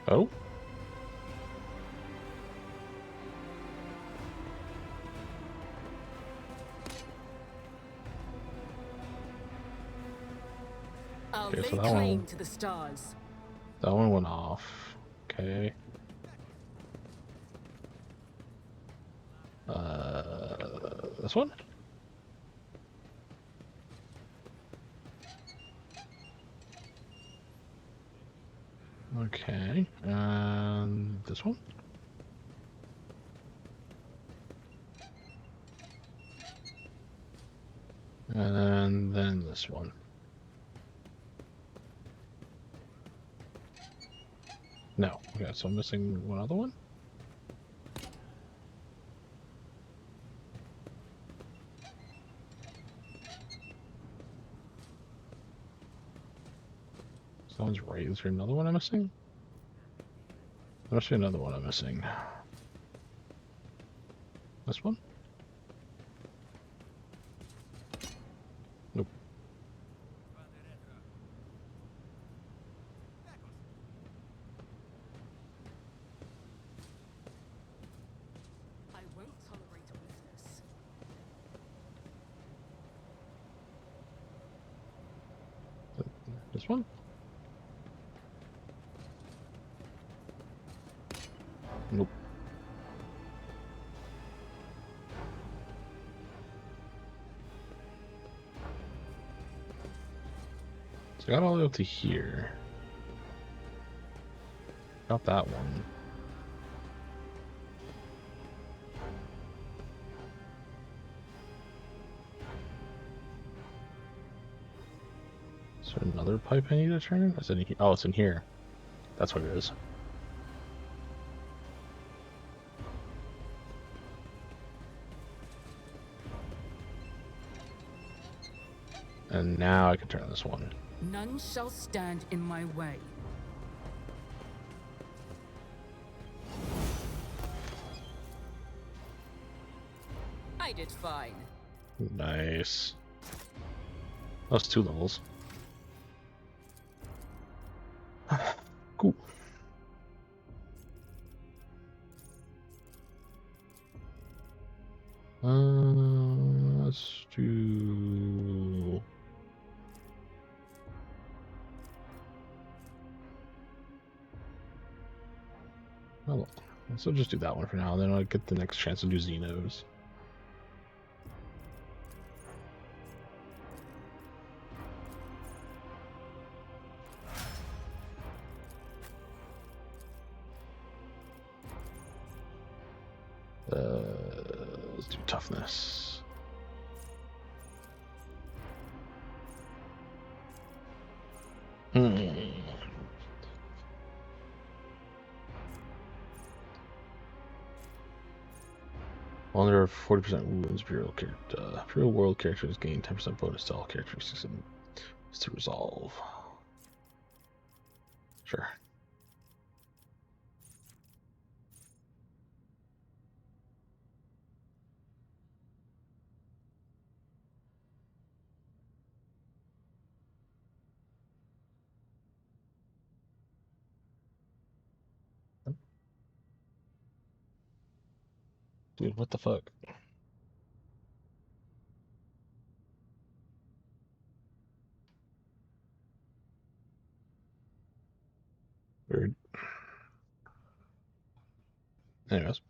Oh? I'll Okay, lay so claim to the stars. that one went off. Okay. This one? Okay, and this one? And then this one. No. Okay, so I'm missing one other one? So that one's right. Is there another one I'm missing? There must be another one I'm missing. This one? Nope. I won't tolerate weakness. This one? Nope. So I got all the way up to here. Got that one. Is there another pipe I need to turn? Is it in here? Oh, it's in here. That's what it is. And now I can turn this one. None shall stand in my way. I did fine. Nice. That's 2 levels. Cool. Let's do... Oh, let's just do that one for now, then I'll get the next chance to do Xenos. Let's do toughness. Under 40% wounds, Imperial World characters gain 10% bonus to all characteristics and to resolve. Sure. Dude, what the fuck? Weird. Anyways.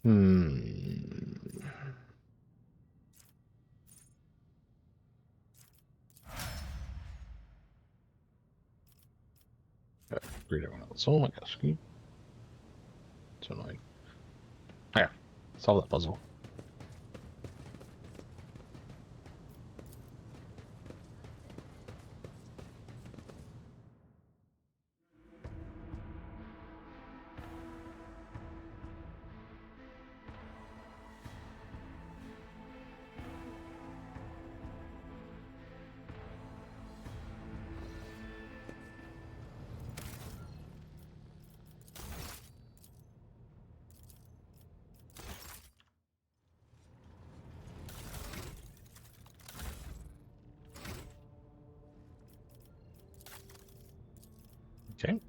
Hmm. Okay, greet everyone else. Oh my gosh. So annoying. Yeah. Solve that puzzle. Okay.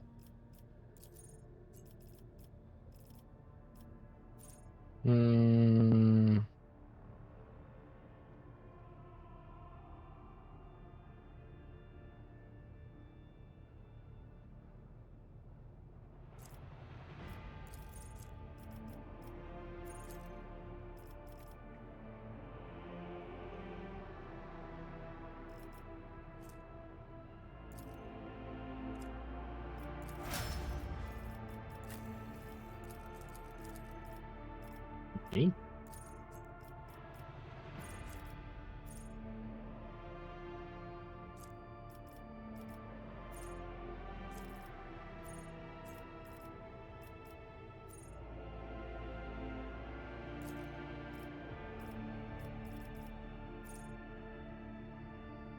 Hmm. Okay.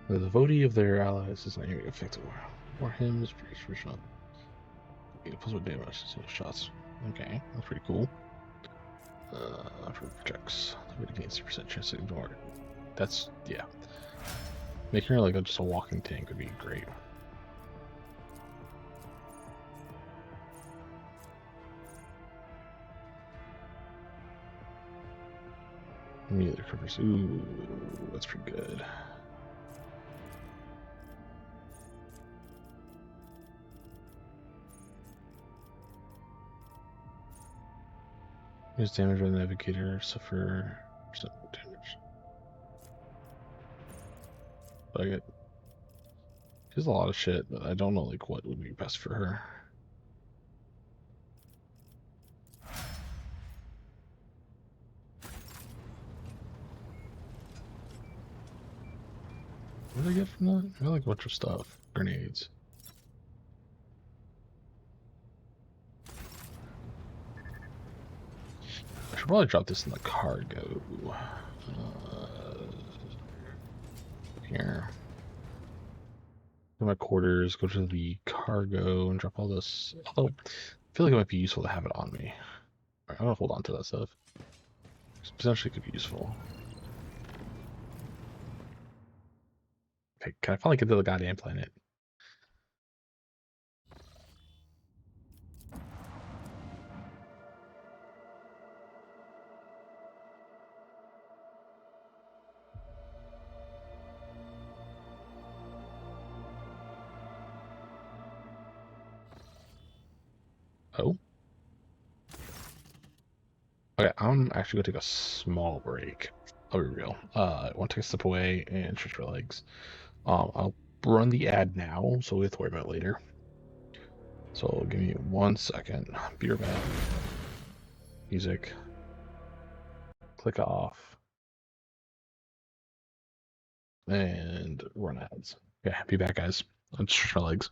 The devotee of their allies is not even affected. Or him is pretty for shot. Okay, plus what damage to shots. Okay, that's pretty cool. For projects, the gains 6% chance to ignore it. That's yeah. Making her like just a walking tank would be great. Immediately recovers. Ooh, that's pretty good. Use damage on the navigator, suffer percent damage. But I get she's a lot of shit, but I don't know like what would be best for her. What did I get from that? I got like a bunch of stuff. Grenades. I should probably drop this in the cargo. Here. In my quarters, go to the cargo and drop all this. Although, I feel like it might be useful to have it on me. I'm gonna hold on to that stuff. Potentially could be useful. Okay, can I finally get to the goddamn planet? Oh. Okay, I'm actually gonna take a small break. I'll be real. I want to take a step away and stretch my legs. I'll run the ad now, so we have to worry about it later. So give me 1 second. Be right back. Music. Click off. And run ads. Okay, be back, guys. I'll stretch my legs.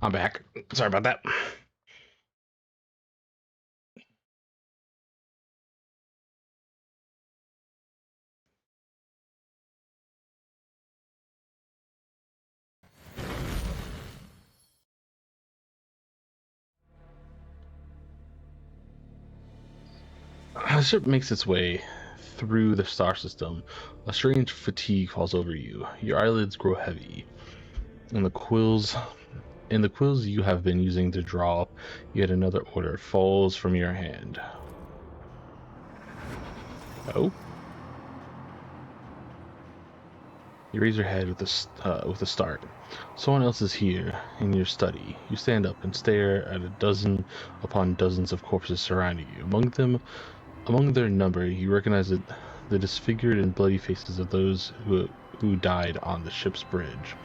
I'm back. Sorry about that. As the ship makes its way through the star system, a strange fatigue falls over you. Your eyelids grow heavy, and the quills you have been using to draw up yet another order falls from your hand. Oh? You raise your head with a start. Someone else is here in your study. You stand up and stare at a dozen upon dozens of corpses surrounding you. Among their number, you recognize the disfigured and bloody faces of those who died on the ship's bridge,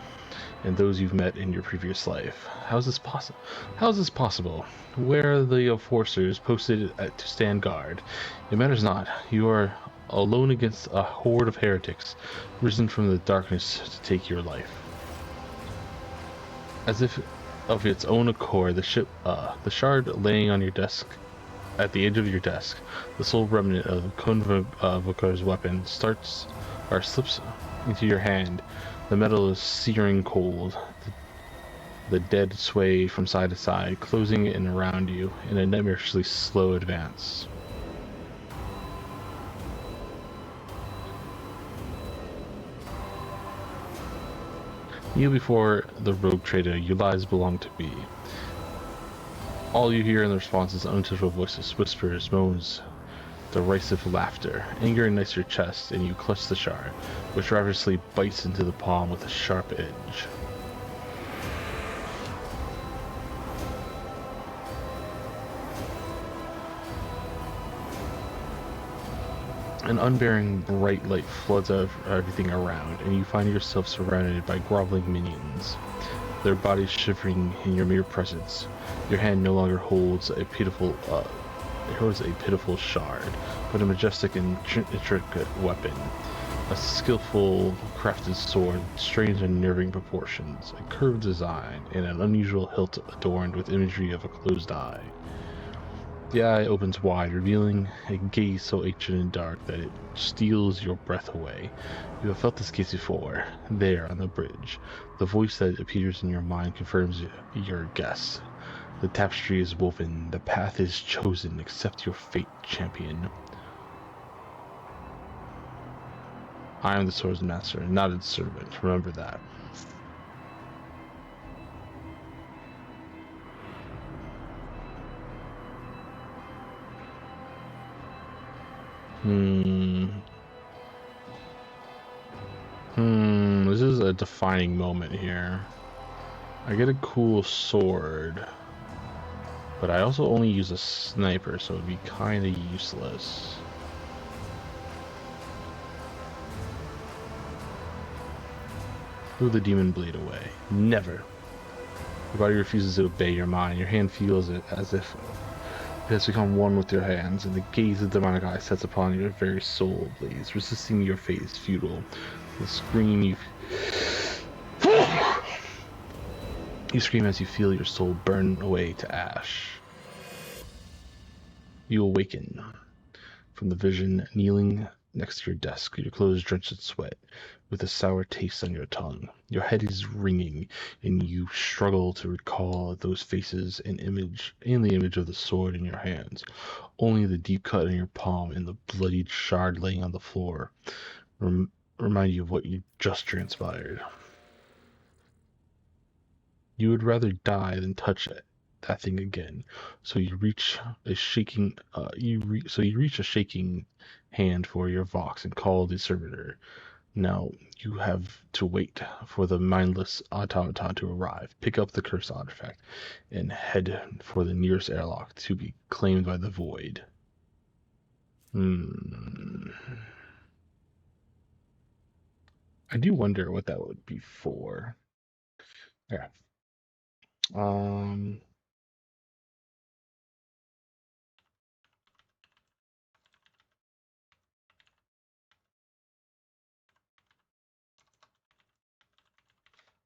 and those you've met in your previous life. How is this possible? How is this possible? Where are the enforcers posted to stand guard? It matters not. You are alone against a horde of heretics, risen from the darkness to take your life. As if of its own accord, the shard laying on your desk, at the edge of your desk, the sole remnant of Konvokar's weapon, slips into your hand. The metal is searing cold. The dead sway from side to side, closing in around you in a nightmarishly slow advance. Kneel before the rogue trader, your lives belong to me. All you hear in the response is unintelligible voices, whispers, moans, derisive laughter. Anger ignites your chest, and you clutch the shard, which ravenously bites into the palm with a sharp edge. An unbearing bright light floods everything around, and you find yourself surrounded by groveling minions, their bodies shivering in your mere presence. Your hand no longer holds a pitiful shard, but a majestic and intricate weapon. A skillful crafted sword, strange and unnerving proportions, a curved design, and an unusual hilt adorned with imagery of a closed eye. The eye opens wide, revealing a gaze so ancient and dark that it steals your breath away. You have felt this gaze before, there on the bridge. The voice that appears in your mind confirms your guess. The tapestry is woven, the path is chosen, accept your fate, champion. I am the sword's master, not its servant. Remember that. This is a defining moment here. I get a cool sword, but I also only use a sniper, so it'd be kind of useless. Throw the demon blade away. Never. Your body refuses to obey your mind. Your hand feels it as if it has become one with your hands, and the gaze of the demonic eye sets upon your very soul blaze. Resisting your fate is futile. The scream you scream as you feel your soul burn away to ash. You awaken from the vision, kneeling next to your desk, your clothes drenched in sweat, with a sour taste on your tongue. Your head is ringing, and you struggle to recall those faces and the image of the sword in your hands. Only the deep cut in your palm and the bloodied shard laying on the floor remind you of what you just transpired. You would rather die than touch that thing again. So you reach a shaking hand for your vox and call the servitor. Now you have to wait for the mindless automaton to arrive, pick up the cursed artifact, and head for the nearest airlock to be claimed by the void. I do wonder what that would be for. Yeah. Um.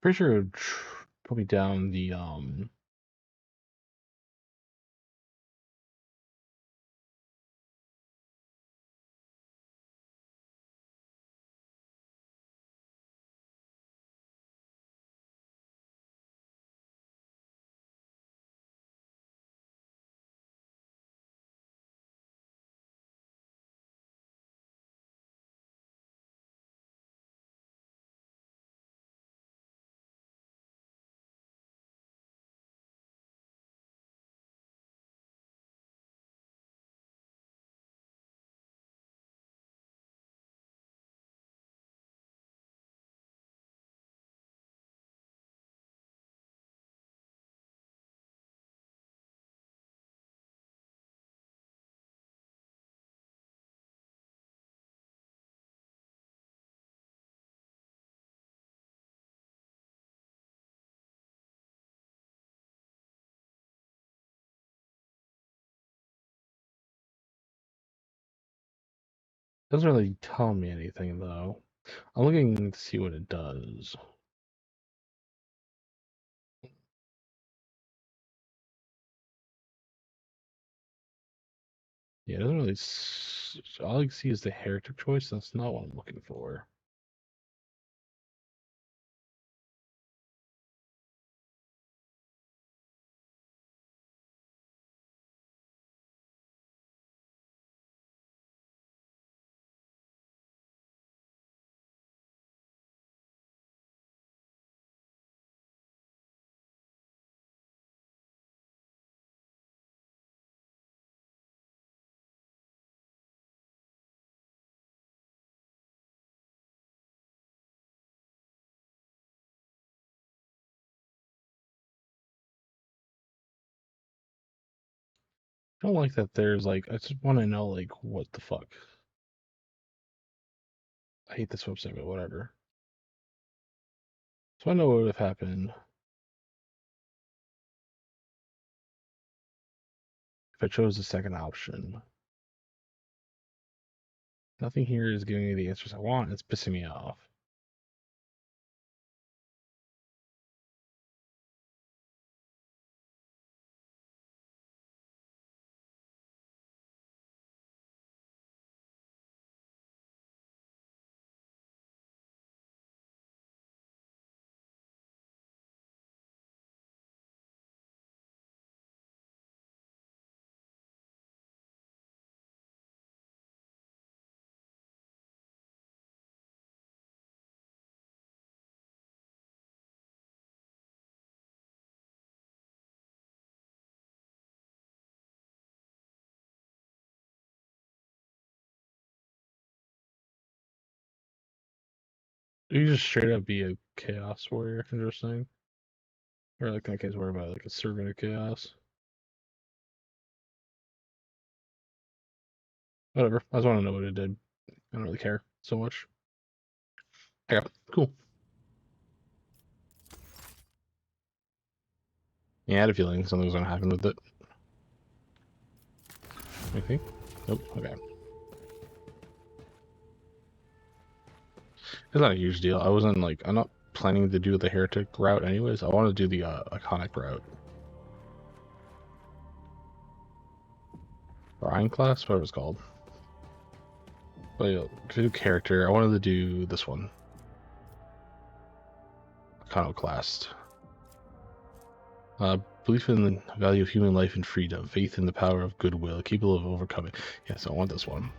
Pretty sure probably down the doesn't really tell me anything though. I'm looking to see what it does. Yeah, it doesn't really. All I can see is the heretic choice. That's not what I'm looking for. I don't like that there's like, I just want to know like what the fuck. I hate this website, but whatever. So I know what would have happened if I chose the second option. Nothing here is giving me the answers I want. It's pissing me off. You just straight up be a chaos warrior, interesting. Or like in that case, worry about like a servant of chaos. Whatever. I just want to know what it did. I don't really care so much. Yeah, cool. Yeah, I had a feeling something was gonna happen with it. I think. Nope. Okay. It's not a huge deal. I wasn't like, I'm not planning to do the heretic route anyways. I want to do the iconic route. Or Iron Class, whatever it's called. But yeah, to do character, I wanted to do this one. Iconoclast. Belief in the value of human life and freedom, faith in the power of goodwill, capable of overcoming. Yes, I want this one.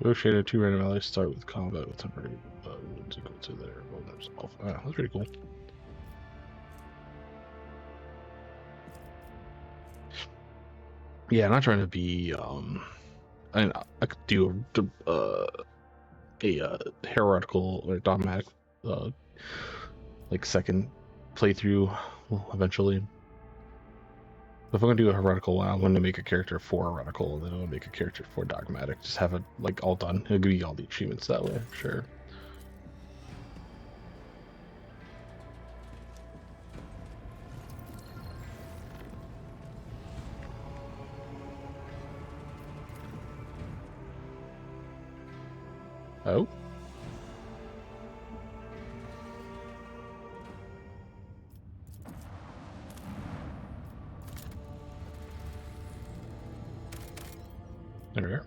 Negotiator, 2 random allies start with combat with temporary wounds equal to their bonus. Oh, that's pretty cool. Yeah, I'm not trying to be. I mean, I could do a heretical or dogmatic, like second playthrough eventually. If I'm gonna do a heretical one, I'm gonna make a character for heretical, and then I'm gonna make a character for dogmatic. Just have it like all done. It'll give you all the achievements that way, sure. Oh? There we are.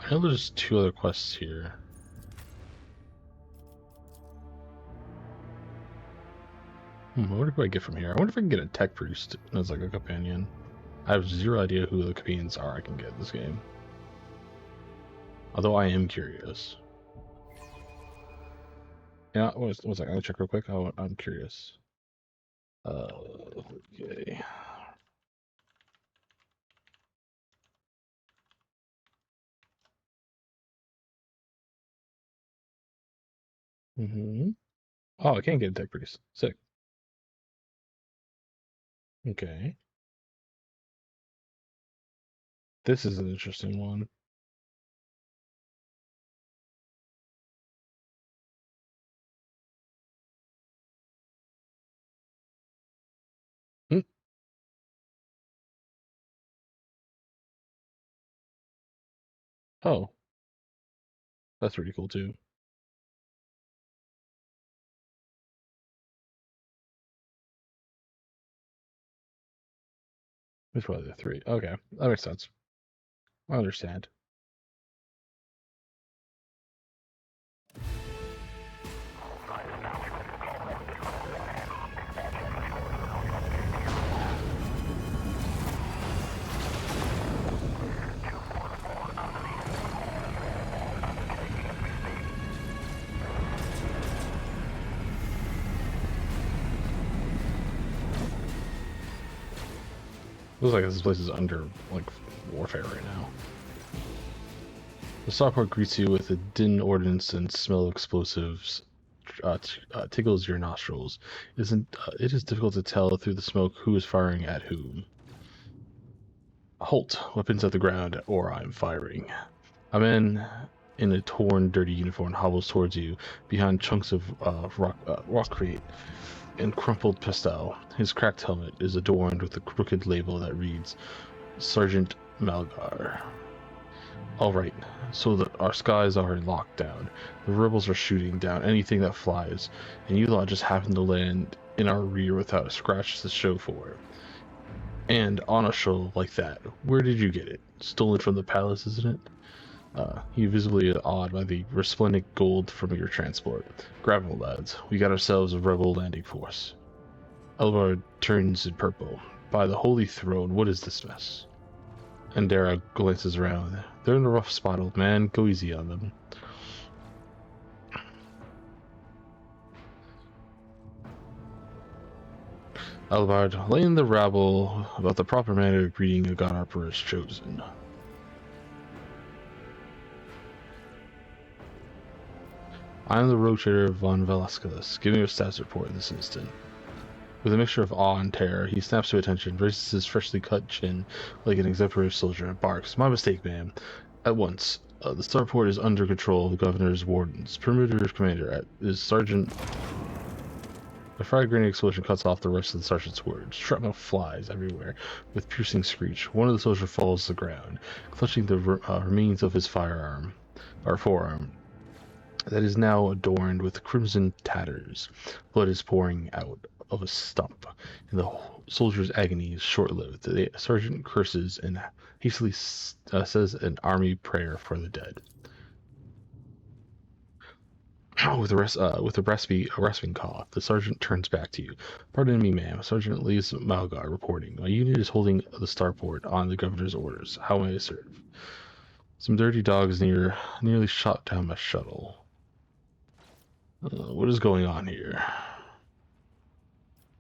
I know there's 2 other quests here. What do I get from here? I wonder if I can get a tech priest as like a companion. I have 0 idea who the companions are I can get in this game. Although I am curious. Yeah, one second. I'm gonna check real quick. I'm curious. Okay. Oh, I can't get a tech priest. Sick. Okay. This is an interesting one. Hmm. Oh, that's pretty cool too. It's probably the 3. Okay, that makes sense. I understand. Looks like this place is under like warfare right now. The starport greets you with a din ordnance and smell of explosives. Tickles your nostrils. It is difficult to tell through the smoke who is firing at whom. Halt! Weapons at the ground, or I'm firing. A man in a torn, dirty uniform hobbles towards you behind chunks of rock crate and crumpled pastel. His cracked helmet is adorned with a crooked label that reads Sergeant Malgar. Alright, so our skies are in lockdown. The rebels are shooting down anything that flies, and you lot just happen to land in our rear without a scratch to show for it. And on a show like that, where did you get it? Stolen from the palace, isn't it? You visibly awed by the resplendent gold from your transport. Grab them, lads. We got ourselves a rebel landing force. Elvar turns in purple. By the holy throne, what is this mess? Andera glances around. They're in a rough spot, old man. Go easy on them. Elvard, laying the rabble about the proper manner of greeting a god emperor is chosen. I am the road trader von Velasquez. Give me your status report this instant. With a mixture of awe and terror, he snaps to attention, raises his freshly cut chin like an exemplary soldier, and barks, "My mistake, ma'am. At once. The starport is under control of the governor's wardens. Perimeter commander is Sergeant..." A fried grenade explosion cuts off the rest of the sergeant's words. Shrapnel flies everywhere with piercing screech. One of the soldiers falls to the ground, clutching the remains of his forearm that is now adorned with crimson tatters. Blood is pouring out of a stump, and the soldier's agony is short-lived. The sergeant curses and hastily says an army prayer for the dead. With a rasping cough, the sergeant turns back to you. "Pardon me, ma'am. Sergeant Lees Malgar reporting. My unit is holding the starport on the governor's orders. How may I serve?" "Some dirty dogs nearly shot down my shuttle. What is going on here?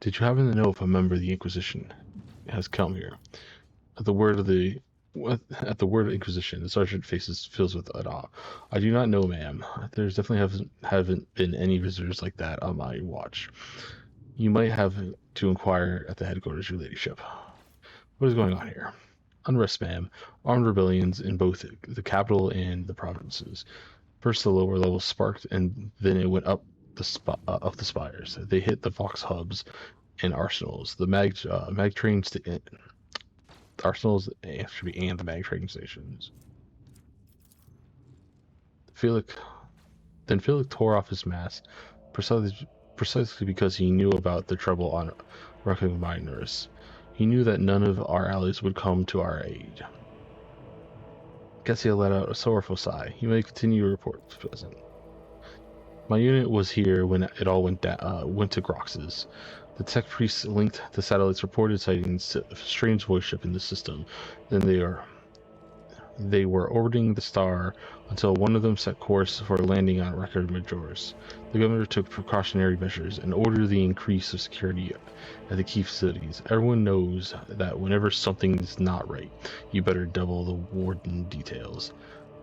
Did you happen to know if a member of the Inquisition has come here?" At the word of Inquisition, the sergeant fills with awe. "I do not know, ma'am. There's definitely haven't been any visitors like that on my watch. You might have to inquire at the headquarters, your ladyship." "What is going on here?" "Unrest, ma'am. Armed rebellions in both the capital and the provinces. First the lower levels sparked, and then it went up the spires. They hit the Vox hubs and arsenals. The mag trains arsenals and the mag trading stations. Felix tore off his mask, precisely because he knew about the trouble on Rucking Miners. He knew that none of our allies would come to our aid. Kessia let out a sorrowful sigh. You may continue your report, President. My unit was here when it all went to Grox's. The tech priests linked the satellites reported sighting a strange voice ship in the system. Then they were orbiting the star until one of them set course for landing on Record Majors. The governor took precautionary measures and ordered the increase of security at the key facilities. Everyone knows that whenever something is not right, you better double the warden details.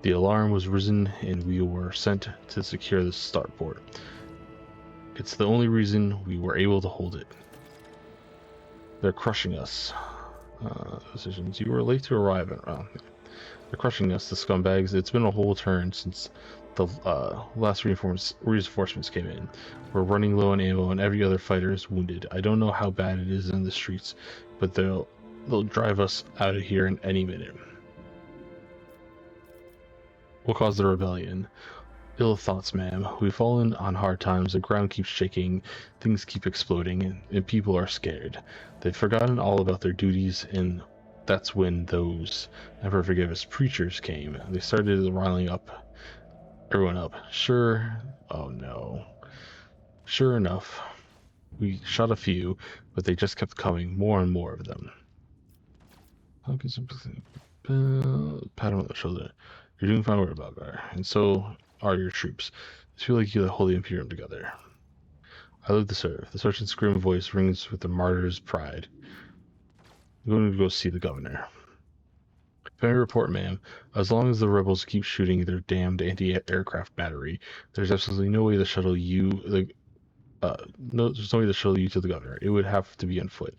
The alarm was risen and we were sent to secure the starport. It's the only reason we were able to hold it. They're crushing us. Decisions. You were late to arrive at... They're crushing us, the scumbags. It's been a whole turn since the last reinforcements came in. We're running low on ammo and every other fighter is wounded. I don't know how bad it is in the streets, but they'll drive us out of here in any minute. What caused the rebellion? Ill thoughts, ma'am. We've fallen on hard times, the ground keeps shaking, things keep exploding, and people are scared. They've forgotten all about their duties, and that's when those never forgive us preachers came. They started riling everyone up. Oh no. Sure enough, we shot a few, but they just kept coming, more and more of them. Pat him on the shoulder. You're doing fine work, Balgar, and so are your troops. I feel like you hold the Imperium together. I live to serve. The sergeant's grim voice rings with the martyr's pride. I'm going to go see the governor. Fair report, ma'am. As long as the rebels keep shooting their damned anti-aircraft battery, there's absolutely no way to shuttle you. There's no way to shuttle you to the governor. It would have to be on foot,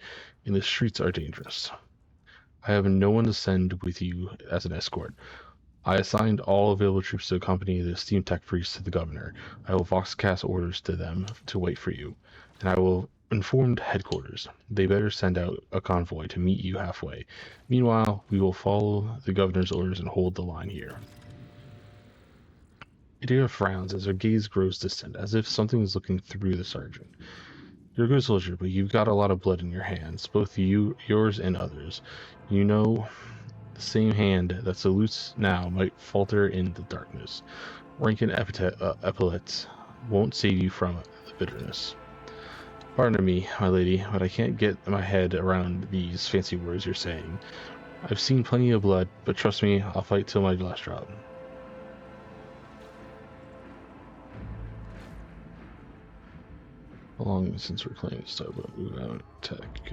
and the streets are dangerous. I have no one to send with you as an escort. I assigned all available troops to accompany the esteemed tech priests to the governor. I will voxcast orders to them to wait for you, and I will inform headquarters. They better send out a convoy to meet you halfway. Meanwhile, we will follow the governor's orders and hold the line here. Adira frowns as her gaze grows distant, as if something is looking through the sergeant. You're a good soldier, but you've got a lot of blood in your hands, both yours and others. You know, the same hand that salutes now might falter in the darkness. Rank and epaulets won't save you from the bitterness. Pardon me, my lady, but I can't get my head around these fancy words you're saying. I've seen plenty of blood, but trust me, I'll fight till my last drop. How long since we're playing Starboat? Move out, tech.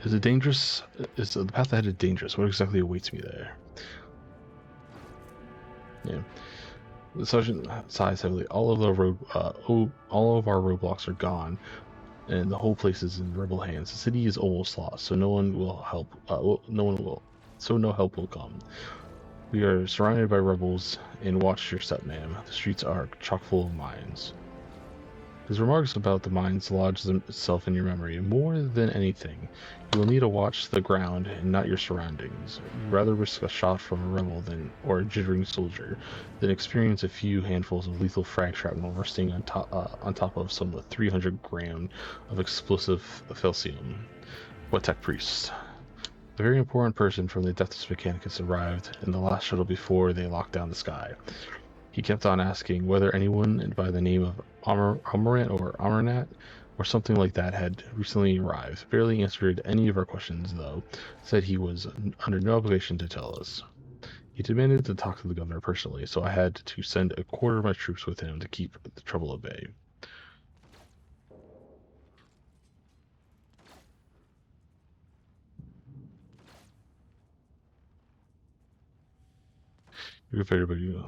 Is it dangerous? Is the path ahead dangerous? What exactly awaits me there? Yeah. The sergeant sighs heavily. All of our roadblocks are gone, and the whole place is in rebel hands. The city is almost lost, so no help will come. We are surrounded by rebels, and watch your step, ma'am. The streets are chock full of mines. His remarks about the mines lodge itself in your memory. More than anything, you will need to watch the ground and not your surroundings. You'd rather risk a shot from a rebel or a jittering soldier than experience a few handfuls of lethal frag shrapnel resting on top of some 300 grams of explosive felsium. What tech priest? A very important person from the Deaths Mechanicus arrived in the last shuttle before they locked down the sky. He kept on asking whether anyone by the name of Amarant or Amarnat or something like that had recently arrived. Barely answered any of our questions, though. Said he was under no obligation to tell us. He demanded to talk to the governor personally, so I had to send a quarter of my troops with him to keep the trouble at bay. You're good, but you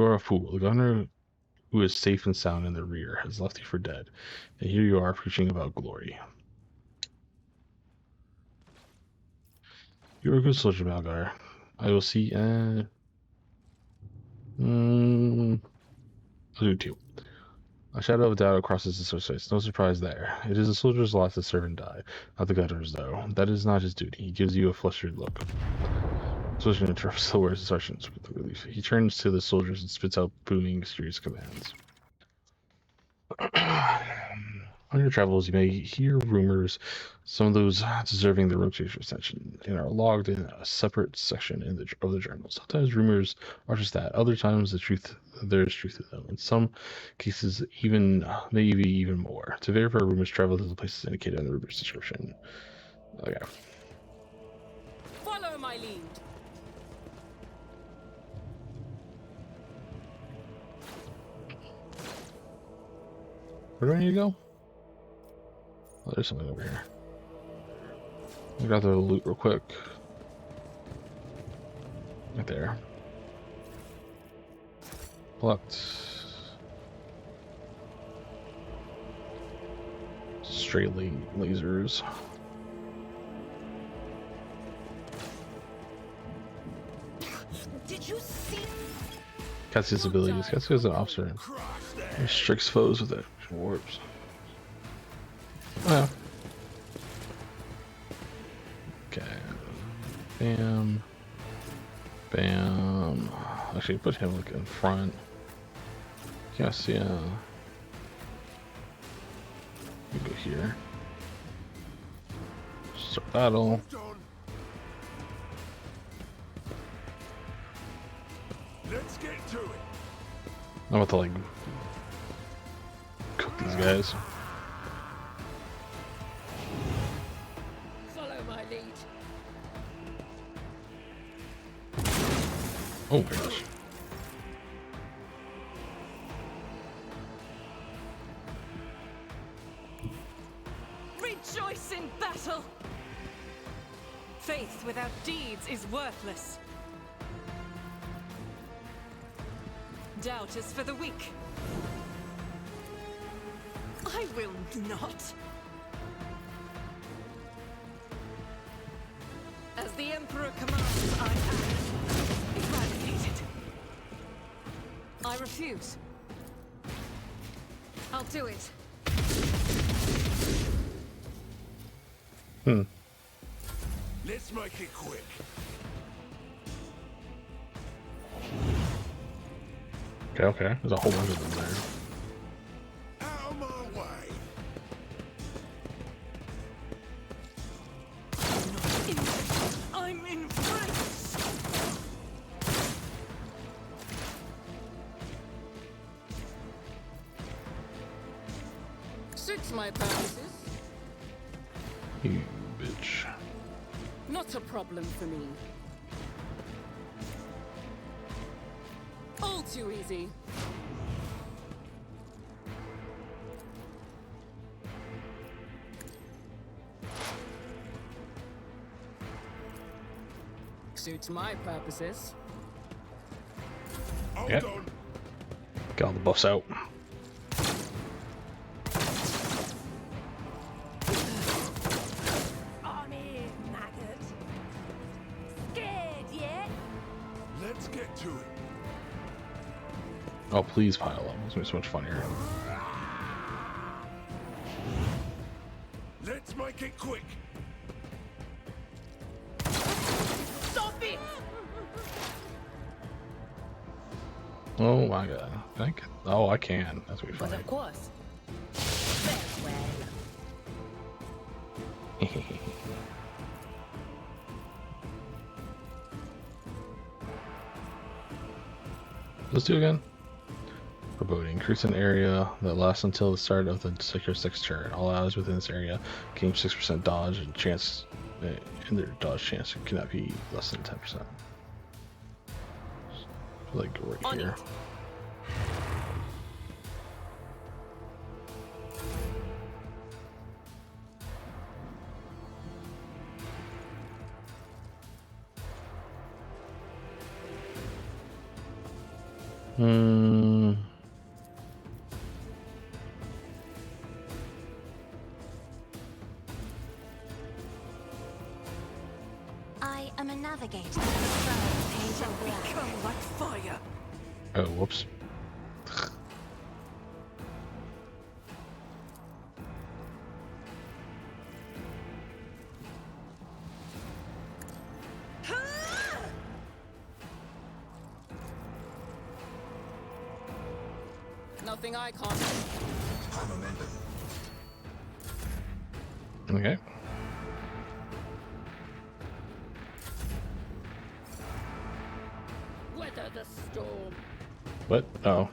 are a fool. The governor, who is safe and sound in the rear, has left you for dead, and here you are preaching about glory. You're a good soldier, Malgar. I will see. I'll do it too. A shadow of doubt crosses the surface. No surprise there. It is the soldier's lot to serve and die. Not the governor's, though. That is not his duty. He gives you a flustered look. Soldier interrupts the words of sergeants with relief. He turns to the soldiers and spits out booming, mysterious commands. On your travels, you may hear rumors, some of those deserving the rotation attention, and are logged in a separate section of the journal. Sometimes rumors are just that. Other times, there is truth to them. In some cases, maybe even more. To verify rumors, travel to the places indicated in the rumors description. Okay. Follow my lead. Where do I need to go? Oh, there's something over here. I got the loot real quick. Right there. Plucked. Straight lasers. Did you see? Cassie's abilities. Cassie is an officer. He restricts foes with it. Warps. Oh, yeah. Okay. Bam. Bam. Actually, put him like in front. Yes, yeah. We go here. Start battle. Let's get to it. I'm about to like cook these guys. Follow my lead. Oh my gosh. Rejoice in battle! Faith without deeds is worthless. Doubt is for the weak. I will not. As the Emperor commands, I act. Eradicated. I refuse. I'll do it. Let's make it quick. Okay. There's a whole bunch of them there. Out of my way. I'm in France! Suits my purposes. You bitch. Not a problem for me. All too easy. Suits my purposes. Hold Yep. on. Get all the buffs out. I'm here, maggot. Scared yet? Let's get to it. Oh, please pile up. It's gonna be so much funnier. Let's make it quick. Stop it! Oh my god. Oh, I can. That's gonna be But funny. of course. Very well. Let's do it again. Foreboding. Increase an area that lasts until the start of the sector's next turn. All allies within this area gain 6% dodge and chance, and their dodge chance cannot be less than 10%. Like right On here. it. Hmm. I am a navigator. Page of work. Become like fire. Oh, whoops. nothing I can't. Okay. Weather the storm. What? Oh.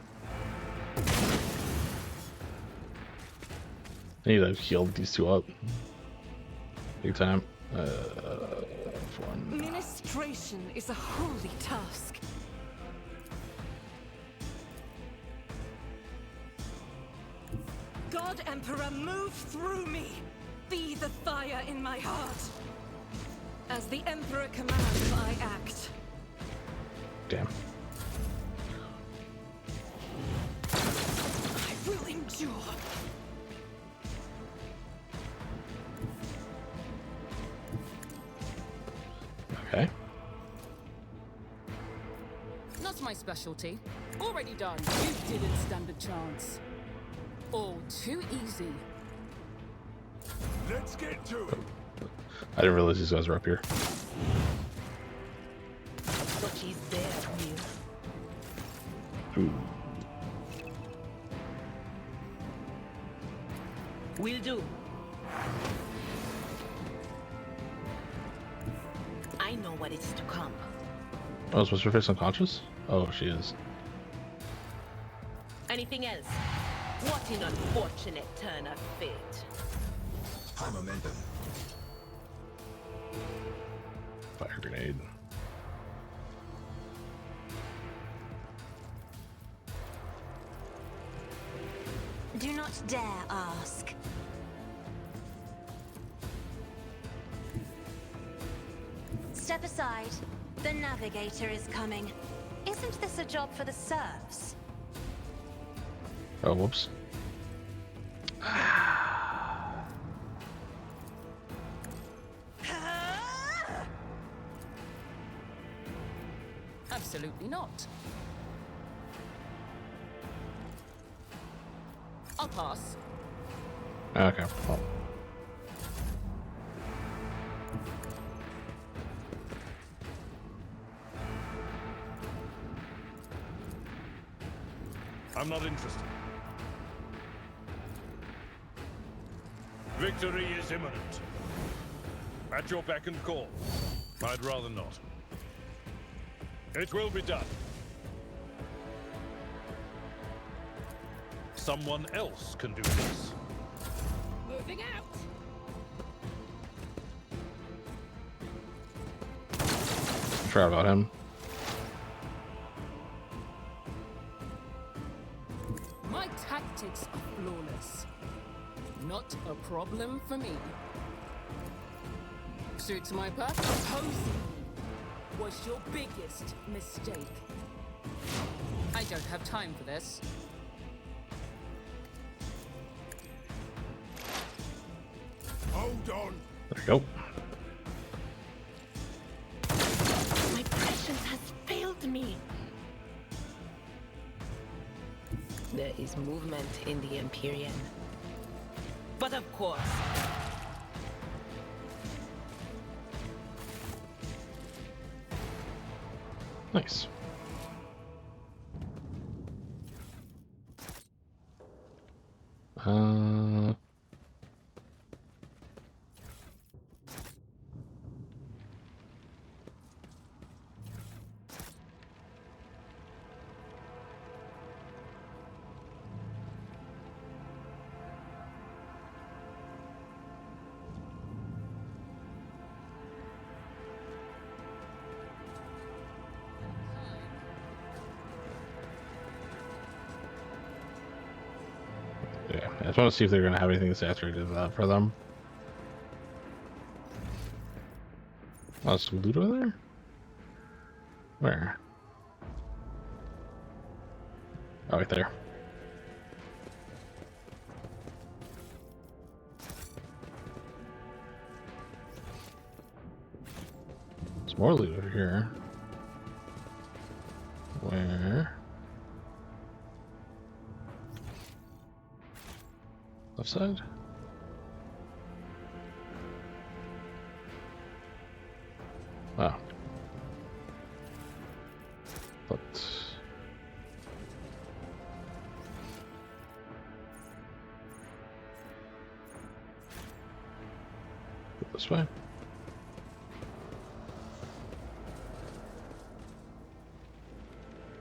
I need to heal these two up. Big time. One. Ministration is a holy task. God Emperor, move through me. Be the fire in my heart. As the Emperor commands, I act. Damn. I will endure. Okay. Not my specialty. Already done. You didn't stand a chance. All too easy. Let's get to it. I didn't realize these guys were up here. But she's there, Will. Ooh. Will do. I know what is to come. Oh, was her face unconscious? Oh, she is. Anything else? What an unfortunate turn of fate. Fire grenade. Do not dare ask. Step aside. The navigator is coming. Isn't this a job for the serfs? Oh, whoops. Absolutely not. I'll pass. Okay. Well. I'm not interested. Victory is imminent. At your beck and call. I'd rather not. It will be done. Someone else can do this. Moving out. Forgot about him. My tactics are flawless. Not a problem for me. Suits my purpose. Opposing was your biggest mistake. I don't have time for this. Hold on. There you go. My prescience has failed me. There is movement in the Empyrean. But of course, Nice. Uh. Yeah, I just want to see if they're going to have anything saturated for them. Oh, some loot over there? Where? Oh, right there. There's more loot over here. Where? Left side? Wow. But This way.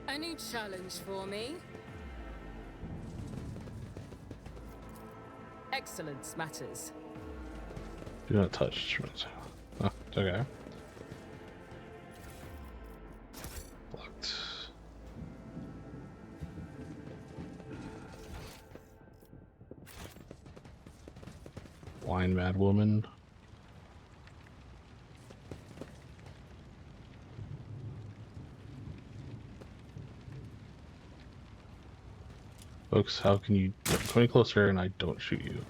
Any challenge for me? Excellence matters. Do not touch instruments. Oh, okay. Blocked. Wine mad woman. Folks, how can you come any closer and I don't shoot you?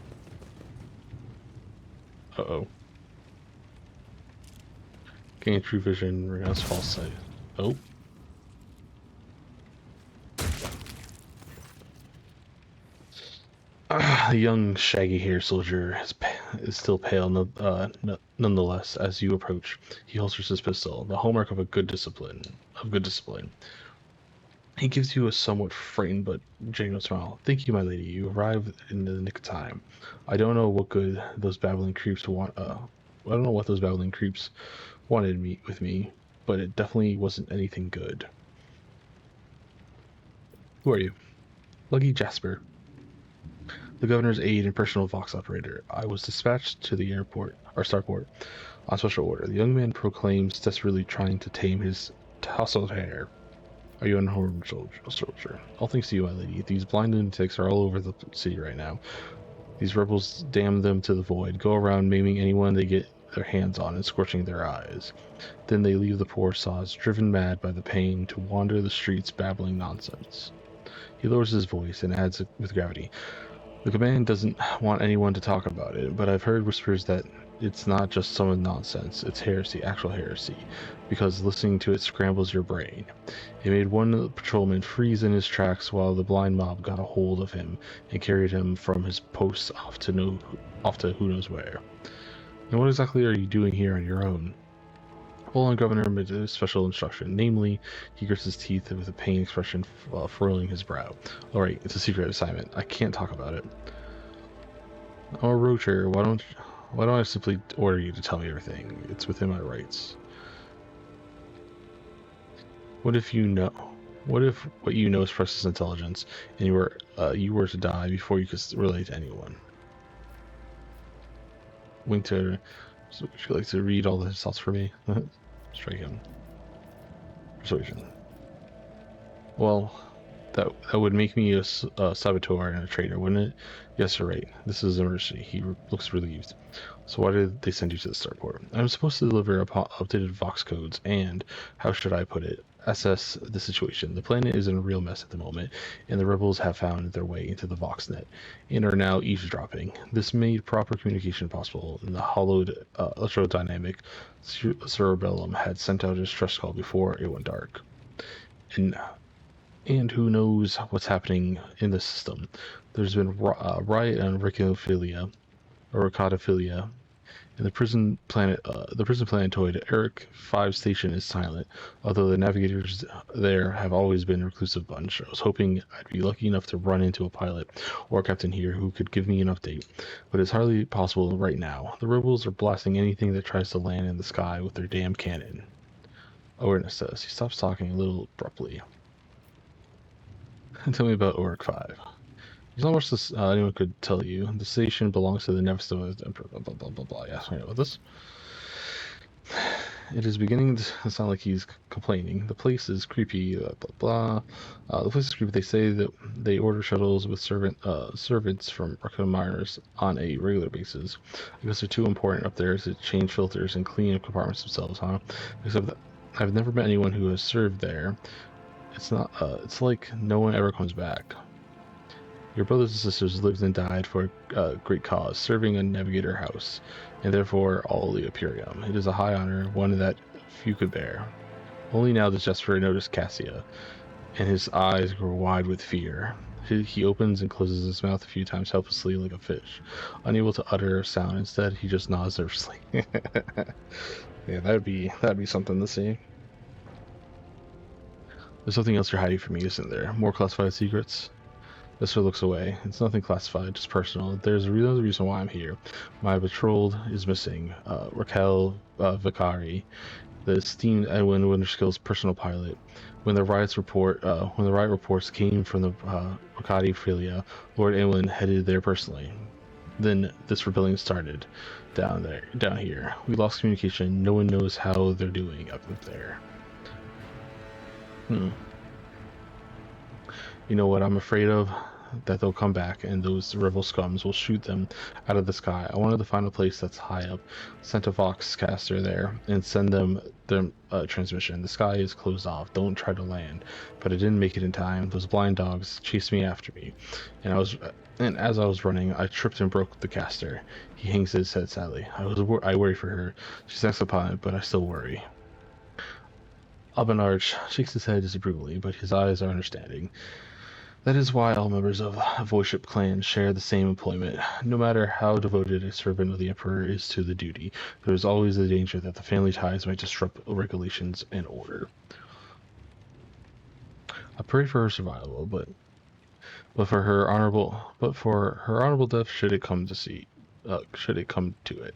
Uh-oh. Gain true vision, renounce false sight. Oh. The young, shaggy-haired soldier is still pale, nonetheless. As you approach, he holsters his pistol, the hallmark of good discipline. He gives you a somewhat frightened but genuine smile. "Thank you, my lady. You arrived in the nick of time. I don't know what good those babbling creeps want. I don't know what those babbling creeps wanted with me, but it definitely wasn't anything good." "Who are you?" "Lucky Jasper, the governor's aide and personal Vox operator. I was dispatched to the starport, on special order." The young man proclaims, desperately trying to tame his tousled hair. "Are you an unarmed soldier?" "All thanks to you, my lady. These blind lunatics are all over the city right now. These rebels, damn them to the void, go around maiming anyone they get their hands on and scorching their eyes. Then they leave the poor sods, driven mad by the pain, to wander the streets babbling nonsense." He lowers his voice and adds with gravity, "The command doesn't want anyone to talk about it, but I've heard whispers that it's not just some nonsense, it's heresy, actual heresy, because listening to it scrambles your brain. It made one patrolman freeze in his tracks while the blind mob got a hold of him and carried him from his post off to who knows where." "And what exactly are you doing here on your own?" "Well, on Governor made a special instruction, namely," he grits his teeth with a pain expression furrowing his brow. "Alright, it's a secret assignment. I can't talk about it." "Oh, Rocher, why don't I simply order you to tell me everything? It's within my rights." What if what you know is precious intelligence, and you were to die before you could relate to anyone?" Winter, so would you like to read all the thoughts for me? Strike him. Persuasion. "Well, that would make me a saboteur and a traitor, wouldn't it?" "Yes, you're right. This is an emergency." He looks relieved. "So why did they send you to the starport?" "I'm supposed to deliver updated Vox codes and, how should I put it, assess the situation. The planet is in a real mess at the moment, and the rebels have found their way into the VoxNet and are now eavesdropping. This made proper communication possible, and the hollowed electrodynamic cerebellum had sent out a distress call before it went dark. And who knows what's happening in the system. There's been riot and ricotophilia, and the prison planetoid Eric 5 station is silent, although the navigators there have always been a reclusive bunch. I was hoping I'd be lucky enough to run into a pilot or a captain here who could give me an update, but it's hardly possible right now. The rebels are blasting anything that tries to land in the sky with their damn cannon." Awareness says. He stops talking a little abruptly. "Tell me about Oric 5. There's not much anyone could tell you. The station belongs to the Neverstone Emperor, blah blah blah blah blah." Yes, I know about this. It is beginning to sound like he's complaining. "The place is creepy, blah blah blah. The place is creepy. They say that they order shuttles with servants from Arkham miners on a regular basis. I guess they're too important up there to change filters and clean up compartments themselves, huh? Except that I've never met anyone who has served there. It's like no one ever comes back. Your brothers and sisters lived and died for a great cause, serving a navigator house, and therefore all the Imperium. It is a high honor, one that few could bear." Only now does Jesper notice Cassia, and his eyes grow wide with fear. He opens and closes his mouth a few times helplessly like a fish, unable to utter a sound. Instead, he just nods nervously. Yeah, that'd be something to see. "There's something else you're hiding from me, isn't there? More classified secrets?" Lister looks away. It's nothing classified, just personal. There's another reason why I'm here. My betrothed is missing. Raquel Vicari, the esteemed Edwin Winterskill's personal pilot. When the riot reports came from the Riccardi Filia, Lord Edwin headed there personally. Then this rebellion started down here. We lost communication. No one knows how they're doing up there. You know what I'm afraid of? That they'll come back and those rebel scums will shoot them out of the sky. I wanted to find a place that's high up, sent a Voxcaster there, and send them their transmission. The sky is closed off. Don't try to land. But I didn't make it in time. Those blind dogs chased me after me, and as I was running, I tripped and broke the caster. He hangs his head sadly. I worry for her. She's next upon it, but I still worry. Albanarch shakes his head disapprovingly, but his eyes are understanding. That is why all members of a Voidship clan share the same employment. No matter how devoted a servant of the Emperor is to the duty, there is always the danger that the family ties might disrupt regulations and order. I pray for her survival, but for her honorable death, should it come to it.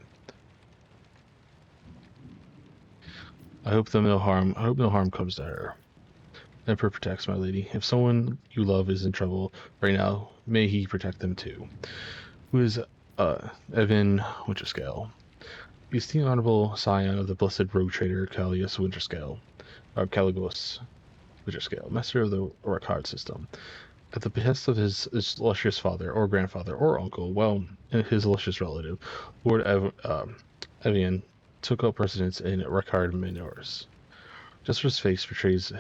I hope no harm comes to her. Emperor protects my lady. If someone you love is in trouble right now, may he protect them too. Who is Evan Winterscale? The esteemed honorable scion of the blessed rogue trader Caligos Winterscale, master of the Ricard system. At the behest of his illustrious father, or grandfather, or uncle, his illustrious relative, Lord Evian took up residence in Ricard Minors. Jesper's face betrays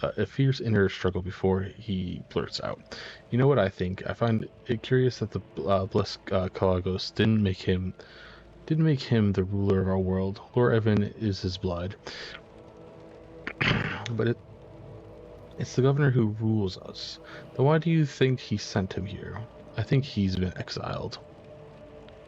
a fierce inner struggle before he blurts out, "You know what I think? I find it curious that the blessed Kalagos didn't make him the ruler of our world. Lord Evan is his blood, but it's the governor who rules us. Then why do you think he sent him here? I think he's been exiled."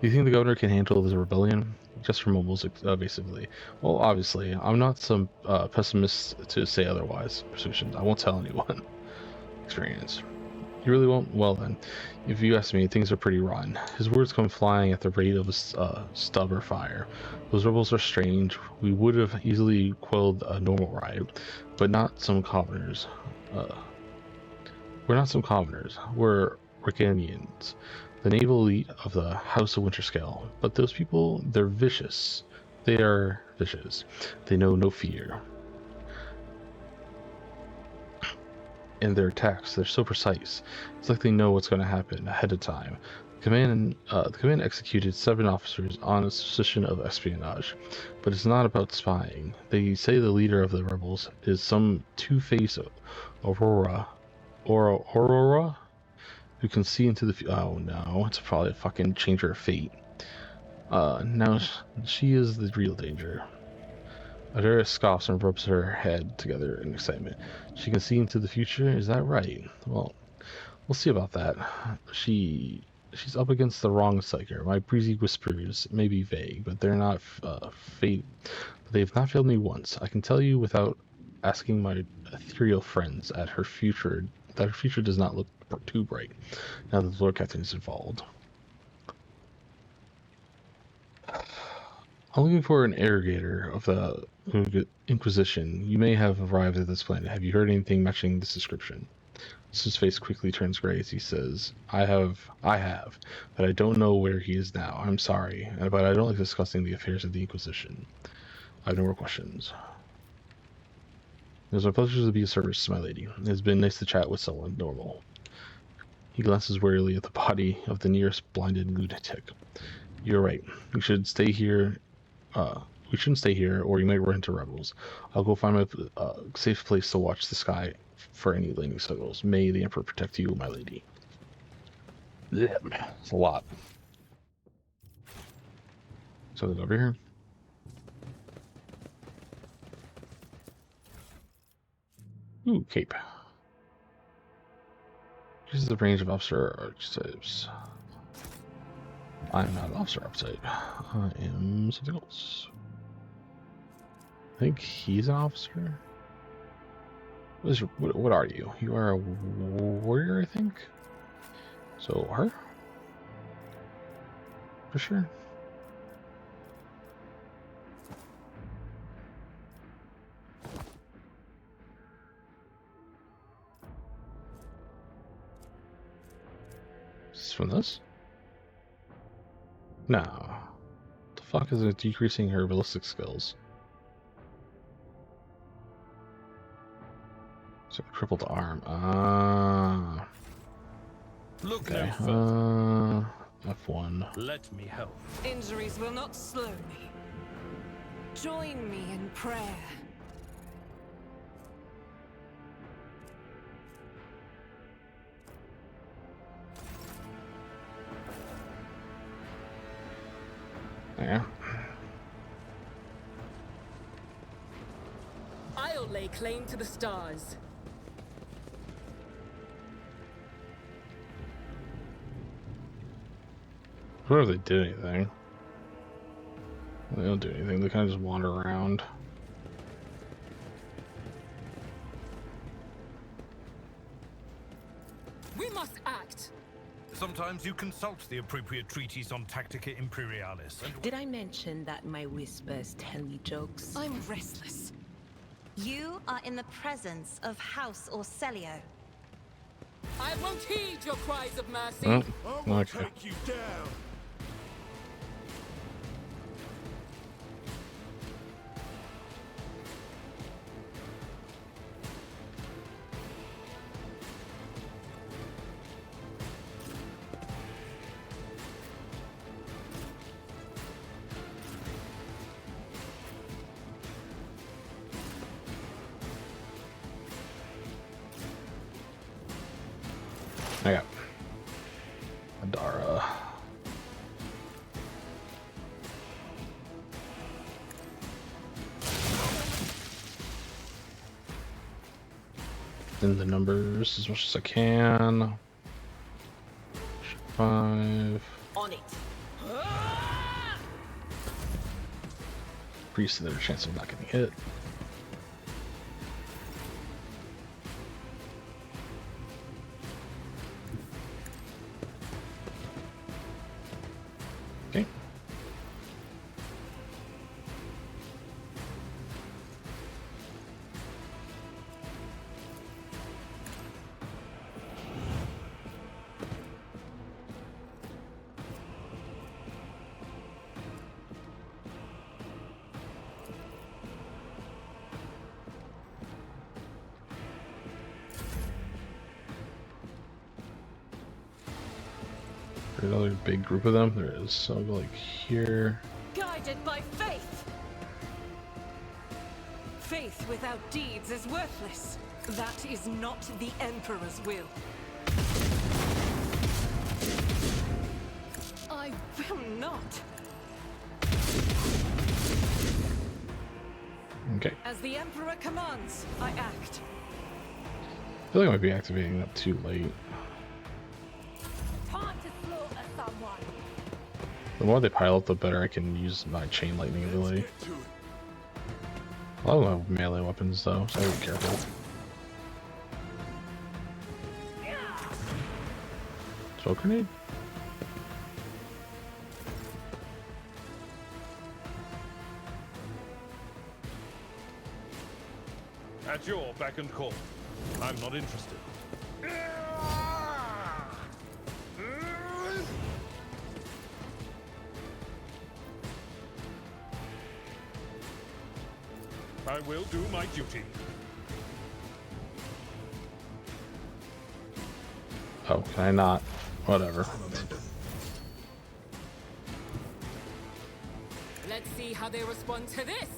"Do you think the governor can handle this rebellion?" Just mumbles evasively. "Well, obviously. I'm not some pessimist to say otherwise. Persuasion. I won't tell anyone." Experience. "You really won't? Well then, if you ask me, things are pretty rotten." His words come flying at the rate of a stub or fire. "Those rebels are strange. We would have easily quelled a normal riot, but not some commoners. We're not some commoners. We're Riganians, the naval elite of the House of Winterscale. But those people, they're vicious. They are vicious. They know no fear. And their attacks, they're so precise. It's like they know what's going to happen ahead of time. The command executed 7 officers on a suspicion of espionage, but it's not about spying. They say the leader of the rebels is some two-faced Aurora, who can see into the oh no, it's probably a fucking changer of fate. Now she is the real danger. Adara scoffs and rubs her head together in excitement. She can see into the future? Is that right? Well, we'll see about that. She's up against the wrong psyker. My breezy whispers may be vague, but they're not they've not failed me once. I can tell you without asking my ethereal friends that her future does not look too bright now that the Lord Captain is involved. I'm looking for an irrigator of the Inquisition. You may have arrived at this planet. Have you heard anything matching this description? His face quickly turns gray as he says, I have, but I don't know where he is now. I'm sorry, but I don't like discussing the affairs of the Inquisition. I have no more questions. It was my pleasure to be of service, my lady. It has been nice to chat with someone normal. He glances wearily at the body of the nearest blinded lunatic. You're right. We should stay here. We shouldn't stay here, or you might run into rebels. I'll go find a safe place to watch the sky for any landing signals. May the Emperor protect you, my lady. Yeah, it's a lot. Something over here. Ooh, cape. This is the range of officer archetypes. I'm not an officer archetype. I am something else. I think he's an officer. What are you? You are a warrior, I think? So her? For sure. Is this from this? No. What the fuck is it decreasing her ballistic skills? So crippled arm. Ah. Look Okay. no further. F1. Let me help. Injuries will not slow me. Join me in prayer. Yeah. I'll lay claim to the stars. I wonder if they did anything. They don't do anything. They kind of just wander around. We must act. Sometimes you consult the appropriate treatise on Tactica Imperialis, and Did I mention that my whispers tell me jokes? I'm restless. You are in the presence of House Orcelio. I won't heed your cries of mercy. Oh, I will okay. take you down. I got Adara. In the numbers as much as I can. 5. On it. Increase their chance of not getting hit. Okay. Another big group of them. There is. So I'll go like here. Guided by faith. Faith without deeds is worthless. That is not the Emperor's will. I will not. Okay. As the Emperor commands, I act. I feel like I might be activating that too late. Time to slaughter someone. The more they pile up, the better I can use my chain lightning Let's ability. get to it. A lot of them have melee weapons though, so I gotta be careful. Smoke grenade? at your beck and call. I'm not interested. I will do my duty. Oh, can I not? Whatever. Let's see how they respond to this.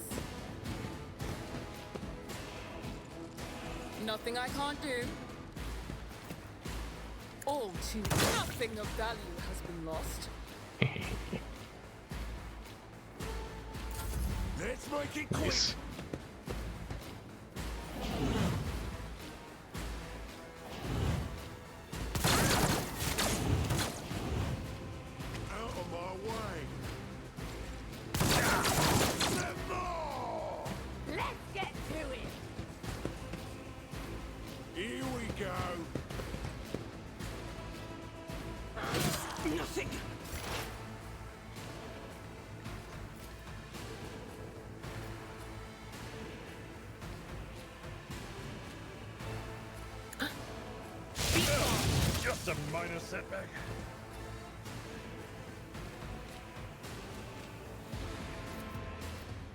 Nothing I can't do. All too nothing of value has been lost. Let's make it quick. Nice. Out of my way. Let's get to it. Here we go. Nothing. Just a minor setback.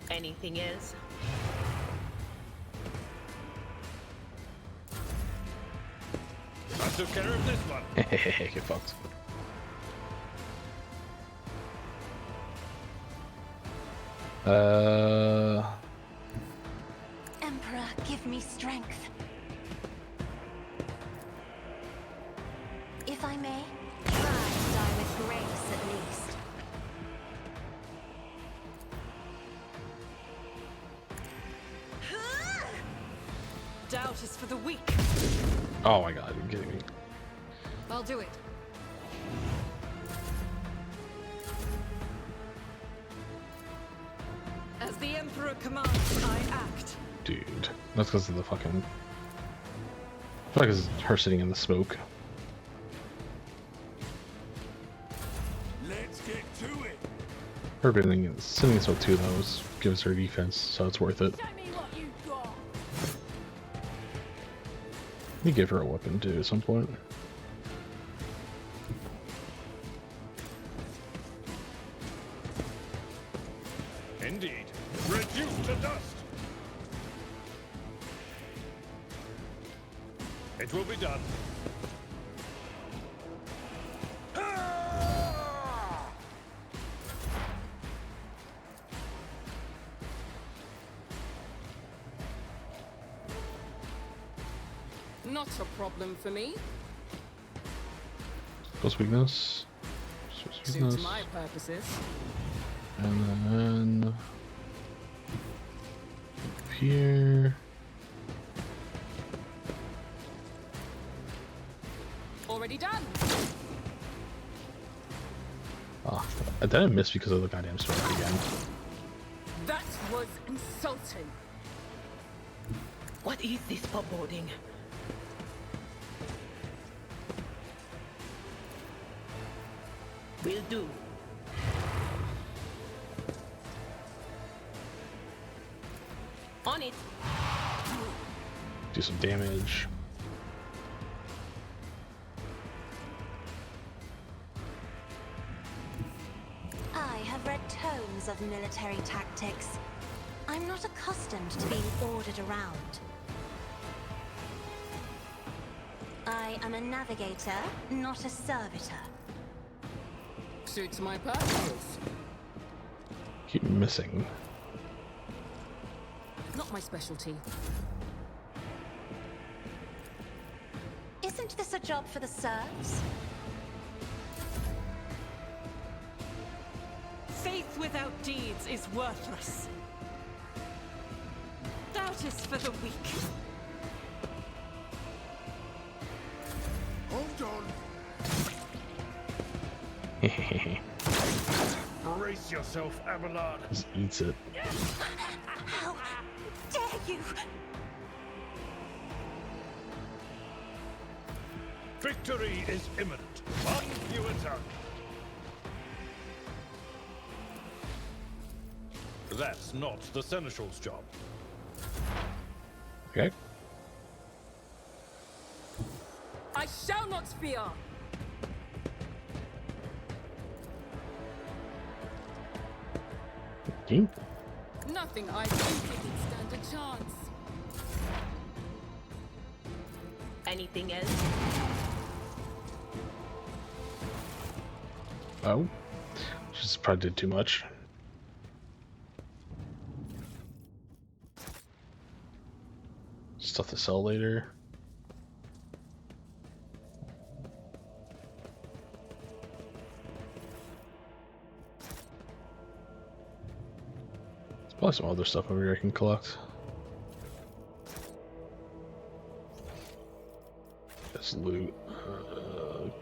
Anything else? I took care of this one. Get fucked. Emperor, give me strength. If I may, try to die with grace at least. Doubt is for the weak. Oh my god, you're kidding me. I'll do it. As the Emperor commands, I act. Dude, that's because of the fucking... I feel like it's her sitting in the smoke. Let's get to it. Her being sitting in the smoke too, though, gives her defense, so it's worth it. Show me what you got. Let me give her a weapon too at some point. Indeed. Reduced to dust. It will be done. Not a problem for me. Ghost weakness. Ghost Suits weakness. my purposes. And then... up here... Already done. Ah, I didn't miss because of the goddamn smoke again. That was insulting. What is this foreboding? Will do. On it. Do some damage. I have read tomes of military tactics. I'm not accustomed to being ordered around. I am a navigator, not a servitor. Suits my purposes. Keep missing. Not my specialty. Isn't this a job for the serfs? Faith without deeds is worthless. Doubt is for the weak. Hold on. Brace yourself, Abelard. Just eats it. How dare you! Victory is imminent. One fewer tongue. That's not the Seneschal's job. Okay. I shall not fear. Okay. Nothing I do can stand a chance. Anything else? Oh. Just probably did too much. Stuff to sell later. There's probably some other stuff over here I can collect. This loot.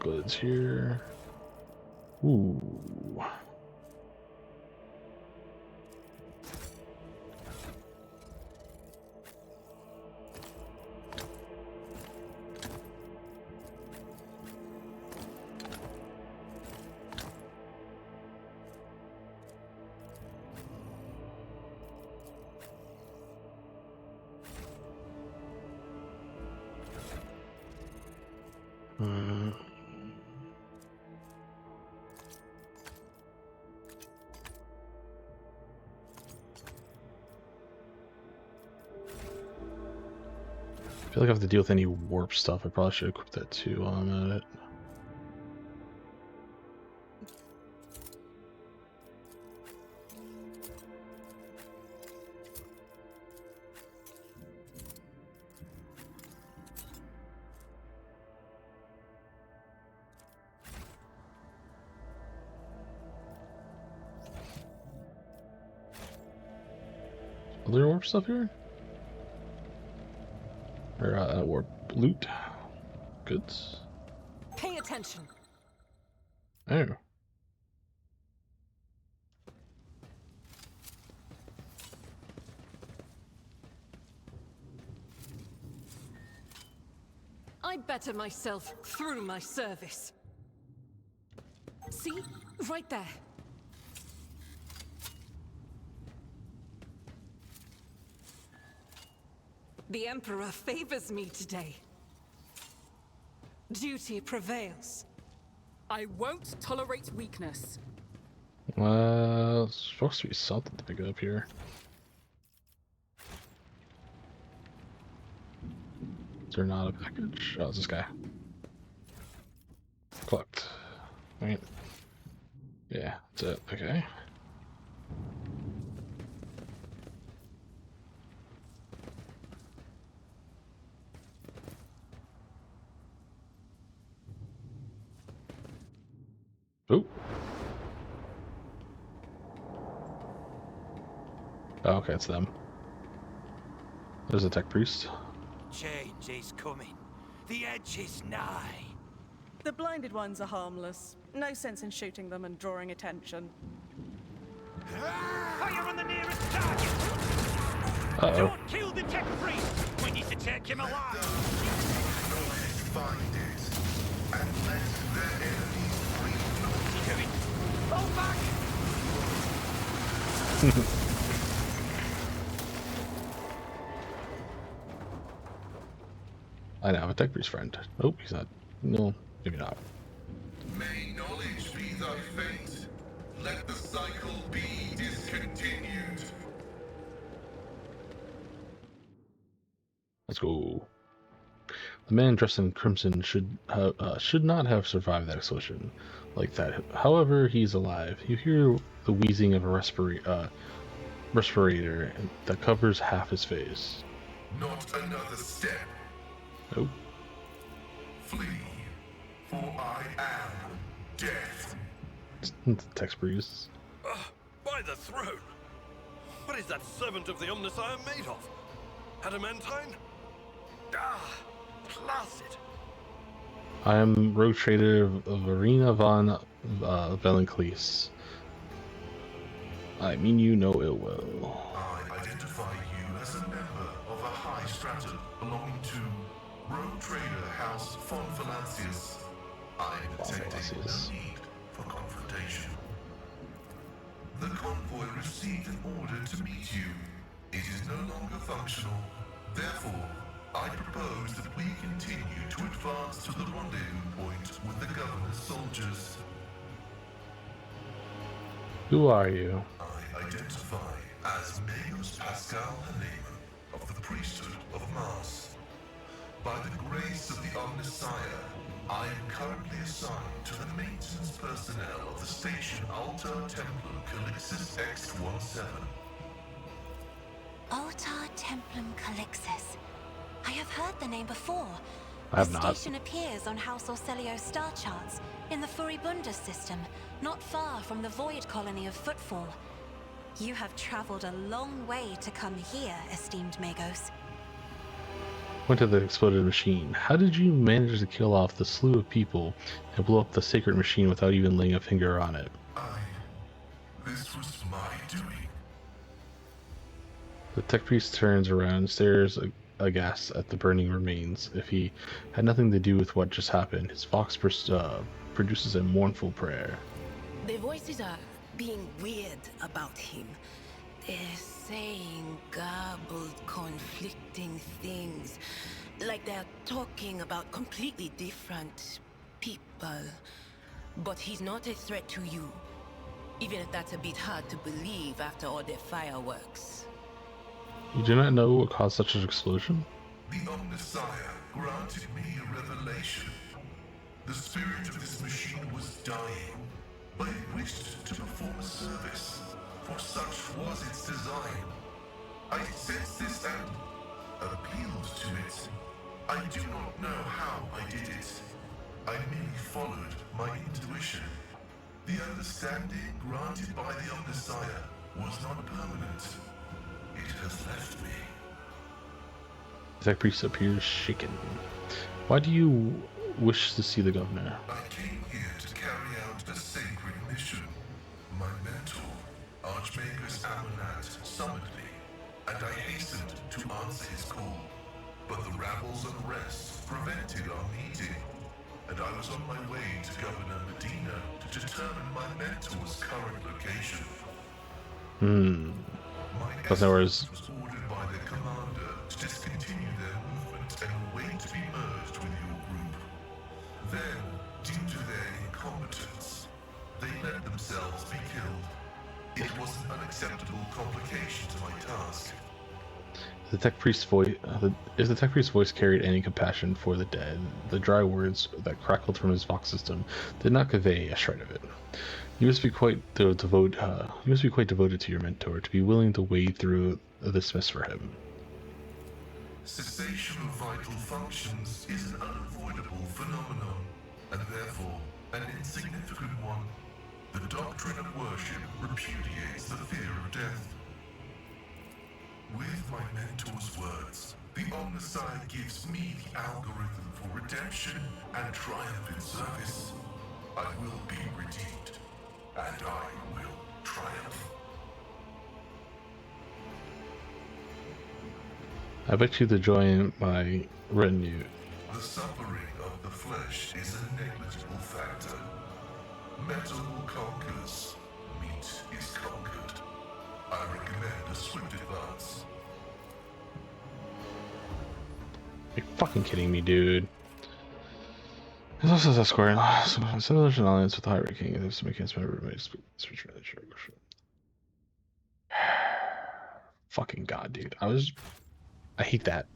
Goods here. Ooh. I feel like I have to deal with any warp stuff. I probably should equip that too while I'm at it. Other warp stuff here? Or warp loot goods. Pay attention. Oh. I better myself through my service. See? Right there. The Emperor favors me today. Duty prevails. I won't tolerate weakness. It's supposed to be something to pick up here. Is there not a package? Oh, it's this guy. Collect. Right. Yeah, that's it. Okay. Oh. Oh, okay, it's them. There's a tech priest. Change is coming. The edge is nigh. The blinded ones are harmless. No sense in shooting them and drawing attention. Fire on the nearest target! Uh-oh. Don't kill the tech priest! We need to take him alive! Find it, and let their enemies breathe. What's he doing? Fall back! I now have a tech priest friend. Oh, he's not. No, maybe not. May knowledge be thy fate. Let the cycle be discontinued. Let's go. The man dressed in crimson should not have survived that explosion like that. However, he's alive. You hear the wheezing of a respirator that covers half his face. Not another step. Nope. Flee, for I am death. Text breeze. By the throne! What is that servant of the Omnissiah made of? Adamantine? Ah, placid. I am rogue trader of Arena von Velenclease. I mean you no ill will. I identify you as a member of a high stratum belonging to Rogue Trader House von Valancius. I am detecting no need for confrontation. The convoy received an order to meet you. It is no longer functional. Therefore, I propose that we continue to advance to the rendezvous point with the governor's soldiers. Who are you? I identify as Magus Pascal Haneman of the priesthood of Mars. By the grace of the Omnissiah, I am currently assigned to the maintenance personnel of the station Altar Templum Calixis X-17. Altar Templum Calixis. I have heard the name before. I have the not. station appears on House Orcelio's star charts in the Furibunda system, not far from the void colony of Footfall. You have traveled a long way to come here, esteemed Magos. Went to the exploded machine. How did you manage to kill off the slew of people and blow up the sacred machine without even laying a finger on it? This was my doing. The tech priest turns around and stares aghast at the burning remains. If he had nothing to do with what just happened, his vox produces a mournful prayer. The voices are being weird about him. They're saying garbled, conflicting things. Like they're talking about completely different people. But he's not a threat to you. Even if that's a bit hard to believe after all their fireworks. You do not know what caused such an explosion? The Omnissiah granted me a revelation. The spirit of this machine was dying, but it wished to perform a service, for such was its design. I sensed this and appealed to it. I do not know how I did it. I merely followed my intuition. The understanding granted by the Omnissiah was not permanent. It has left me. The tech priest appears shaken. Why do you wish to see the governor? I came here to carry out a sacred mission. My mentor, Archmagus Amonat, summoned me, and I hastened to answer his call. But the rabble's unrest prevented our meeting, and I was on my way to Governor Medina to determine my mentor's current location. My was was ordered by the commander to discontinue their movement and wait to be merged with your group. Then, due to their incompetence, they let themselves be killed. It was an unacceptable complication to my task. the tech priest's voice. If the tech priest's voice carried any compassion for the dead, the dry words that crackled from his vox system did not convey a shred of it. You must be quite devoted. You must be quite devoted to your mentor to be willing to wade through this mess for him. Cessation of vital functions is an unavoidable phenomenon, and therefore an insignificant one. The doctrine of worship repudiates the fear of death. With my mentor's words, the Omnissiah gives me the algorithm for redemption and triumph in service. I will be redeemed, and I will triumph. I bet you to join my retinue. The suffering of the flesh is a negligible factor. Metal conquers, meat is conquered. I recommend a swift advance. Are you fucking kidding me, dude? There's also a square. Civilization alliance with the High King. There's some against my roommate. Speech manager. Fucking god, dude. I hate that.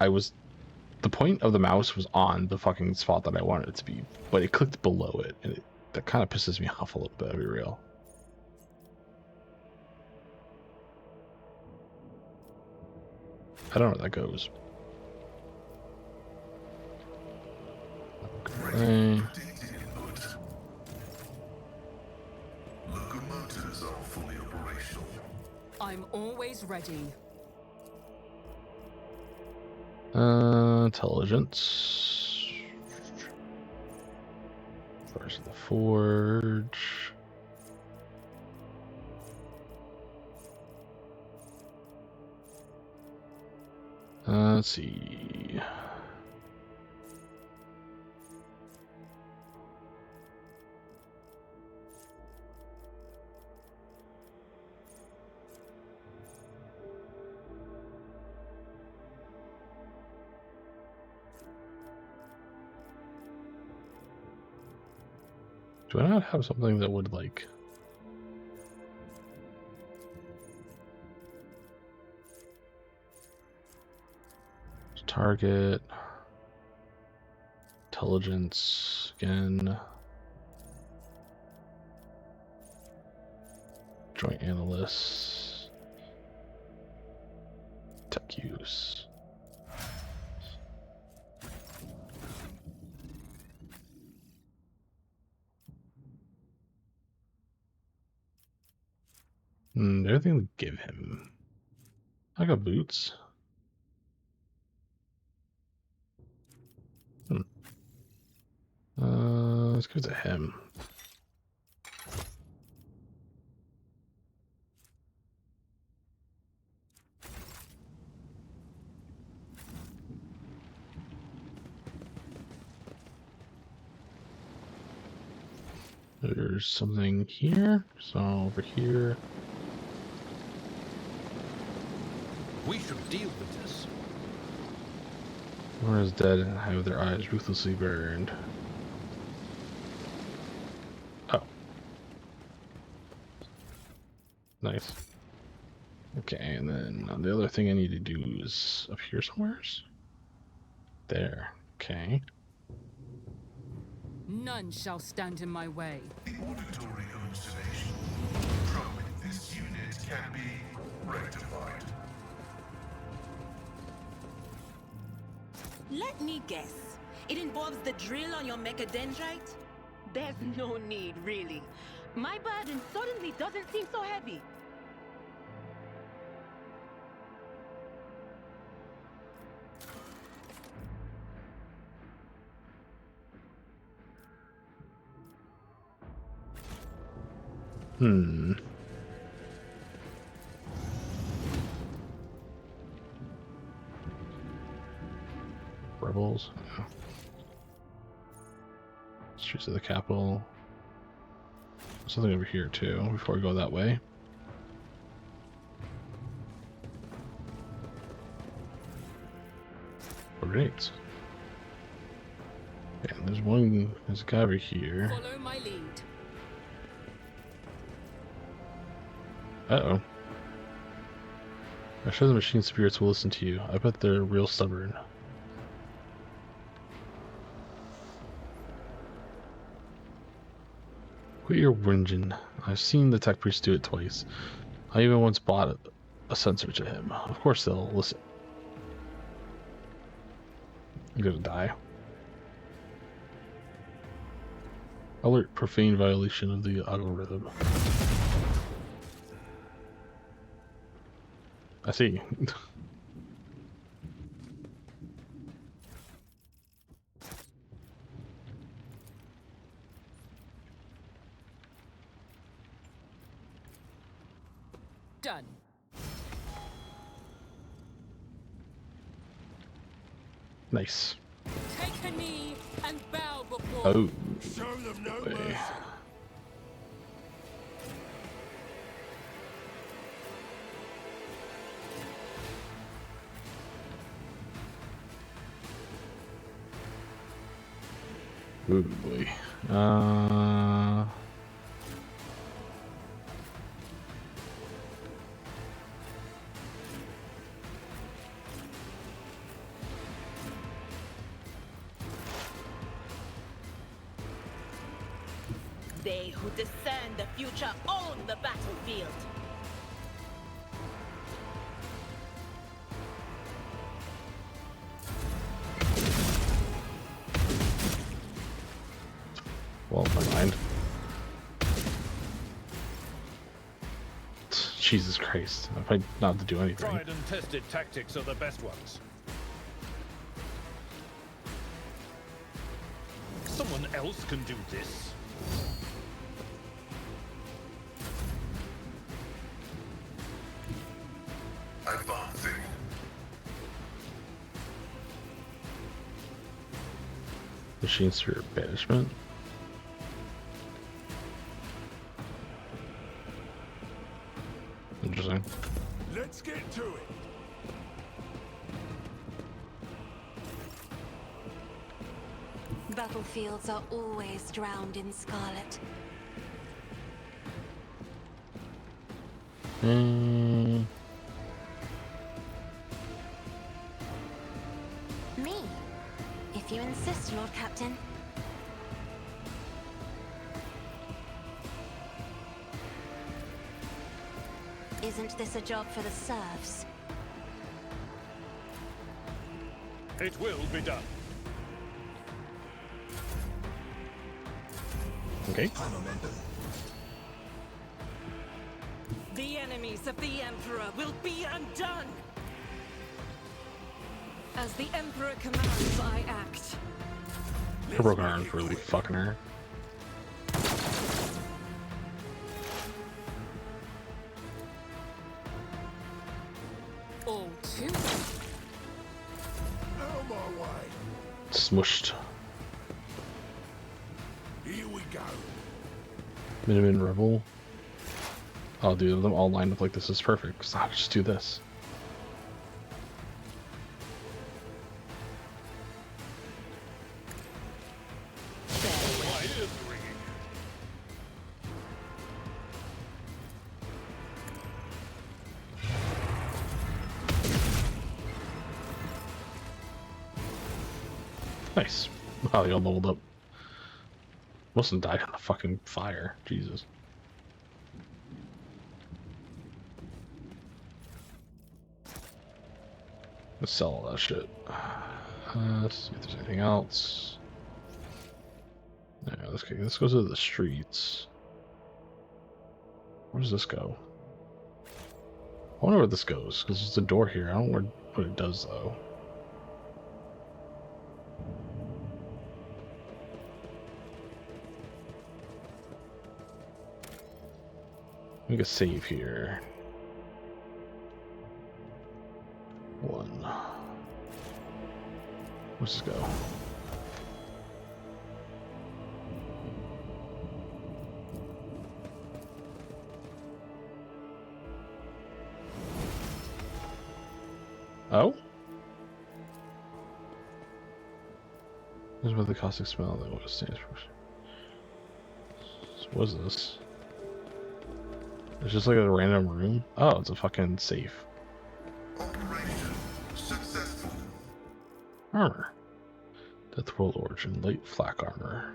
The point of the mouse was on the fucking spot that I wanted it to be, but it clicked below it, and that kind of pisses me off a little bit, I'll be real. I don't know where that goes. Okay. Locomotives are fully operational. I'm always ready. Intelligence. First the forge. Let's see. Do I not have something that would like target intelligence again, joint analysts, tech use. Everything to give him. I got boots. Let's give it to him. There's something here, so over here. We should deal with this. Everyone is dead and have their eyes ruthlessly burned. Oh. Nice. Okay, and then the other thing I need to do is up here somewhere. There. Okay. None shall stand in my way. The auditory hallucination from this unit can be rectified. Let me guess. It involves the drill on your mechadendrite? There's no need, really. My burden suddenly doesn't seem so heavy. Rebels. Streets of the capital. Something over here too, before we go that way. Grenades. Yeah, there's a guy over here. Follow my lead. Uh-oh. I'm sure the machine spirits will listen to you. I bet they're real stubborn. Quit your whinging. I've seen the tech priest do it twice. I even once bought a sensor to him. Of course they'll listen. I'm gonna die. Alert, profane violation of the algorithm. I see. Done. Nice. Take a knee and bow before. Oh. Show them no Boy. mercy. Ooh boy. They who discern the future own the battlefield. Well, never mind. Jesus Christ. I might not have to do anything. Tried and tested tactics are the best ones. Someone else can do this. Advancing. Machine spirit banishment. Interesting. Let's get to it. Battlefields are always drowned in scarlet. Me? If you insist, Lord Captain. Isn't this a job for the serfs? It will be done. Okay. The enemies of the Emperor will be undone! As the Emperor commands, I act. Her broken arm's really fucking her. All too. Out my way. Smushed. Here we go. Miniman Rebel. Oh, dude, them all lined up like this is perfect. So I'll just do this. My ears ringing. Nice. Wow, they all leveled up. Most of them died in the fucking fire. Jesus. Let's sell all that shit. Let's see if there's anything else. Yeah, let's go to the streets. Where does this go? I wonder where this goes, because there's a door here. I don't know what it does, though. Make a save here. 1. Where's this go? Oh? This is where the caustic smell that was stands for. So what is this? It's just like a random room. Oh, it's a fucking safe. Operation successful. Armor. Death World Origin. Light flak armor.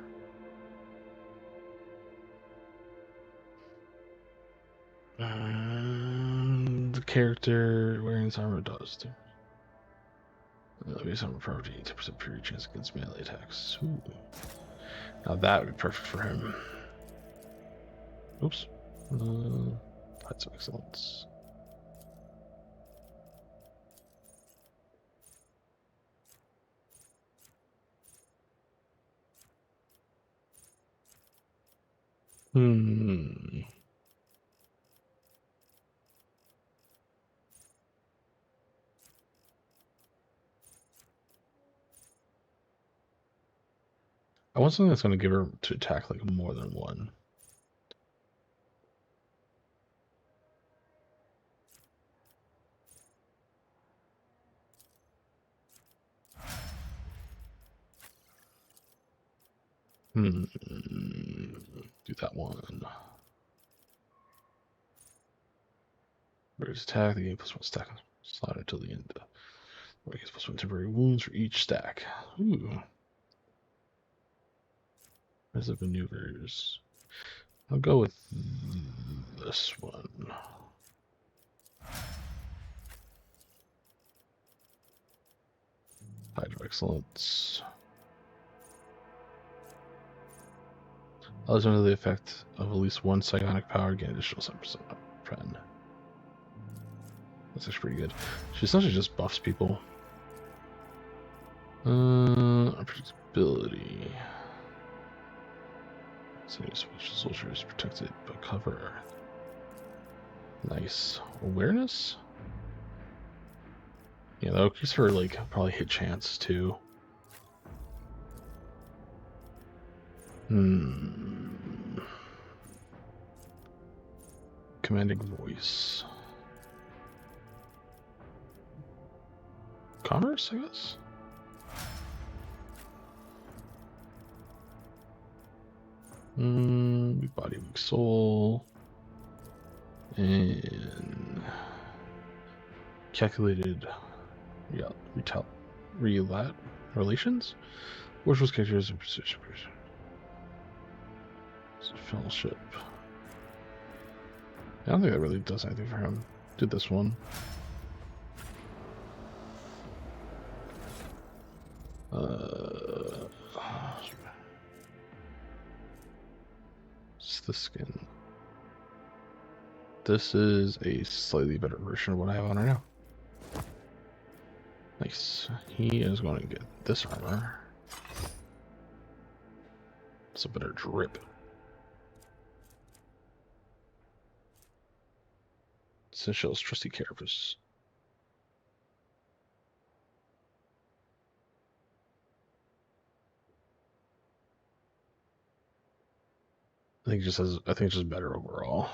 The character wearing this armor does too. Use armor property, 10% pure chance against melee attacks. Ooh. Now that would be perfect for him. Oops. Heights of excellence. I want something that's going to give her to attack like more than one. Do that one. Where's attack? The game plus 1 stack. Slide until the end. Where it gets plus 1 temporary wounds for each stack. Ooh. As of maneuvers. I'll go with this one. Height of excellence. Allows under the effect of at least one psionic power, gain additional 7% friend. That's actually pretty good. She essentially just buffs people. Unpredictability. So special soldier is protected by cover. Nice. Awareness? Yeah, that'll increase her like probably hit chance too. Commanding voice. Commerce, I guess? Weak body, weak soul. And calculated relations? Worshipful characters and precision. Fellowship. I don't think that really does anything for him. Do this one. It's the skin. This is a slightly better version of what I have on right now. Nice. He is going to get this armor. It's a better drip. Essentials, trusty carapace. I think it's just better overall.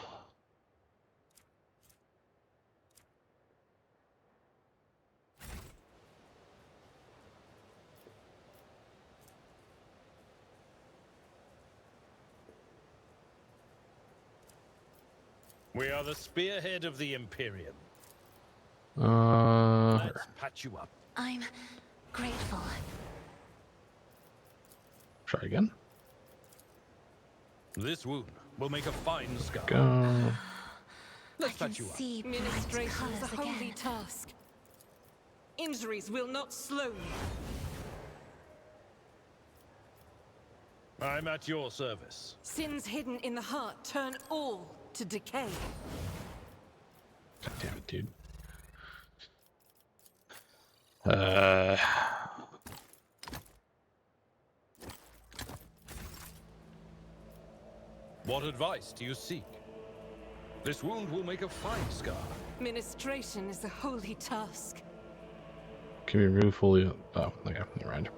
We are the spearhead of the Imperium. Let's patch you up. I'm grateful. Try again. This wound will make a fine scar. Go. Let's I can patch you up. see bright Ministration is a colors holy again. task. Injuries will not slow you. I'm at your service. Sins hidden in the heart turn all to decay. God damn it, dude. What advice do you seek? This wound will make a fine scar. Ministration is a holy task. Can we remove fully? Oh, okay, never mind.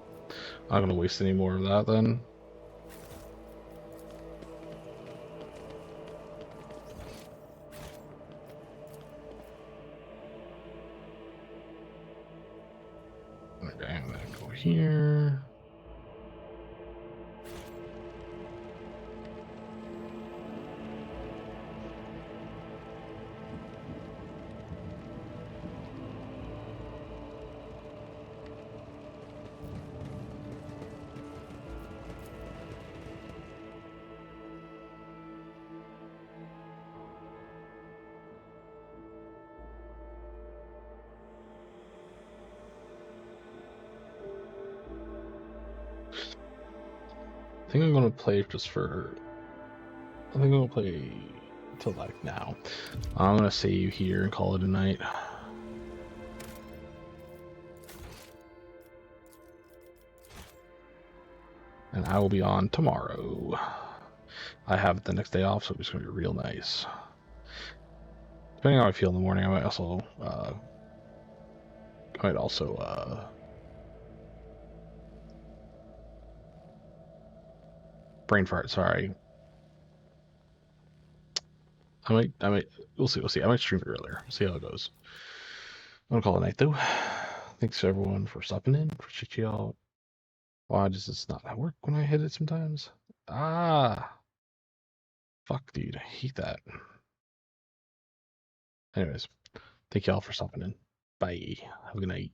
I'm not gonna waste any more of that then. Okay, I'm gonna go here. I think I'm gonna play just for. I think I'm gonna play till like now. I'm gonna save here and call it a night. And I will be on tomorrow. I have the next day off, so it's gonna be real nice. Depending on how I feel in the morning, I might also brain fart. Sorry. We'll see. I might stream it earlier. See how it goes. I'm gonna call it a night though. Thanks everyone for stopping in. Appreciate y'all. Why does this not work when I hit it sometimes? Ah, fuck, dude. I hate that. Anyways, thank y'all for stopping in. Bye. Have a good night.